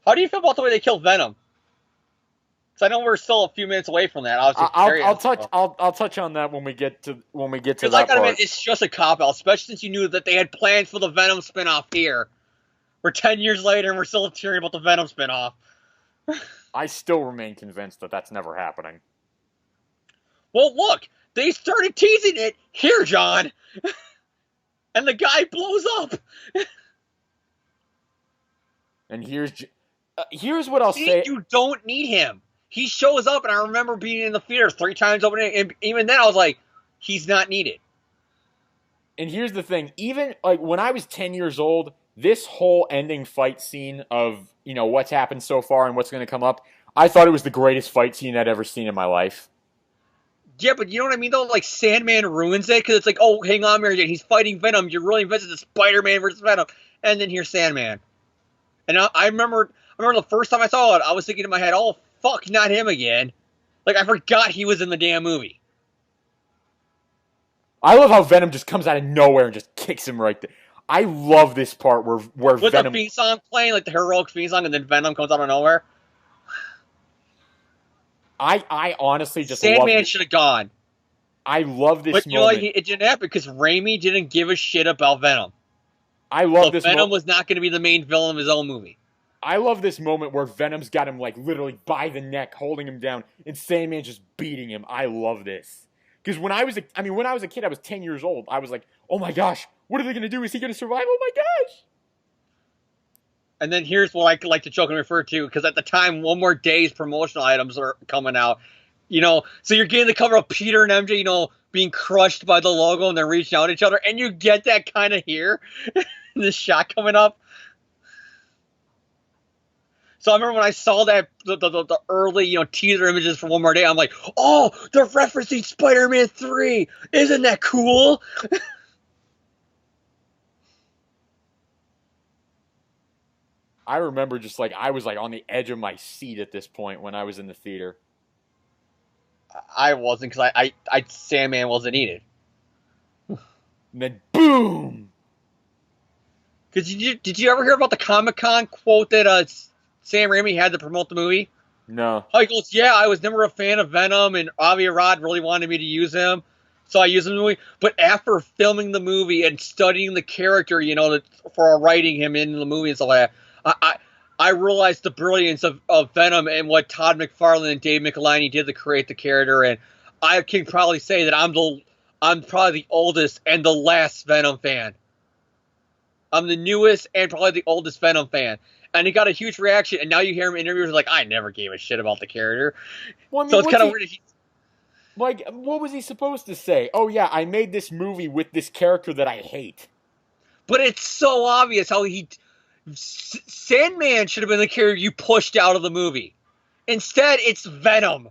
How do you feel about the way they killed Venom? Because I know we're still a few minutes away from that. I'll touch on that when we get to that part. It's just a cop-out, especially since you knew that they had plans for the Venom spinoff here. We're 10 years later, and we're still hearing about the Venom spinoff. I still remain convinced that that's never happening. Well, look, they started teasing it here, John. And and the guy blows up. And here's what I'll say. You don't need him. He shows up, and I remember being in the theater 3 times opening, and even then I was like, he's not needed. And here's the thing, even like when I was 10 years old, this whole ending fight scene of, what's happened so far and what's going to come up, I thought it was the greatest fight scene I'd ever seen in my life. Yeah, but you know what I mean, though? Like, Sandman ruins it, because it's like, oh, hang on, Mary Jane, he's fighting Venom, you're really invested in Spider-Man versus Venom, and then here's Sandman. And I remember the first time I saw it, I was thinking in my head, oh, fuck, not him again. Like, I forgot he was in the damn movie. I love how Venom just comes out of nowhere and just kicks him right there. I love this part where With Venom... the theme song playing, like the heroic theme song, and then Venom comes out of nowhere. I honestly just Sandman should have gone. I love this moment. But you know, it didn't happen because Raimi didn't give a shit about Venom. I love this Venom was not going to be the main villain of his own movie. I love this moment where Venom's got him, like, literally by the neck, holding him down, and Sandman just beating him. I love this. Because when I was a kid, I was 10 years old. I was like, oh my gosh, what are they going to do? Is he going to survive? Oh my gosh! And then here's what I like to joke and refer to, because at the time, One More Day's promotional items are coming out. So you're getting the cover of Peter and MJ, being crushed by the logo, and they're reaching out at each other, and you get that kind of here, this shot coming up. So I remember when I saw that, the early, teaser images for One More Day, I'm like, oh, they're referencing Spider-Man 3. Isn't that cool? I remember just, like, I was, like, on the edge of my seat at this point when I was in the theater. I wasn't, because I Sandman wasn't needed. And then, boom! Because did you ever hear about the Comic-Con quote that Sam Raimi had to promote the movie? No. He goes, yeah, I was never a fan of Venom, and Avi Arad really wanted me to use him, so I used him in the movie. But after filming the movie and studying the character, for writing him in the movie and stuff like that, I realized the brilliance of Venom and what Todd McFarlane and Dave Michelinie did to create the character, and I can probably say that I'm probably the oldest and the last Venom fan. I'm the newest and probably the oldest Venom fan. And he got a huge reaction, and now you hear him in interviews like, I never gave a shit about the character. Well, I mean, so it's kind of weird. Like, what was he supposed to say? Oh, yeah, I made this movie with this character that I hate. But it's so obvious how Sandman should have been the character you pushed out of the movie. Instead, it's Venom.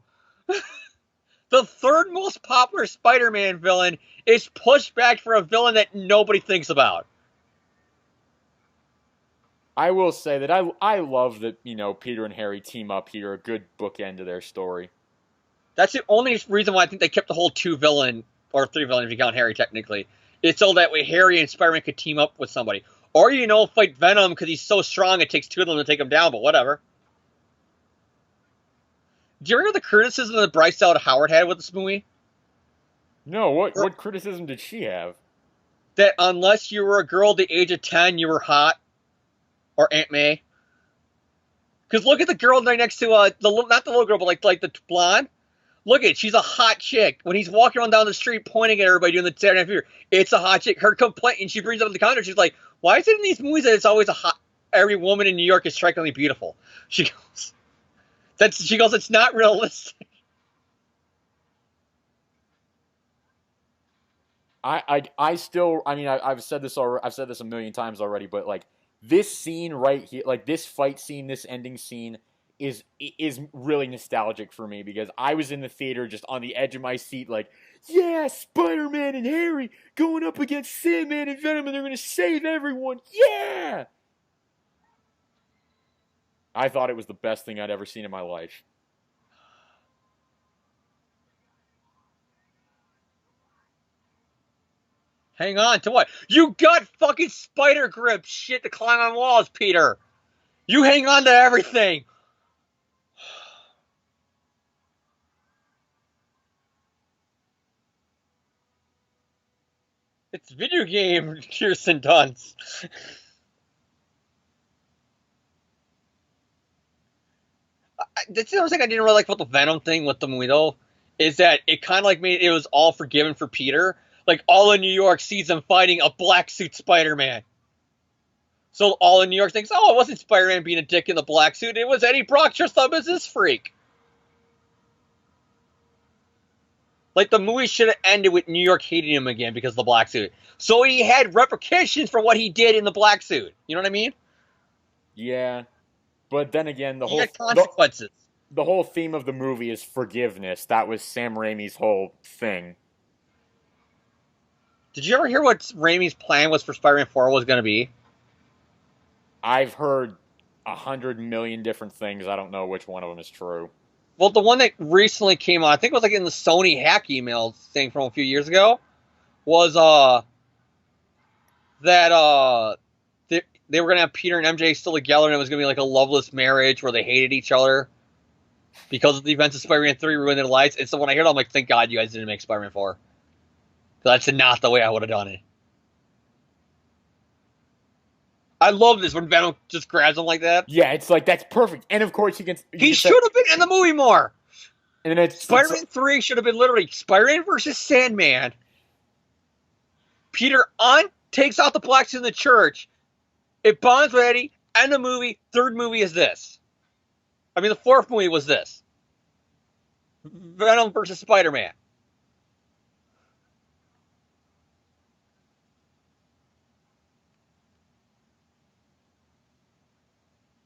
The third most popular Spider-Man villain is pushed back for a villain that nobody thinks about. I will say that I love that, Peter and Harry team up here, a good bookend to their story. That's the only reason why I think they kept the whole 2-villain, or 3-villain if you count Harry technically. It's so that way Harry and Spider-Man could team up with somebody. Or, fight Venom because he's so strong it takes 2 of them to take him down, but whatever. Do you remember the criticism that Bryce Dallas Howard had with this movie? No, what criticism did she have? That unless you were a girl at the age of 10, you were hot. Or Aunt May. Because look at the girl right next to, not the little girl, but like the blonde. Look at it, she's a hot chick. When he's walking around down the street pointing at everybody doing the Saturday Night Fever, it's a hot chick. Her complaint, and she brings up the counter, she's like, why is it in these movies that it's always every woman in New York is strikingly beautiful? She goes, it's not realistic. I've said this a million times already, but, like, this scene right here, like this fight scene, this ending scene is really nostalgic for me because I was in the theater just on the edge of my seat like, yeah, Spider-Man and Harry going up against Sandman and Venom and they're going to save everyone. Yeah! I thought it was the best thing I'd ever seen in my life. Hang on to what? You got fucking spider grip shit to climb on walls, Peter. You hang on to everything. It's video game, Kirsten Dunst. That's the other thing I didn't really like about the Venom thing with the movie, though, is that it kind of like made it was all forgiven for Peter. Like, all of New York sees them fighting a black suit Spider-Man. So all of New York thinks, oh, it wasn't Spider-Man being a dick in the black suit. It was Eddie Brock dressed up as this freak. Like, the movie should have ended with New York hating him again because of the black suit. So he had repercussions for what he did in the black suit. You know what I mean? Yeah. But then again, He had consequences. The whole theme of the movie is forgiveness. That was Sam Raimi's whole thing. Did you ever hear what Raimi's plan was for Spider-Man 4 was going to be? I've heard 100 million different things. I don't know which one of them is true. Well, the one that recently came out, I think it was like in the Sony hack email thing from a few years ago, was that they were going to have Peter and MJ still together, and it was going to be like a loveless marriage where they hated each other because of the events of Spider-Man 3 ruined their lives. And so when I heard it, I'm like, thank God you guys didn't make Spider-Man 4. Because that's not the way I would have done it. I love this when Venom just grabs him like that. Yeah, it's like, that's perfect. And of course, he should have been in the movie more. And it's Spider-Man 3 should have been literally Spider-Man versus Sandman. Peter takes out the black suit in the church. It bonds with Eddie. End the movie. Third movie is this. I mean, the fourth movie was this. Venom versus Spider-Man.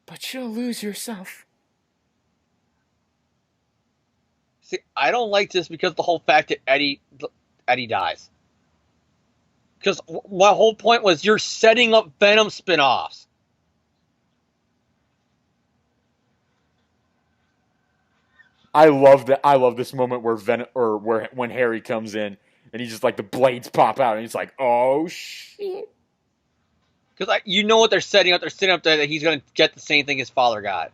But you'll lose yourself. See, I don't like this because the whole fact that Eddie dies. Because my whole point was you're setting up Venom spin-offs. I love this moment where when Harry comes in and he's just like, the blades pop out and he's like, oh shit. Because you know what they're setting up. They're setting up that he's going to get the same thing his father got.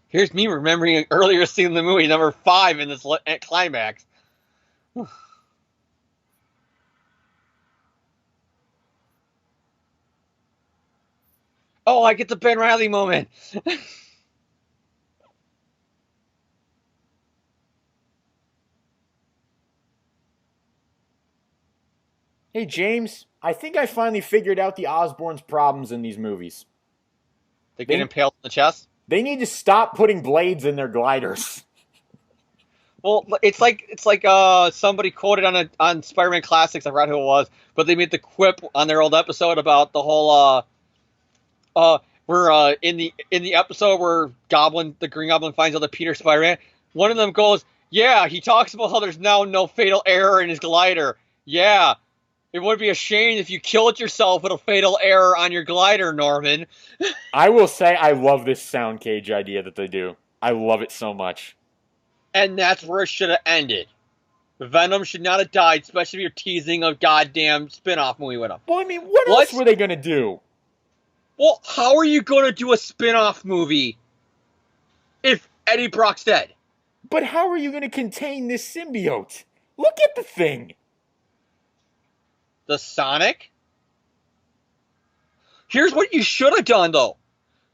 Here's me remembering an earlier scene in the movie, number 5 in this climax. Oh, I get the Ben Reilly moment. Hey, James, I think I finally figured out the Osborn's problems in these movies. They get impaled in the chest? They need to stop putting blades in their gliders. Well, it's like somebody quoted on Spider-Man Classics, I forgot who it was, but they made the quip on their old episode about the whole where in the episode where the Green Goblin finds out that Peter Spider-Man, one of them goes, yeah, he talks about how there's now no fatal error in his glider. Yeah. It would be a shame if you killed yourself with a fatal error on your glider, Norman. I will say I love this sound cage idea that they do. I love it so much. And that's where it should have ended. Venom should not have died, especially if you're teasing a goddamn spin-off movie with him. Well, I mean, what else were they going to do? Well, how are you going to do a spin-off movie if Eddie Brock's dead? But how are you going to contain this symbiote? Look at the thing. The Sonic? Here's what you should have done, though.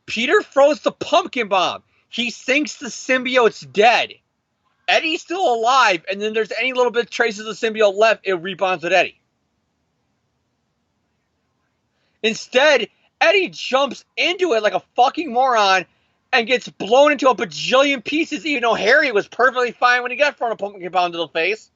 Peter throws the pumpkin bomb. He thinks the symbiote's dead. Eddie's still alive, and then there's any little bit of traces of symbiote left, it rebonds with Eddie. Instead, Eddie jumps into it like a fucking moron and gets blown into a bajillion pieces, even though Harry was perfectly fine when he got thrown a pumpkin bomb to the face.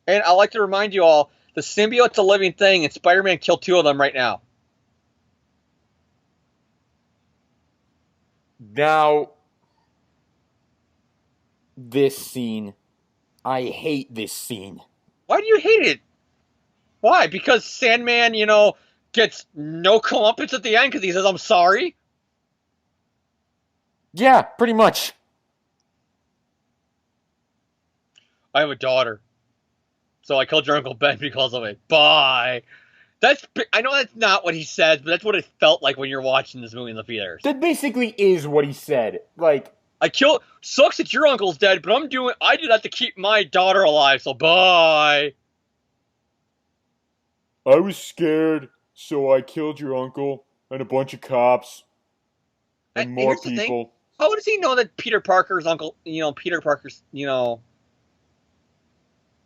And I'd like to remind you all, the symbiote's a living thing, and Spider-Man killed 2 of them right now. Now, this scene. I hate this scene. Why do you hate it? Why? Because Sandman, gets no comeuppance at the end because he says, I'm sorry? Yeah, pretty much. I have a daughter. So I killed your Uncle Ben because of it. Bye. I know that's not what he says, but that's what it felt like when you're watching this movie in the theaters. That basically is what he said. Like, Sucks that your uncle's dead, but I did that to keep my daughter alive, so bye. I was scared, so I killed your uncle and a bunch of cops and more Here's the thing. people. How does he know that Peter Parker's uncle,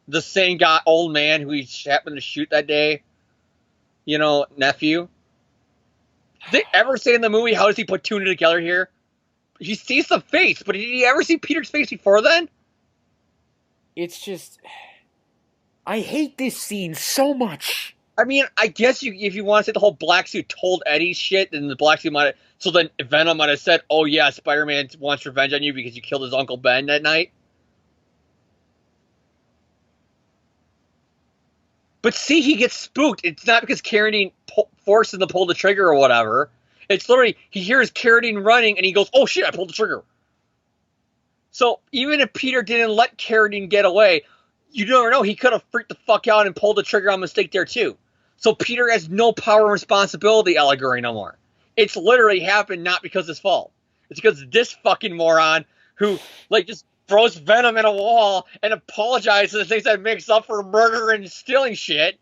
the same guy, old man who he happened to shoot that day, nephew? Did they ever say in the movie, how does he put two and two together here? He sees the face, but did he ever see Peter's face before then? It's just... I hate this scene so much. I mean, I guess if you want to say the whole black suit told Eddie shit, then the black suit might have... So then Venom might have said, oh yeah, Spider-Man wants revenge on you because you killed his Uncle Ben that night. But see, he gets spooked. It's not because Carradine forced him to pull the trigger or whatever. It's literally, he hears Carradine running and he goes, oh shit, I pulled the trigger. So even if Peter didn't let Carradine get away, you never know, he could have freaked the fuck out and pulled the trigger on mistake there too. So Peter has no power and responsibility allegory no more. It's literally happened not because of his fault. It's because of this fucking moron who, just throws Venom in a wall and apologizes and thinks that makes up for murder and stealing shit.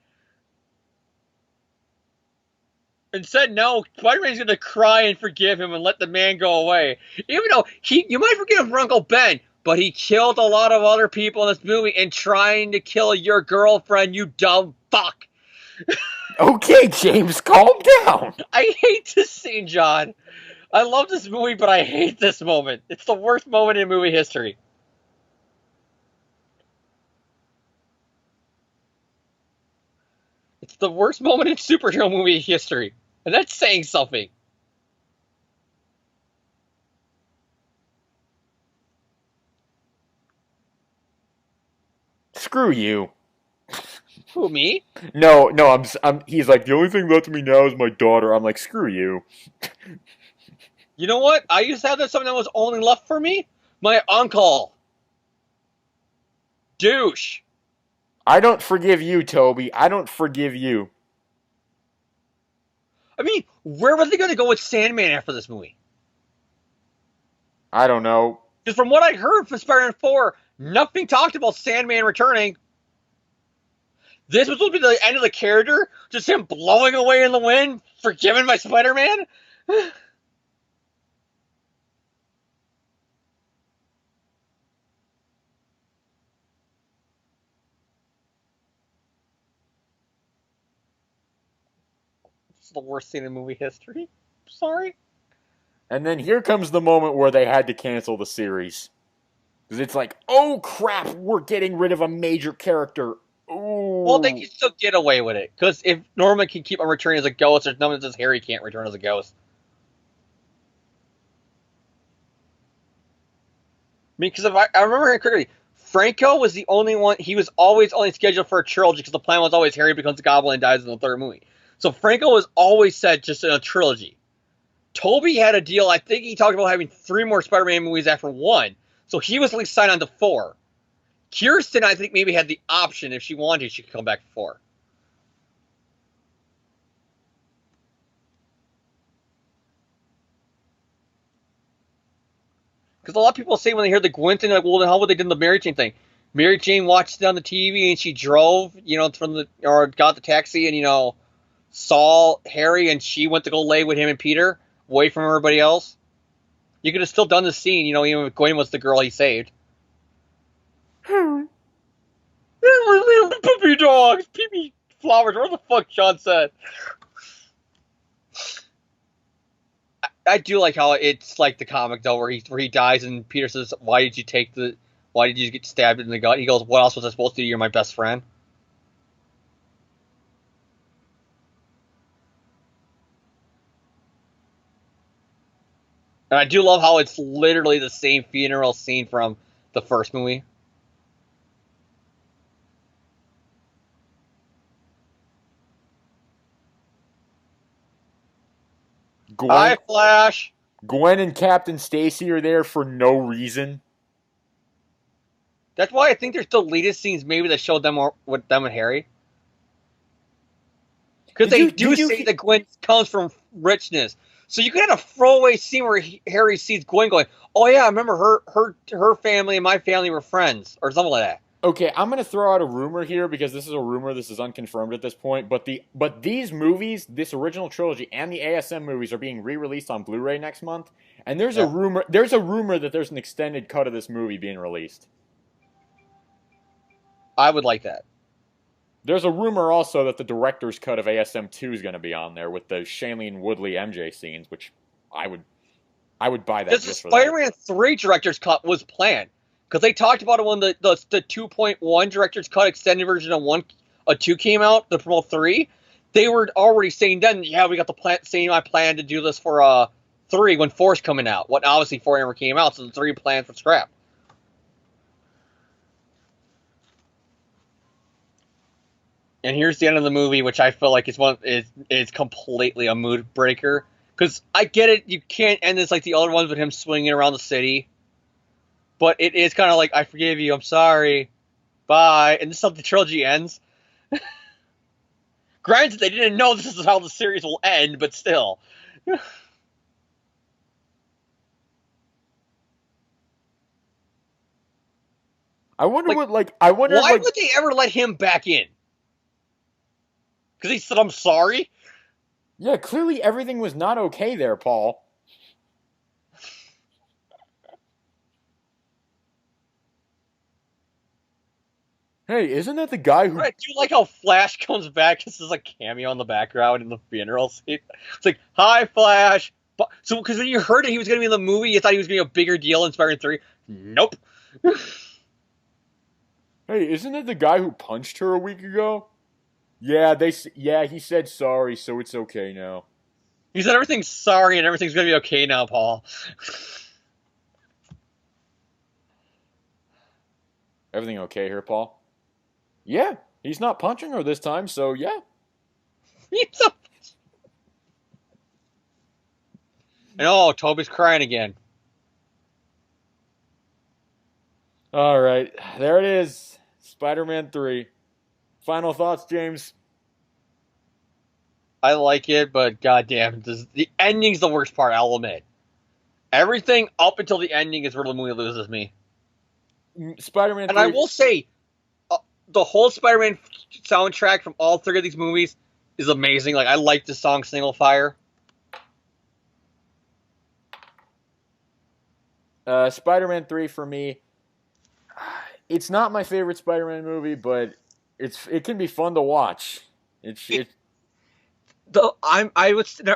And said no, Spider-Man's gonna cry and forgive him and let the man go away. Even though you might forgive him for Uncle Ben, but he killed a lot of other people in this movie and trying to kill your girlfriend, you dumb fuck. Okay, James, calm down. I hate this scene, John. I love this movie, but I hate this moment. It's the worst moment in movie history. It's the worst moment in superhero movie history. And that's saying something. Screw you. Who, me? No, he's like, the only thing left of me now is my daughter. I'm like, screw you. You know what? I used to have something that was only left for me. My uncle. Douche. I don't forgive you, Toby. I don't forgive you. I mean, where were they going to go with Sandman after this movie? I don't know. Because from what I heard from Spider-Man 4, nothing talked about Sandman returning. This was supposed to be the end of the character? Just him blowing away in the wind, forgiven by Spider-Man? It's the worst scene in movie history. Sorry. And then here comes the moment where they had to cancel the series. Because it's like, oh crap, we're getting rid of a major character. Ooh. Well, they can still get away with it. Because if Norman can keep on returning as a ghost, there's nothing that says Harry can't return as a ghost. I mean, because if I remember correctly, Franco was the only one, he was always only scheduled for a trilogy because the plan was always Harry becomes a goblin and dies in the third movie. So Franco was always said just in a trilogy. Toby had a deal, I think he talked about having 3 more Spider-Man movies after 1. So he was at least signed on to 4. Kirsten, I think, maybe had the option, if she wanted, she could come back for 4. Because a lot of people say when they hear the Gwen thing, like, well, then how would they do the Mary Jane thing? Mary Jane watched it on the TV and she drove, or got the taxi and, saw Harry and she went to go lay with him and Peter, away from everybody else. You could have still done the scene, even if Gwen was the girl he saved. Puppy dogs, pee flowers, what the fuck Sean said. I do like how it's like the comic though, where he dies and Peter says, why did you get stabbed in the gut? He goes, what else was I supposed to do? You're my best friend. And I do love how it's literally the same funeral scene from the first movie. Hi, Flash! Gwen and Captain Stacy are there for no reason. That's why I think there's deleted scenes maybe that showed them with them and Harry. Because they do say that Gwen comes from richness. So you could have a throwaway scene where Harry sees Gwen going, "Oh yeah, I remember her family and my family were friends," or something like that. Okay, I'm gonna throw out a rumor here because this is a rumor. This is unconfirmed at this point. But these movies, this original trilogy and the ASM movies, are being re-released on Blu-ray next month. And there's a rumor. There's a rumor that there's an extended cut of this movie being released. I would like that. There's a rumor also that the director's cut of ASM 2 is going to be on there with the Shailene Woodley MJ scenes, which I would buy that. Because the Spider-Man 3 director's cut was planned. Because they talked about it when the 2.1 director's cut extended version of 2 came out, to promote 3. They were already saying then, yeah, we got the saying I plan to do this for 3 when 4's coming out. What obviously 4 never came out, so the 3 plans for scrap. And here's the end of the movie, which I feel like is completely a mood breaker. Because I get it, you can't end this like the other ones with him swinging around the city. But it is kind of like, I forgive you, I'm sorry, bye. And this is how the trilogy ends. Granted, they didn't know this is how the series will end, but still. I wonder why would they ever let him back in? Because he said, I'm sorry? Yeah, clearly everything was not okay there, Paul. Hey, isn't that the guy who... I do like how Flash comes back. This is a cameo in the background in the funeral scene. It's like, hi, Flash. So, because when you heard that he was going to be in the movie, you thought he was going to be a bigger deal in Spider-Man 3. Nope. Hey, isn't that the guy who punched her a week ago? Yeah, he said sorry, so it's okay now. He said everything's sorry and everything's going to be okay now, Paul. Everything okay here, Paul? Yeah, he's not punching her this time, so yeah. And oh, Toby's crying again. All right, there it is. Spider-Man 3. Final thoughts, James? I like it, but goddamn, the ending's the worst part, I'll admit. Everything up until the ending is where the movie loses me. Spider-Man 3... And I will say, the whole Spider-Man soundtrack from all 3 of these movies is amazing. Like, I like the song Single Fire. Spider-Man 3 for me, it's not my favorite Spider-Man movie, but it can be fun to watch. I'll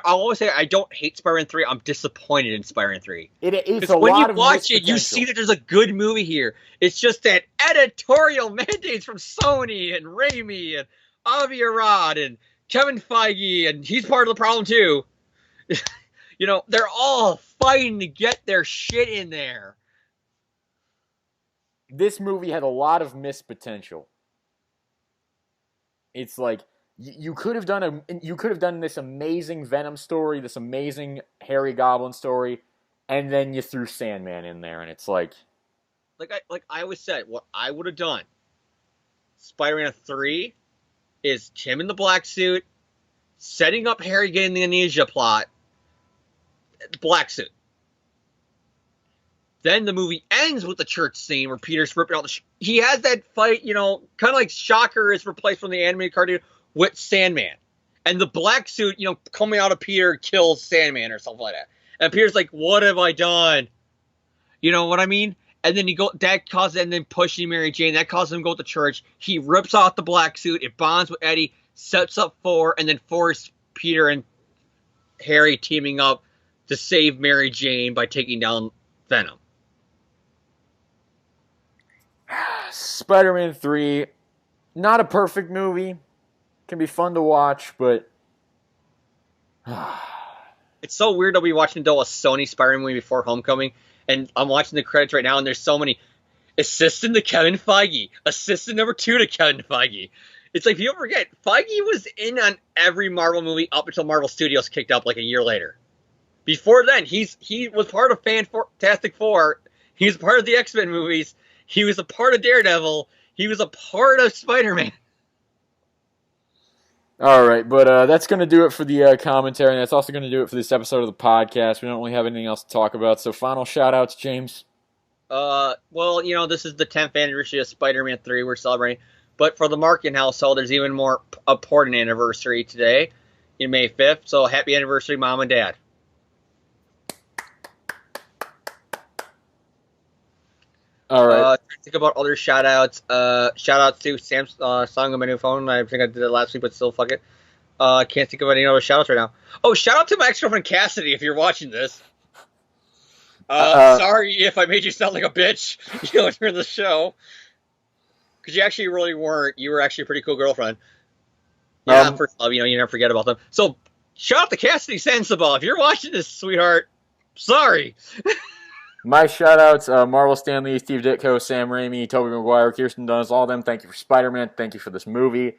always say I don't hate Spider-Man 3. I'm disappointed in Spider-Man 3. It's a when you watch it, you see that there's a good movie here. It's just that editorial mandates from Sony and Raimi and Avi Arad and Kevin Feige, and he's part of the problem too. You know, they're all fighting to get their shit in there. This movie had a lot of missed potential. It's like you could have done this amazing Venom story, this amazing Harry Goblin story, and then you threw Sandman in there, and it's like I always said, what I would have done. Spider-Man 3 is Tim in the black suit, setting up Harry getting the amnesia plot. Black suit. Then the movie ends with the church scene where Peter's ripping out he has that fight, kind of like Shocker is replaced from the animated cartoon with Sandman. And the black suit, coming out of Peter kills Sandman or something like that. And Peter's like, what have I done? You know what I mean? And then that causes and then pushing Mary Jane, that causes him to go to church. He rips off the black suit, it bonds with Eddie, sets up 4, and then forces Peter and Harry teaming up to save Mary Jane by taking down Venom. Spider-Man 3, not a perfect movie. Can be fun to watch, but... It's so weird that we watching a Sony Spider-Man movie before Homecoming, and I'm watching the credits right now, and there's so many... Assistant to Kevin Feige. Assistant number 2 to Kevin Feige. It's like, people forget, Feige was in on every Marvel movie up until Marvel Studios kicked up like a year later. Before then, he was part of Fantastic Four. He was part of the X-Men movies. He was a part of Daredevil. He was a part of Spider-Man. All right, but that's going to do it for the commentary, and that's also going to do it for this episode of the podcast. We don't really have anything else to talk about, so final shout-outs, James. Well, this is the 10th anniversary of Spider-Man 3 we're celebrating. But for the Markin household, there's even more important anniversary today, in May 5th. So happy anniversary, Mom and Dad. All right. Think about other shout-outs. Shout-outs to Sam's song on my new phone. I think I did it last week, but still, fuck it. I can't think of any other shout-outs right now. Oh, shout-out to my ex-girlfriend Cassidy, if you're watching this. Sorry if I made you sound like a bitch, during the show. Because you actually really weren't. You were actually a pretty cool girlfriend. Yeah, first love, you never forget about them. So, shout out to Cassidy Sensible. If you're watching this, sweetheart, sorry. My shout-outs, Marvel Stan Lee, Steve Ditko, Sam Raimi, Tobey Maguire, Kirsten Dunst, all of them. Thank you for Spider-Man. Thank you for this movie.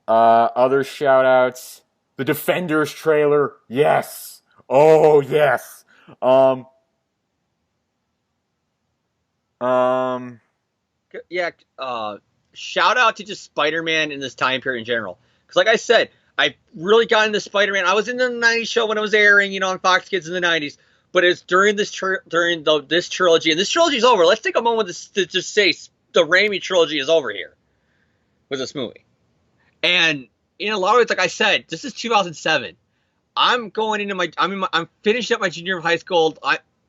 Other shout-outs, the Defenders trailer. Yes. Oh, yes. Yeah, shout out to just Spider-Man in this time period in general. Because like I said, I really got into Spider-Man. I was in the 90s show when it was airing, on Fox Kids in the 90s. But it's during this this trilogy, and this trilogy's over. Let's take a moment to just say the Raimi trilogy is over here with this movie. And in a lot of ways, like I said, this is 2007. I'm finishing up my junior year of high school.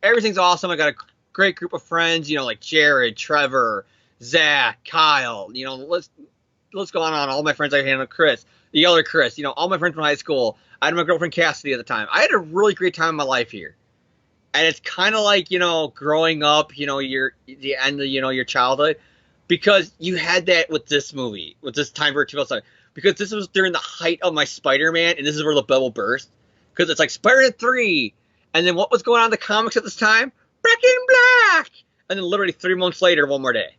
Everything's awesome. I got a great group of friends, like Jared, Trevor, Zach, Kyle. Let's go on. All my friends I had, Chris, the other Chris. All my friends from high school. I had my girlfriend Cassidy at the time. I had a really great time in my life here. And it's kind of like, growing up, the end of, your childhood. Because you had that with this movie, with this time for 2007. Because this was during the height of my Spider-Man, and this is where the bubble burst. Because it's like Spider-Man 3. And then what was going on in the comics at this time? Back in Black! And then literally 3 months later, one more day.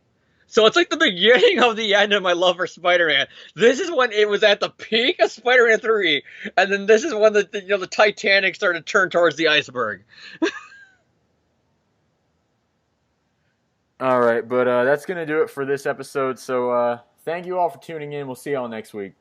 So it's like the beginning of the end of my love for Spider-Man. This is when it was at the peak of Spider-Man 3. And then this is when the Titanic started to turn towards the iceberg. All right, but that's going to do it for this episode. So thank you all for tuning in. We'll see y'all next week.